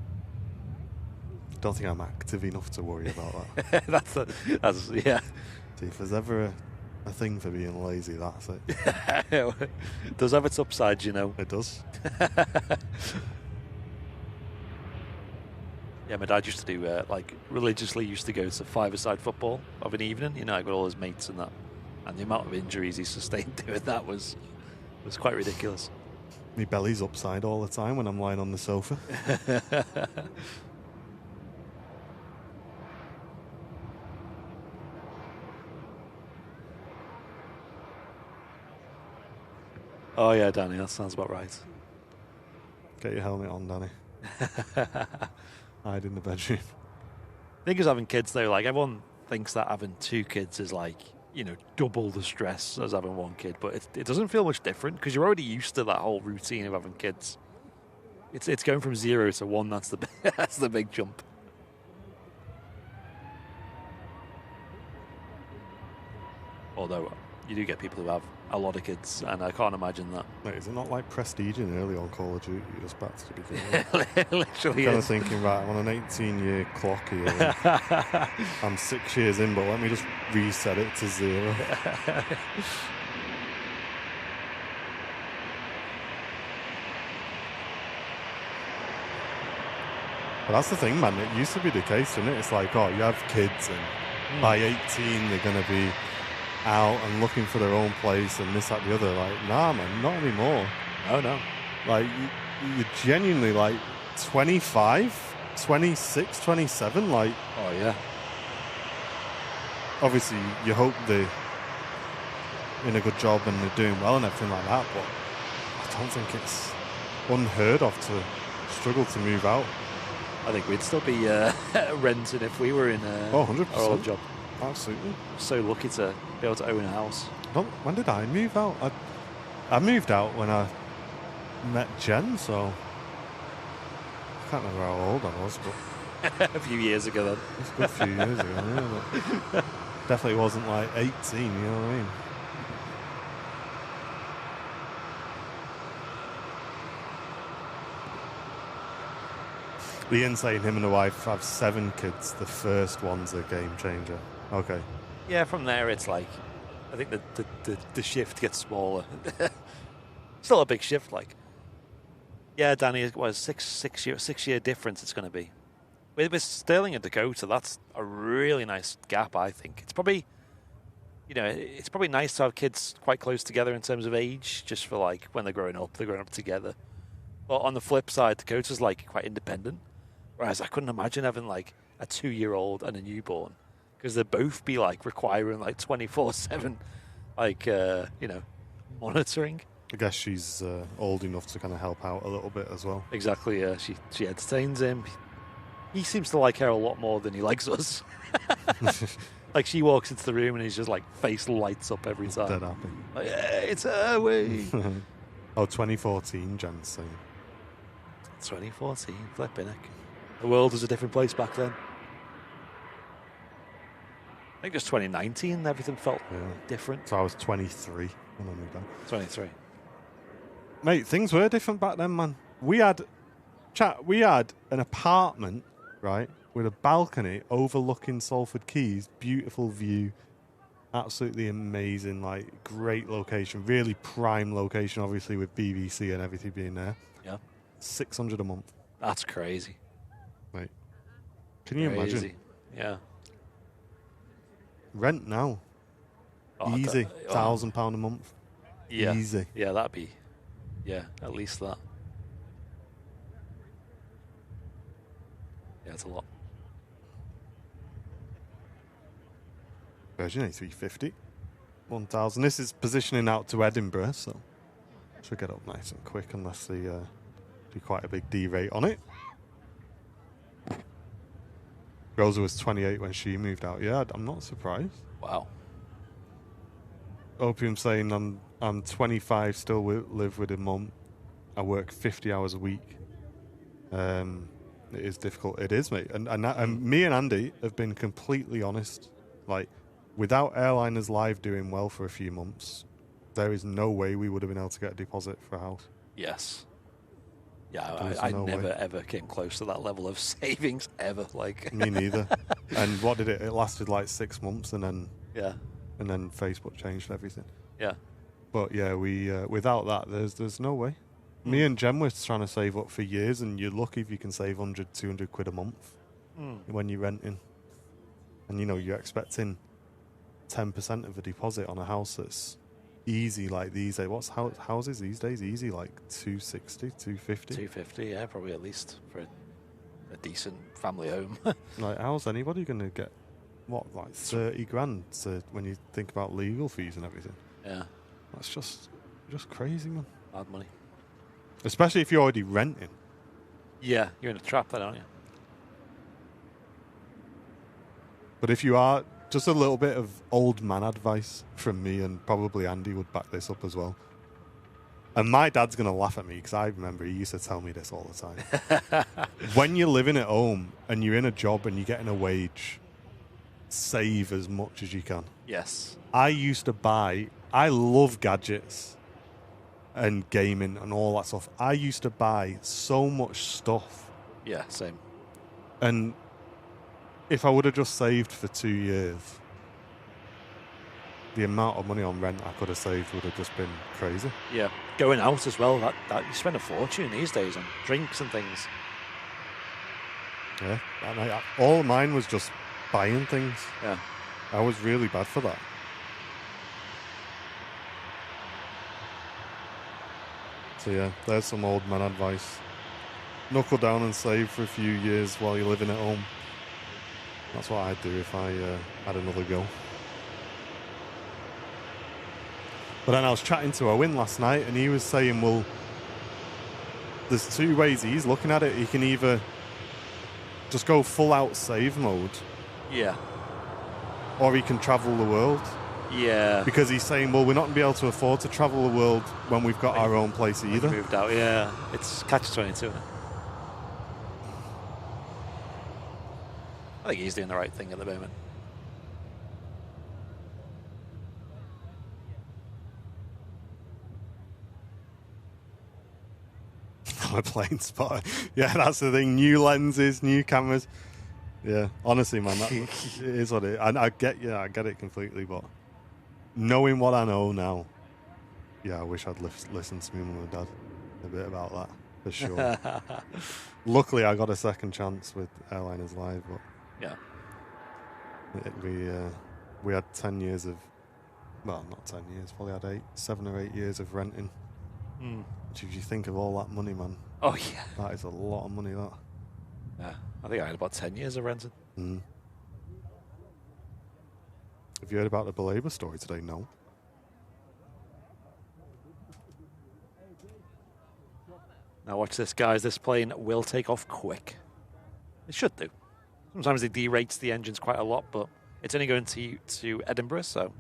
Don't think I'm active enough to worry about that. that's yeah. See, if there's ever a thing for being lazy, that's it. Does have its upsides, you know. It does. Yeah, my dad used to do religiously used to go to five-a-side football of an evening. You know, like with all his mates and that, and the amount of injuries he sustained doing that was quite ridiculous. My belly's upside all the time when I'm lying on the sofa. Oh yeah, Danny, that sounds about right. Get your helmet on, Danny. Hide in the bedroom. I think as having kids though, like everyone thinks that having 2 kids is like, you know, double the stress as having 1 kid, but it doesn't feel much different because you're already used to that whole routine of having kids. It's going from 0 to 1. That's the big jump. Although you do get people who have a lot of kids, and I can't imagine that. Mate, is it not like prestiging early on Call of Duty? You're just back to the beginning. Literally, kind of thinking, right, I'm on an 18-year clock here. I'm 6 years in, but let me just reset it to 0. But that's the thing, man. It used to be the case, didn't it? It's like, oh, you have kids, and by 18 they're going to be out and looking for their own place and this, that, the other. Like, nah, man, not anymore. No. Like, you're genuinely like 25, 26, 27. Like, oh yeah. Obviously, you hope they're in a good job and they're doing well and everything like that. But I don't think it's unheard of to struggle to move out. I think we'd still be renting if we were in a 100%. our old job. Absolutely. So lucky to be able to own a house. When did I move out? I moved out when I met Jen, so I can't remember how old I was, but a few years ago then. It's a good few years ago, yeah, but definitely wasn't like 18, you know what I mean? Ian saying him and the wife have 7 kids. The first one's a game changer. Okay. Yeah, from there it's like, I think the shift gets smaller. Still a big shift, like. Yeah, Danny, it was six year difference it's going to be. With Sterling and Dakota, that's a really nice gap, I think. It's probably, you know, it's probably nice to have kids quite close together in terms of age, just for like when they're growing up together. But on the flip side, Dakota's like quite independent. Whereas I couldn't imagine having like a 2-year-old and a newborn, because they'd both be like requiring like 24/7, like you know, monitoring. I guess she's old enough to kind of help out a little bit as well. Exactly. Yeah, she entertains him. He seems to like her a lot more than he likes us. Like she walks into the room and he's just like face lights up every time. Dead happy. Like, yeah, it's her way. 2014, Jan's saying. 2014, flipping heck. The world was a different place back then. I think just 2019, everything felt different. So I was 23 when I moved out. 23. Mate, things were different back then, man. We had an apartment, right, with a balcony overlooking Salford Quays, beautiful view, absolutely amazing, like great location, really prime location, obviously with BBC and everything being there. Yeah. 600 a month. That's crazy. Mate, can you imagine? Yeah. Rent now. Easy. £1,000 a month. Yeah. Easy. Yeah, that'd be, at least that. Yeah, it's a lot. Virgin A350. 1,000. This is positioning out to Edinburgh, so should get up nice and quick unless they do quite a big D-rate on it. Rosa was 28 when she moved out. Yeah, I'm not surprised. Wow. Opium saying I'm 25, still live with a mum. I work 50 hours a week. It is difficult. It is, mate. And me and Andy have been completely honest. Like, without Airliners Live doing well for a few months, there is no way we would have been able to get a deposit for a house. Yes. Yeah, There's I no never way. ever came close to that level of savings ever. Like Me neither. And what did it lasted like 6 months, and then yeah, Facebook changed everything. yeah. But yeah, we without that, there's no way. Me and Jem were trying to save up for years, and you're lucky if you can save 100, 200 quid a month when you're renting. And you're expecting 10% of a deposit on a house that's easy like these days. What's houses these days? Easy like 260, 250. 250, yeah, probably at least for a decent family home. Like, how's anybody going to get like 30 grand when you think about legal fees and everything? Yeah, That's just crazy, man. bad money. Especially if you're already renting. Yeah, you're in a trap then, aren't you? But if you are, just a little bit of old man advice from me, and probably Andy would back this up as well. And my dad's going to laugh at me because I remember he used to tell me this all the time. When you're living at home and you're in a job and you're getting a wage, save as much as you can. Yes. I love gadgets and gaming and all that stuff. I used to buy so much stuff. Yeah, same. And if I would have just saved for 2 years, the amount of money on rent I could have saved would have just been crazy. Yeah, going out as well. That you spend a fortune these days on drinks and things. Yeah, and all mine was just buying things. Yeah, I was really bad for that. So yeah, there's some old man advice. Knuckle down and save for a few years while you're living at home. That's what I'd do if I had another go. But then I was chatting to Owen last night, and he was saying, well, there's two ways he's looking at it. He can either just go full out save mode, yeah, or he can travel the world. yeah. Because he's saying, well, we're not going to be able to afford to travel the world when we've got our own place either. Moved out, yeah. It's catch-22. I think he's doing the right thing at the moment. My plane spot. Yeah, that's the thing. New lenses, new cameras. Yeah, honestly, man, it is what it is. I get it completely, but knowing what I know now, yeah, I wish I'd listened to my mum and dad a bit about that, for sure. Luckily, I got a second chance with Airliners Live, but yeah, we had 10 years of, well, not 10 years, probably had 7 or 8 years of renting. Which, if you think of all that money, man, oh yeah, that is a lot of money. That. Yeah, I think I had about 10 years of renting. Have you heard about the Belabor story today? No. Now watch this, guys. This plane will take off quick. It should do. Sometimes it derates the engines quite a lot, but it's only going to Edinburgh, so.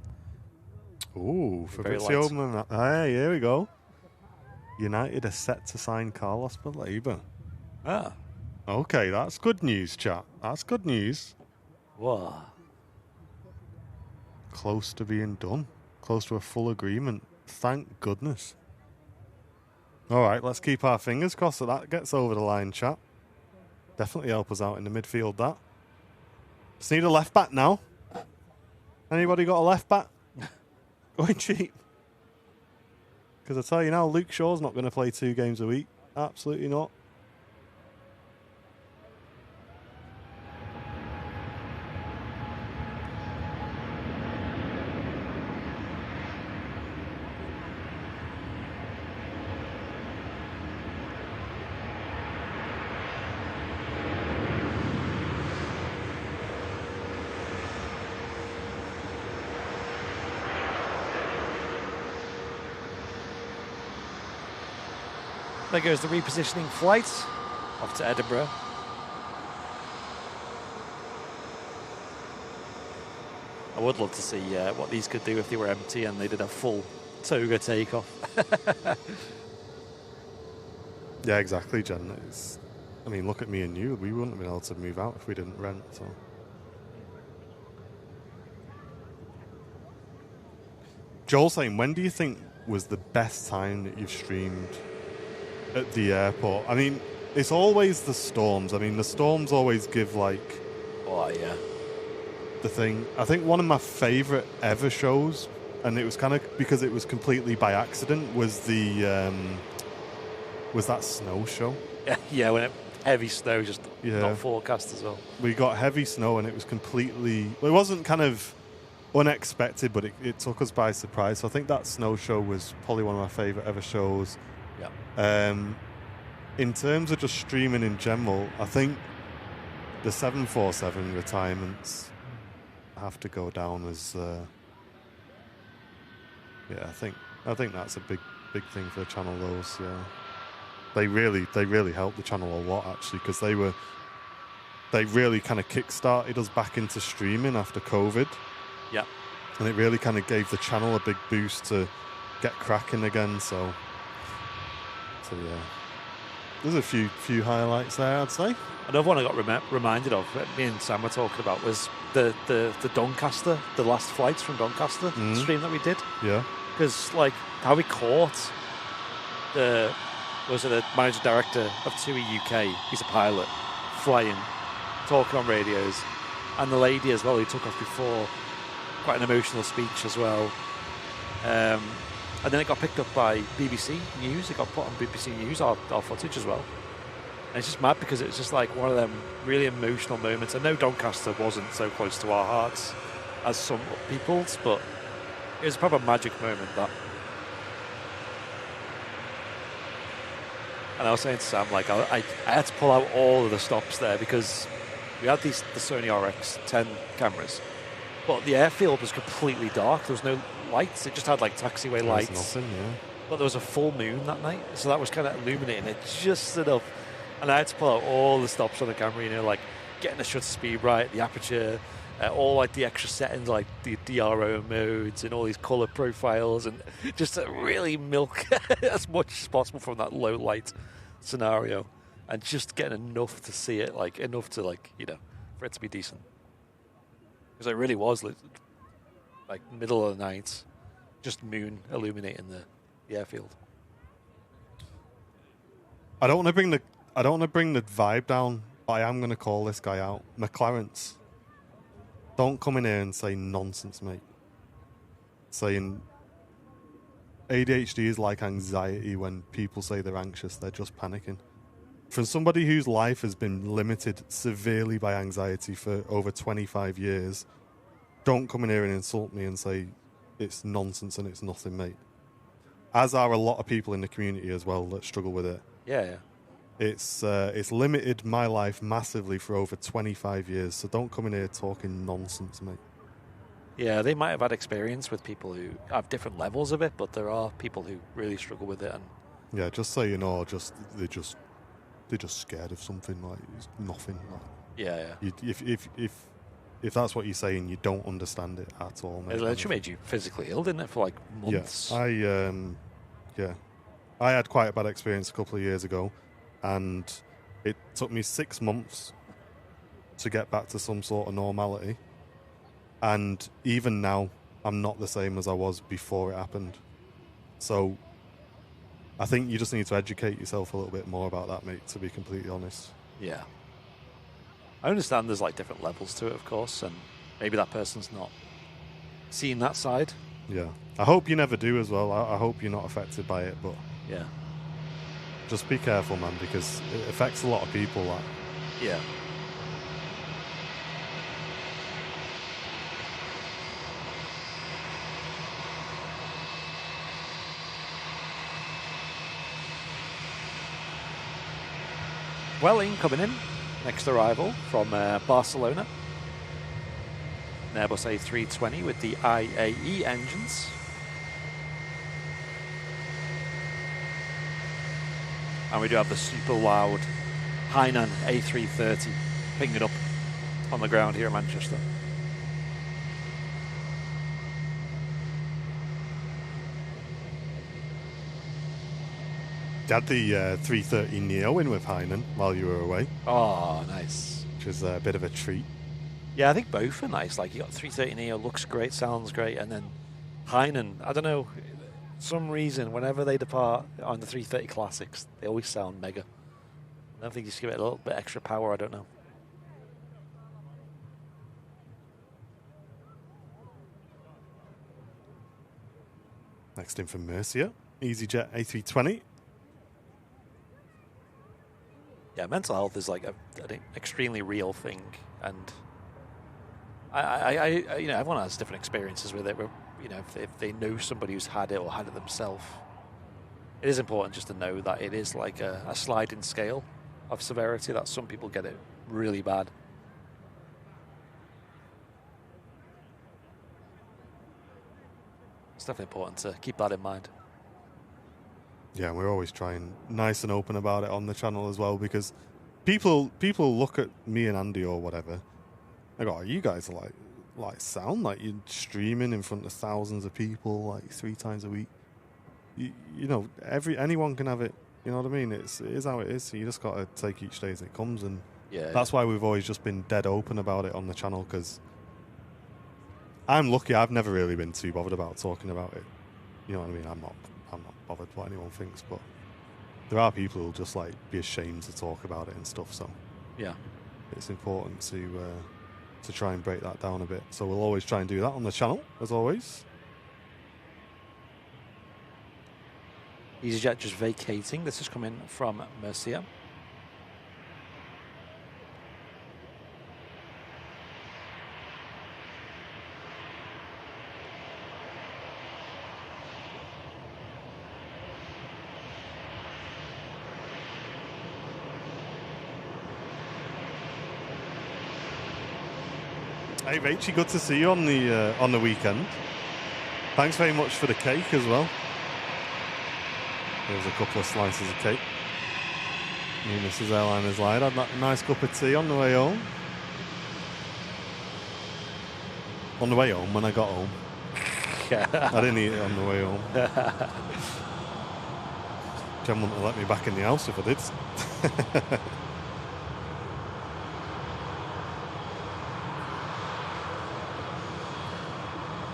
Ooh, Very Fabrizio. light. Hey, here we go. United are set to sign Carlos Belabor. Ah. Okay, that's good news, chat. That's good news. Whoa. Close to being done. Close to a full agreement. Thank goodness. All right, let's keep our fingers crossed that gets over the line, chat. Definitely help us out in the midfield, that. Just need a left back now. Anybody got a left back? Going cheap. Because I tell you now, Luke Shaw's not going to play 2 games a week. Absolutely not. There goes the repositioning flight off to Edinburgh. I would love to see what these could do if they were empty and they did a full toga takeoff. Yeah, exactly, Jen. I mean, look at me and you. We wouldn't have been able to move out if we didn't rent. So, Joel saying, when do you think was the best time that you've streamed at the airport? I mean, it's always the storms. I mean, the storms always give like Oh yeah. the thing. I think one of my favourite ever shows, and it was kind of because it was completely by accident, was that snow show. Yeah, when heavy snow just Yeah. not forecast as well. We got heavy snow, and it was completely. Well, it wasn't kind of unexpected, but it took us by surprise. So I think that snow show was probably one of my favourite ever shows. Yeah. In terms of just streaming in general, I think the 747 retirements have to go down as. Yeah, I think that's a big thing for the channel. Those, yeah, they really helped the channel a lot actually, because they really kind of kick-started us back into streaming after COVID. Yeah. And it really kind of gave the channel a big boost to get cracking again. So yeah, there's a few highlights there, I'd say. Another one I got reminded of, me and Sam were talking about, was the Doncaster, the last flights from Doncaster stream that we did. Yeah. Because, like, how we caught the managing director of TUI UK, he's a pilot, flying, talking on radios, and the lady as well who took off before, quite an emotional speech as well. And then it got picked up by BBC News, it got put on BBC News, our footage as well. And it's just mad because it's just like one of them really emotional moments. I know Doncaster wasn't so close to our hearts as some people's, but it was a proper magic moment, that. And I was saying to Sam, like, I had to pull out all of the stops there because we had the Sony RX10 cameras, but the airfield was completely dark. There was no lights. It just had, like, taxiway lights. Nothing, yeah. But there was a full moon that night, so that was kind of illuminating it just enough. And I had to pull out all the stops on the camera, you know, like getting the shutter speed right, the aperture, all like the extra settings, like the DRO modes and all these color profiles, and just to really milk as much as possible from that low light scenario, and just getting enough to see it, like enough to, like, you know, for it to be decent. Because it really was like middle of the night, just moon illuminating the airfield. I don't want to bring the vibe down, but I am going to call this guy out. McLaren's. Don't come in here and say nonsense, mate. Saying ADHD is like anxiety. When people say they're anxious, they're just panicking. From somebody whose life has been limited severely by anxiety for over 25 years, don't come in here and insult me and say it's nonsense and it's nothing, mate. As are a lot of people in the community as well that struggle with it. Yeah. It's limited my life massively for over 25 years, so don't come in here talking nonsense, mate. Yeah, they might have had experience with people who have different levels of it, but there are people who really struggle with it. And yeah, just so you know, they're just scared of something, like it's nothing. Like, yeah. If that's what you're saying, you don't understand it at all, mate. It literally made you physically ill, didn't it, for like months? Yeah, I had quite a bad experience a couple of years ago, and it took me 6 months to get back to some sort of normality. And even now, I'm not the same as I was before it happened. So I think you just need to educate yourself a little bit more about that, mate, to be completely honest. Yeah. I understand there's like different levels to it, of course, and maybe that person's not seeing that side. Yeah. I hope you never do as well. I hope you're not affected by it, but yeah, just be careful, man, because it affects a lot of people. Like. Yeah. Well, coming in, next arrival from Barcelona. An Airbus A320 with the IAE engines. And we do have the super loud Hainan A330 pinging up on the ground here in Manchester. You had the 330 Neo in with Hainan while you were away. Oh, nice. Which was a bit of a treat. Yeah, I think both are nice. Like, you got 330 Neo, looks great, sounds great, and then Hainan, I don't know, some reason, whenever they depart on the 330 Classics, they always sound mega. I don't think you just give it a little bit extra power, I don't know. Next in from Mercia, EasyJet A320. Yeah, mental health is like an extremely real thing, and I you know, everyone has different experiences with it. Where, you know, if they know somebody who's had it or had it themselves, it is important just to know that it is like a sliding scale of severity. That some people get it really bad. It's definitely important to keep that in mind. Yeah, we're always trying nice and open about it on the channel as well, because people look at me and Andy or whatever. They go, you guys are like sound like you're streaming in front of thousands of people like 3 times a week. You know, anyone can have it. You know what I mean? It is how it is. So you just got to take each day as it comes, and that's why we've always just been dead open about it on the channel. Because I'm lucky; I've never really been too bothered about talking about it. You know what I mean? I'm not bothered what anyone thinks, but there are people who'll just like be ashamed to talk about it and stuff. So yeah, it's important to try and break that down a bit. So we'll always try and do that on the channel, as always. EasyJet just vacating. This is coming from Mercia. Hey Rachie, good to see you on the weekend. Thanks very much for the cake as well. There's a couple of slices of cake. Me and Mrs. Airline has lied. Had that nice cup of tea on the way home. On the way home, when I got home. I didn't eat it on the way home. Jen wouldn't have let me back in the house if I did.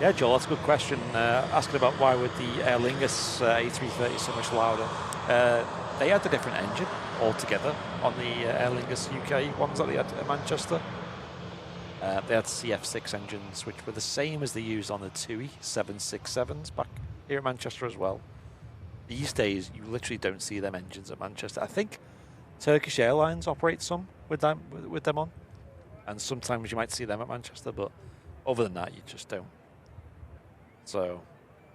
Yeah, Joel, that's a good question. Asking about why would the Aer Lingus A330 so much louder. They had a different engine altogether on the Aer Lingus UK ones that they had at Manchester. They had CF6 engines, which were the same as they used on the TUI 767s back here at Manchester as well. These days, you literally don't see them engines at Manchester. I think Turkish Airlines operate some with them on, and sometimes you might see them at Manchester, but other than that, you just don't. So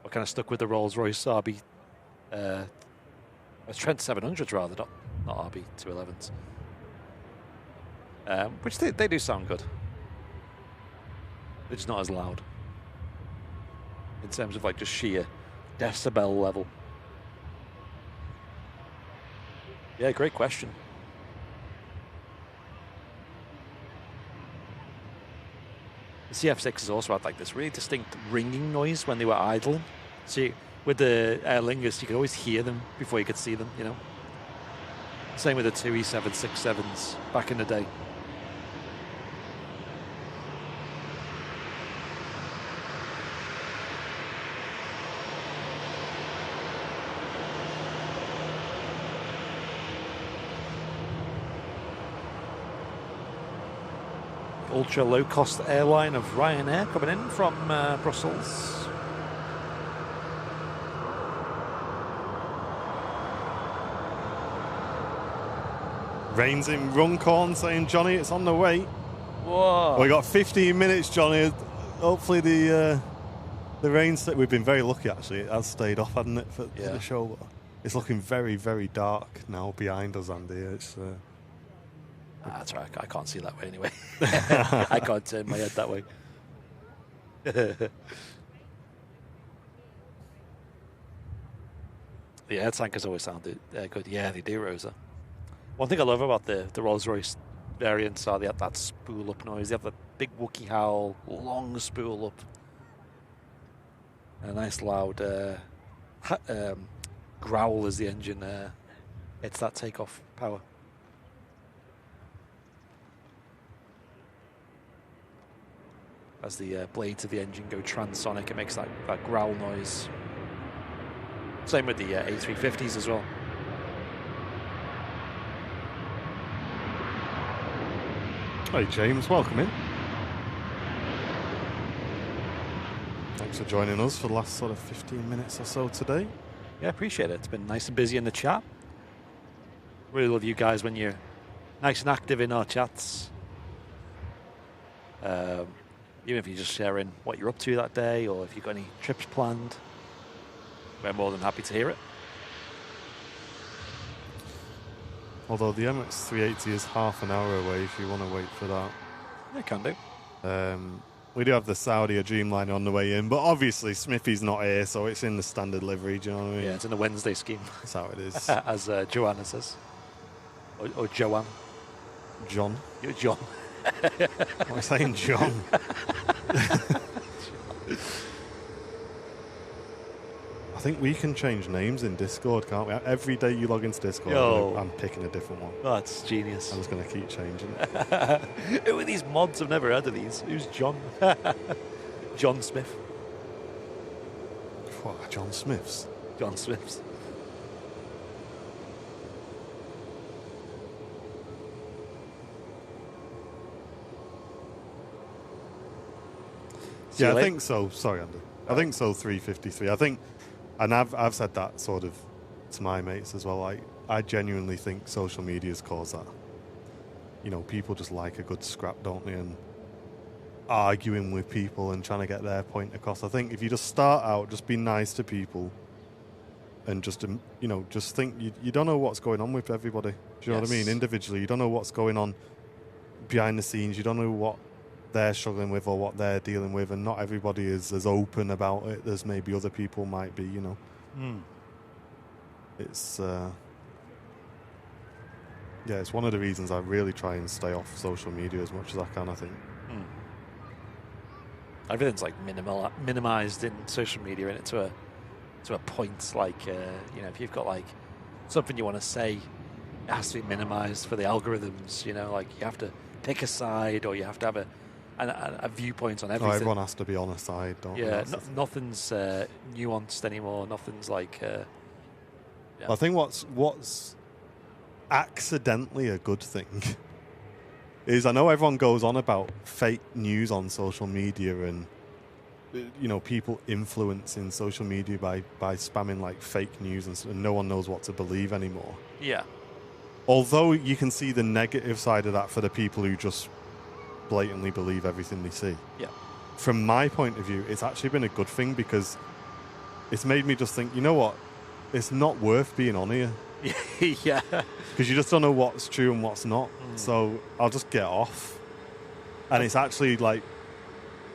we're kind of stuck with the Rolls-Royce RB, Trent 700s rather, not RB 211s, which they do sound good. They're just not as loud in terms of like just sheer decibel level. Yeah, great question. The CF6 has also had like this really distinct ringing noise when they were idling. So with the Aer Lingus, you could always hear them before you could see them, you know. Same with the TUI 767s back in the day. Ultra low-cost airline of Ryanair coming in from Brussels. Rain's in Runcorn saying, Johnny, it's on the way. Whoa. We got 15 minutes, Johnny. Hopefully the rain's... We've been very lucky, actually. It has stayed off, hasn't it, for the show? But it's looking very, very dark now behind us, Andy. It's... that's right. I can't see that way anyway. I can't turn my head that way. The air tankers always sounded good. Yeah, they do, Rosa. One thing I love about the Rolls-Royce variants are they have that spool-up noise. They have the big Wookiee howl, long spool-up. A nice loud growl as the engine hits that takeoff power. As the blades of the engine go transonic, it makes that growl noise. Same with the A350s as well. Hey James, welcome in. Thanks for joining us for the last sort of 15 minutes or so today. Yeah, appreciate it. It's been nice and busy in the chat. Really love you guys when you're nice and active in our chats. Even if you're just sharing what you're up to that day, or if you've got any trips planned, we're more than happy to hear it. Although the Emirates 380 is half an hour away if you want to wait for that. Yeah, can do. We do have the Saudi Dreamliner on the way in, but obviously Smithy's not here, so it's in the standard livery, do you know what I mean? Yeah, it's in the Wednesday scheme. That's how it is. As Joanna says. Or Joanne. John. You're John. What am I saying, John? I think we can change names in Discord, can't we? Every day you log into Discord, I'm picking a different one. Oh, that's genius. I'm just going to keep changing it. Who are these mods? I've never heard of these. Who's John? John Smith. What, John Smiths? John Smiths. Yeah, I think so. Sorry, Andy. I think so, 353. I think, and I've said that sort of to my mates as well. Like, I genuinely think social media's caused that. You know, people just like a good scrap, don't they? And arguing with people and trying to get their point across. I think if you just start out, just be nice to people and just, you know, just think you don't know what's going on with everybody. Do you know what I mean? Individually, you don't know what's going on behind the scenes. You don't know what they're struggling with or what they're dealing with, and not everybody is as open about it as maybe other people might be, you know. It's it's one of the reasons I really try and stay off social media as much as I can, I think. Everything's like minimized in social media, and to a point. Like you know, if you've got like something you want to say, it has to be minimized for the algorithms. You know, like you have to pick a side, or you have to have a viewpoint on everything. Oh, everyone has to be on a side, don't they? Yeah, nothing's nuanced anymore. Nothing's like. I think what's accidentally a good thing is, I know everyone goes on about fake news on social media and, you know, people influencing social media by spamming like fake news, and no one knows what to believe anymore. Yeah. Although you can see the negative side of that for the people who just blatantly believe everything they see. Yeah. From my point of view, it's actually been a good thing, because it's made me just think, you know what? It's not worth being on here. Yeah. Because you just don't know what's true and what's not. So I'll just get off. And it's actually like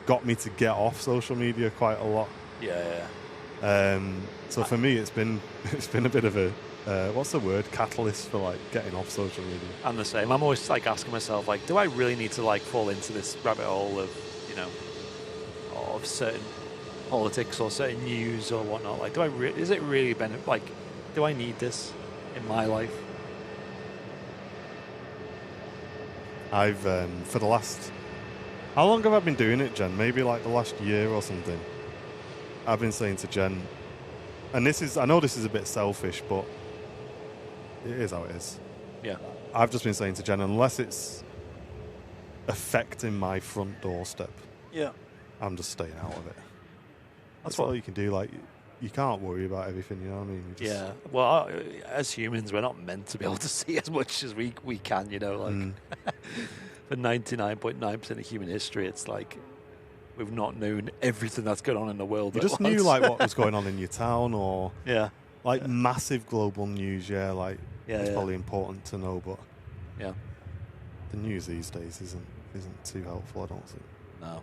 got me to get off social media quite a lot. Yeah. So for me, it's been a bit of a what's the word? Catalyst for like getting off social media. I'm the same. I'm always like asking myself, like, do I really need to like fall into this rabbit hole of, you know, of certain politics or certain news or whatnot? Like, is it really like, do I need this in my life? I've for the last, how long have I been doing it, Jen? Maybe like the last year or something. I've been saying to Jen, and I know this is a bit selfish, but it is how it is. Yeah. I've just been saying to Jen, unless it's affecting my front doorstep, I'm just staying out of it. That's all you can do. Like, you can't worry about everything, you know what I mean? Yeah. Well, as humans, we're not meant to be able to see as much as we can, you know. Like, for 99.9% of human history, it's like we've not known everything that's going on in the world. You just knew like what was going on in your town, or like massive global news. Like it's probably important to know, but the news these days isn't too helpful, I don't think. No.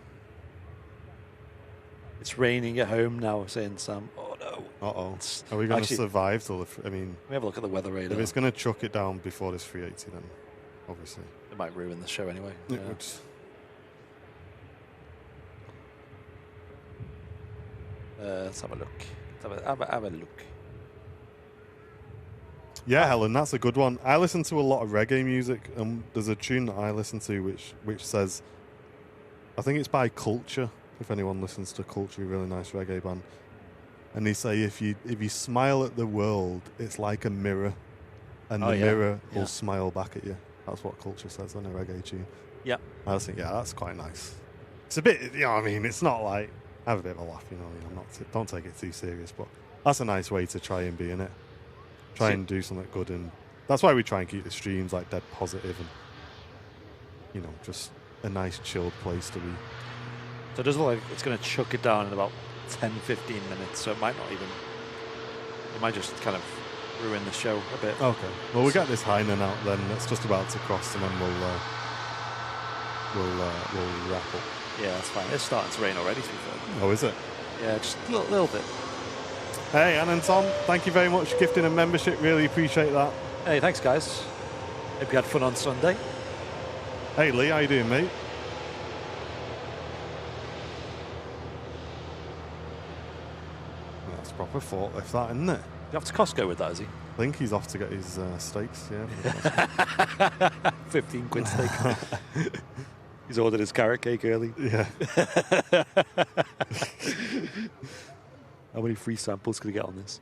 It's raining at home now, saying Sam. Oh no. Are we going to survive till I mean, let me have a look at the weather radar. If it's going to chuck it down before this 380, then obviously it might ruin the show anyway. It would. Let's have a look. Have a look. Yeah, Helen, that's a good one. I listen to a lot of reggae music, and there's a tune that I listen to which says, I think it's by Culture. If anyone listens to Culture, a really nice reggae band, and they say if you smile at the world, it's like a mirror, and the mirror will smile back at you. That's what Culture says on a reggae tune. Yeah. I just think, that's quite nice. It's a bit, you know what I mean? It's not like, have a bit of a laugh, you know what I mean? Don't take it too serious, but that's a nice way to try and be in it. Try and do something good, and that's why we try and keep the streams like dead positive and, you know, just a nice chilled place to be. So it doesn't look like it's going to chuck it down in about 10, 15 minutes, so it might just kind of ruin the show a bit. Okay. Well, we got this Heinen out then. It's just about to cross, and then we'll wrap up. Yeah, that's fine. It's starting to rain already, to be fair. Oh, is it? Yeah, just a little bit. Hey, Ann and Tom, thank you very much. Gifting a membership, really appreciate that. Hey, thanks, guys. Hope you had fun on Sunday. Hey, Lee, how you doing, mate? That's proper forklift, that, isn't it? You have to Costco with that, is he? I think he's off to get his steaks, yeah. 15 quid steak. He's ordered his carrot cake early. Yeah. How many free samples could he get on this?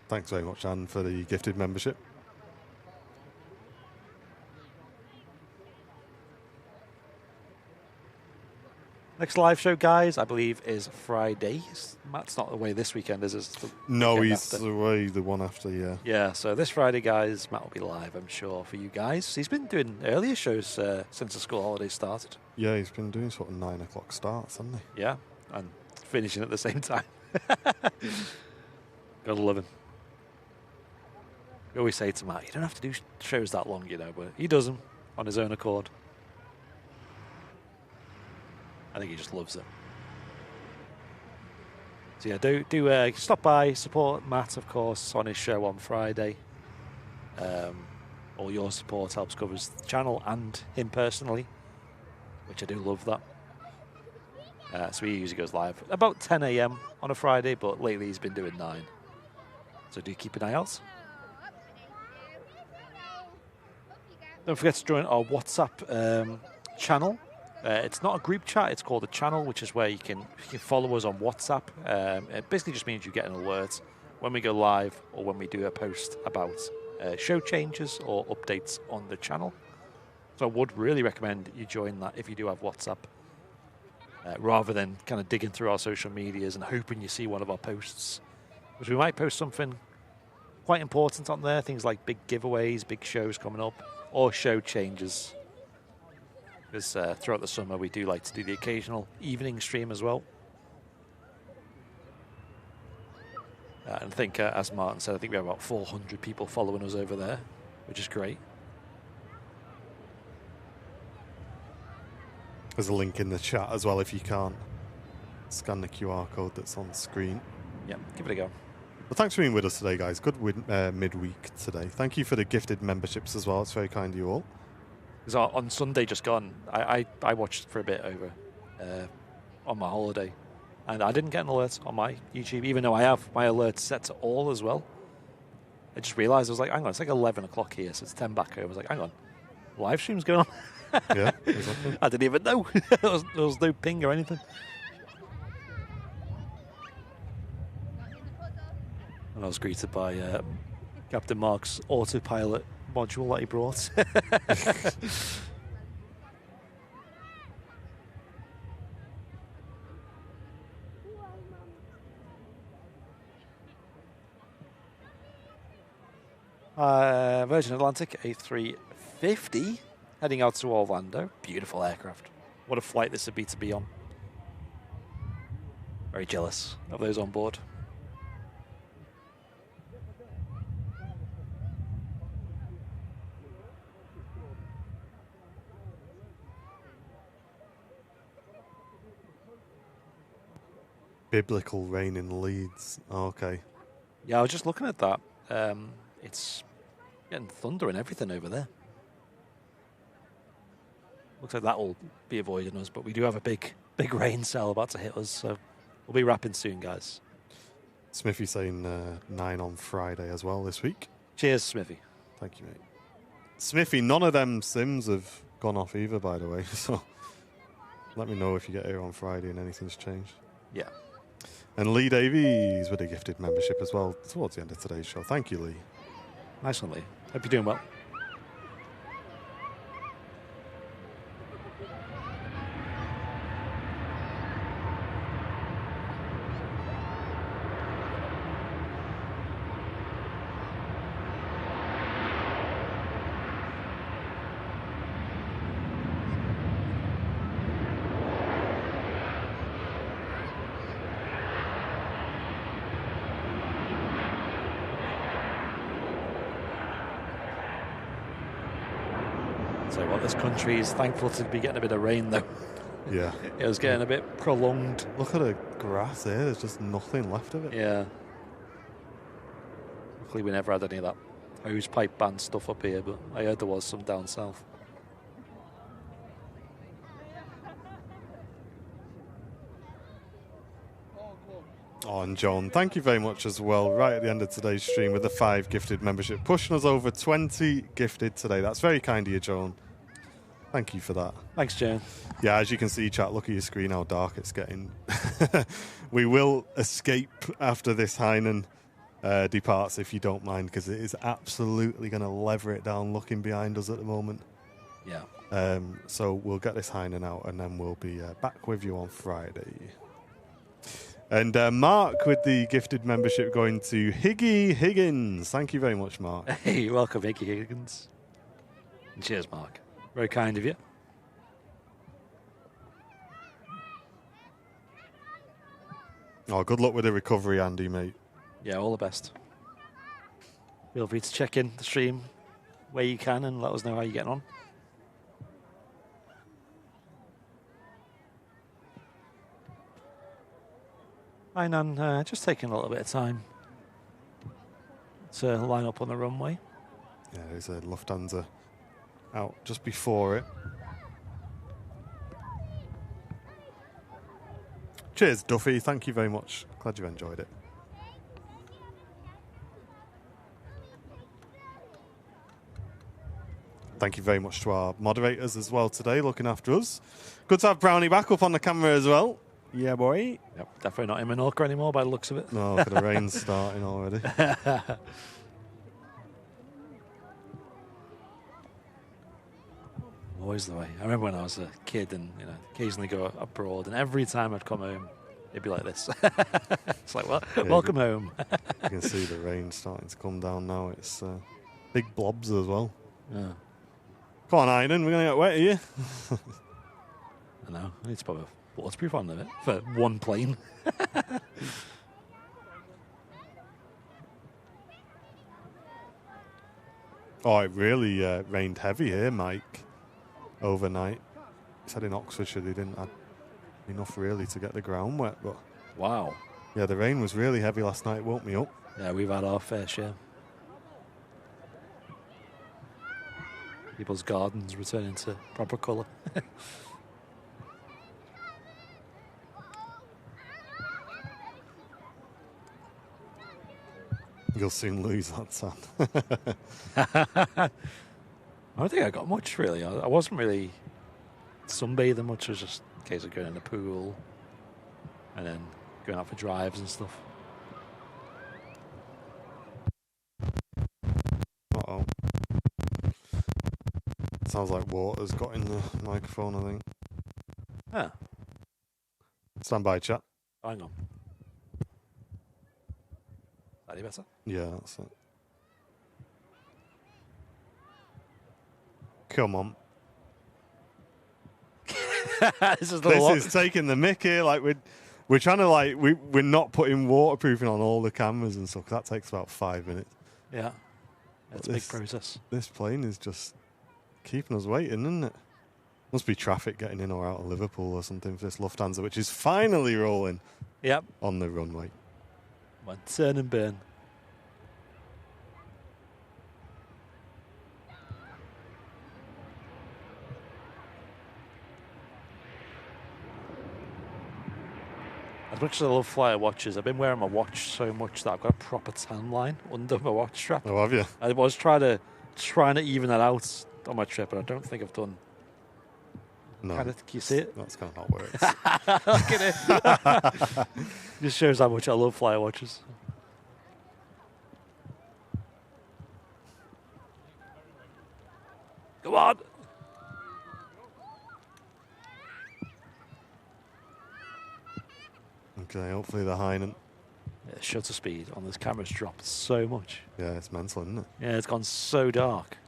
Thanks very much, Anne, for the gifted membership. Next live show, guys, I believe is Friday. Matt's not away this weekend, is it? No, he's away the one after, yeah. Yeah, so this Friday, guys, Matt will be live, I'm sure, for you guys. He's been doing earlier shows since the school holidays started. Yeah, he's been doing sort of 9 o'clock starts, hasn't he? Yeah, and finishing at the same time. Gotta love him. We always say to Matt, you don't have to do shows that long, you know, but he does them on his own accord. I think he just loves it. So yeah, do stop by, support Matt, of course, on his show on Friday. All your support helps covers the channel and him personally, which I do love that. So he usually goes live about 10 a.m. on a Friday, but lately he's been doing 9. So do keep an eye out. Don't forget to join our WhatsApp channel. It's not a group chat, it's called a channel, which is where you can follow us on WhatsApp. It basically just means you get an alert when we go live or when we do a post about show changes or updates on the channel. So I would really recommend you join that if you do have WhatsApp, rather than kind of digging through our social medias and hoping you see one of our posts. Because we might post something quite important on there, things like big giveaways, big shows coming up, or show changes. Because throughout the summer we do like to do the occasional evening stream as well. And I think, as Martin said, I think we have about 400 people following us over there, which is great. There's a link in the chat as well if you can't scan the QR code that's on screen. Yeah, give it a go. Well, thanks for being with us today, guys. Good midweek today. Thank you for the gifted memberships as well. It's very kind of you all. Because on Sunday just gone, I watched for a bit over on my holiday, and I didn't get an alert on my YouTube, even though I have my alerts set to all as well. I just realised, I was like, hang on, it's like 11 o'clock here, so it's 10 back home. I was like, hang on, live stream's going on. Yeah, exactly. I didn't even know. there was no ping or anything. And I was greeted by Captain Mark's autopilot module that he brought. Virgin Atlantic A350 heading out to Orlando. Beautiful aircraft. What a flight this would be to be on. Very jealous of those on board. Biblical rain in Leeds. Oh, okay. Yeah, I was just looking at that. It's getting thunder and everything over there. Looks like that will be avoiding us, but we do have a big rain cell about to hit us, so we'll be wrapping soon, guys. Smithy saying 9 on Friday as well this week. Cheers, Smithy. Thank you, mate. Smithy, none of them sims have gone off either, by the way. So Let me know if you get here on Friday and anything's changed. Yeah. And Lee Davies with a gifted membership as well towards the end of today's show. Thank you, Lee. Nice one, Lee. Hope you're doing well. So what, this country is thankful to be getting a bit of rain, though. Yeah. It was getting a bit prolonged. Look at the grass here. There's just nothing left of it. Yeah. Luckily, we never had any of that hose pipe band stuff up here, but I heard there was some down south. Oh, and John, thank you very much as well. Right at the end of today's stream with the 5 gifted membership, pushing us over 20 gifted today. That's very kind of you, John. Thank you for that. Thanks, Joan. Yeah, as you can see, chat, look at your screen how dark it's getting. We will escape after this Heinen departs, if you don't mind, because it is absolutely going to lever it down looking behind us at the moment. Yeah. So we'll get this Heinen out and then we'll be back with you on Friday. And Mark with the gifted membership going to Higgy Higgins. Thank you very much, Mark. Hey, welcome, Higgy Higgins. And cheers, Mark. Very kind of you. Oh, good luck with the recovery, Andy, mate. Yeah, all the best. Feel free to check in the stream where you can and let us know how you're getting on. Hi, Nan. Just taking a little bit of time to line up on the runway. Yeah, there's a Lufthansa out just before it. Cheers, Duffy. Thank you very much. Glad you enjoyed it. Thank you very much to our moderators as well today, looking after us. Good to have Brownie back up on the camera as well. Yeah, boy. Yep, definitely not in Menorca anymore by the looks of it. No, look at the rain starting already. Always the way. I remember when I was a kid and occasionally go abroad, and every time I'd come home, it'd be like this. It's like, well, yeah, welcome home. You can see the rain starting to come down now. It's big blobs as well. Yeah. Come on, Aiden, we're going to get wet here. I know. I need to put a waterproof on it for one plane. Oh, it really rained heavy here, Mike, overnight. He said in Oxfordshire they didn't have enough really to get the ground wet. But wow. Yeah, the rain was really heavy last night. It woke me up. Yeah, we've had our fair share. People's gardens returning to proper colour. You'll soon lose that sun. I don't think I got much, really. I wasn't really sunbathing much. It was just a case of going in the pool and then going out for drives and stuff. Uh-oh. Sounds like water's got in the microphone, I think. Yeah. Stand by, chat. Hang on. Any better? Yeah, that's it. Come on. This is taking the mick here. Like we're trying to we're not putting waterproofing on all the cameras and stuff. That takes about 5 minutes. Yeah, it's a big process. This plane is just keeping us waiting, isn't it? Must be traffic getting in or out of Liverpool or something for this Lufthansa, which is finally rolling. Yep. On the runway. One turn and burn. As much as I love flyer watches, I've been wearing my watch so much that I've got a proper tan line under my watch strap. Oh, have you? I was trying to even that out on my trip, and I don't think I've done No. Can you see it? That's kind of not works. Look at it. Just shows how much I love flyer watches. Come on. Okay, hopefully the Heinen. Yeah, shutter speed on this camera's dropped so much. Yeah, it's mental, isn't it? Yeah, it's gone so dark.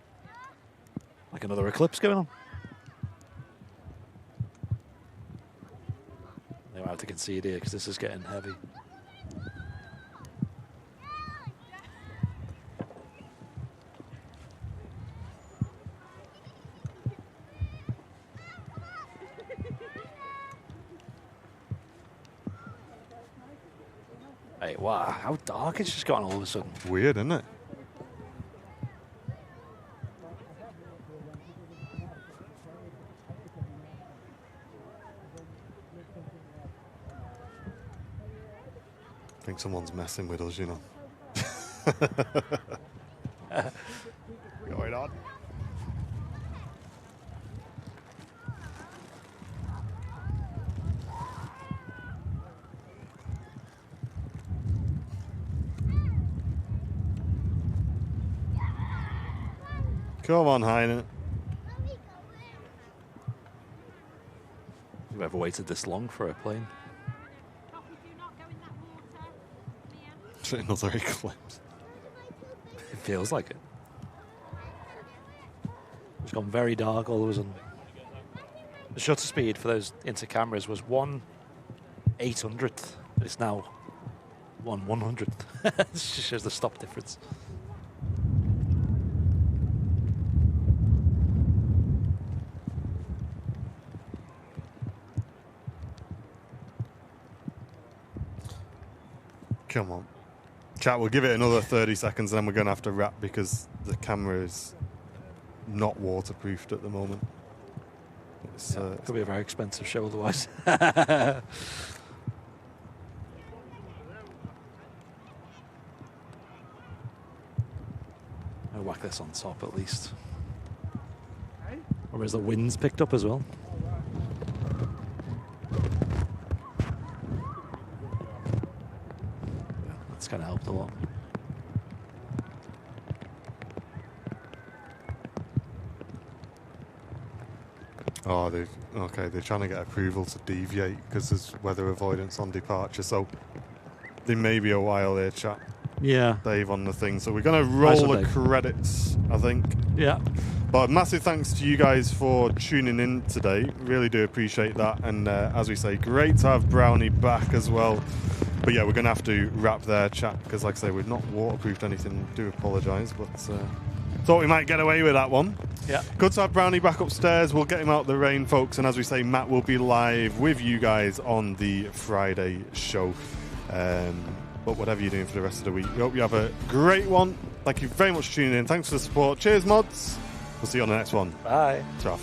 Like another eclipse going on. I have to concede here because this is getting heavy. Hey, wow, how dark it's just gotten all of a sudden. Weird, isn't it? I think someone's messing with us, you know. Going on. Come on, Heinen. You've ever waited this long for a plane? Another eclipse. It feels like it. It's gone very dark all of a sudden. The shutter speed for those inter cameras was 1/800th. It's now 1/100th. It just shows the stop difference. Come on. Chat, we'll give it another 30 seconds and then we're going to have to wrap because the camera is not waterproofed at the moment. It's, Could be a very expensive show otherwise. I'll whack this on top at least. Or is the wind's picked up as well? That's kind of helped a lot. Oh, they're trying to get approval to deviate because there's weather avoidance on departure. So there may be a while there, chat. Yeah. Dave on the thing. So we're going to roll the credits, I think. Yeah. But massive thanks to you guys for tuning in today. Really do appreciate that. And as we say, great to have Brownie back as well. But yeah, we're going to have to wrap there, chat, because like I say, we've not waterproofed anything. Do apologise, but thought we might get away with that one. Yeah. Good to have Brownie back upstairs. We'll get him out of the rain, folks. And as we say, Matt will be live with you guys on the Friday show. But whatever you're doing for the rest of the week, we hope you have a great one. Thank you very much for tuning in. Thanks for the support. Cheers, mods. We'll see you on the next one. Bye. Ta-ra.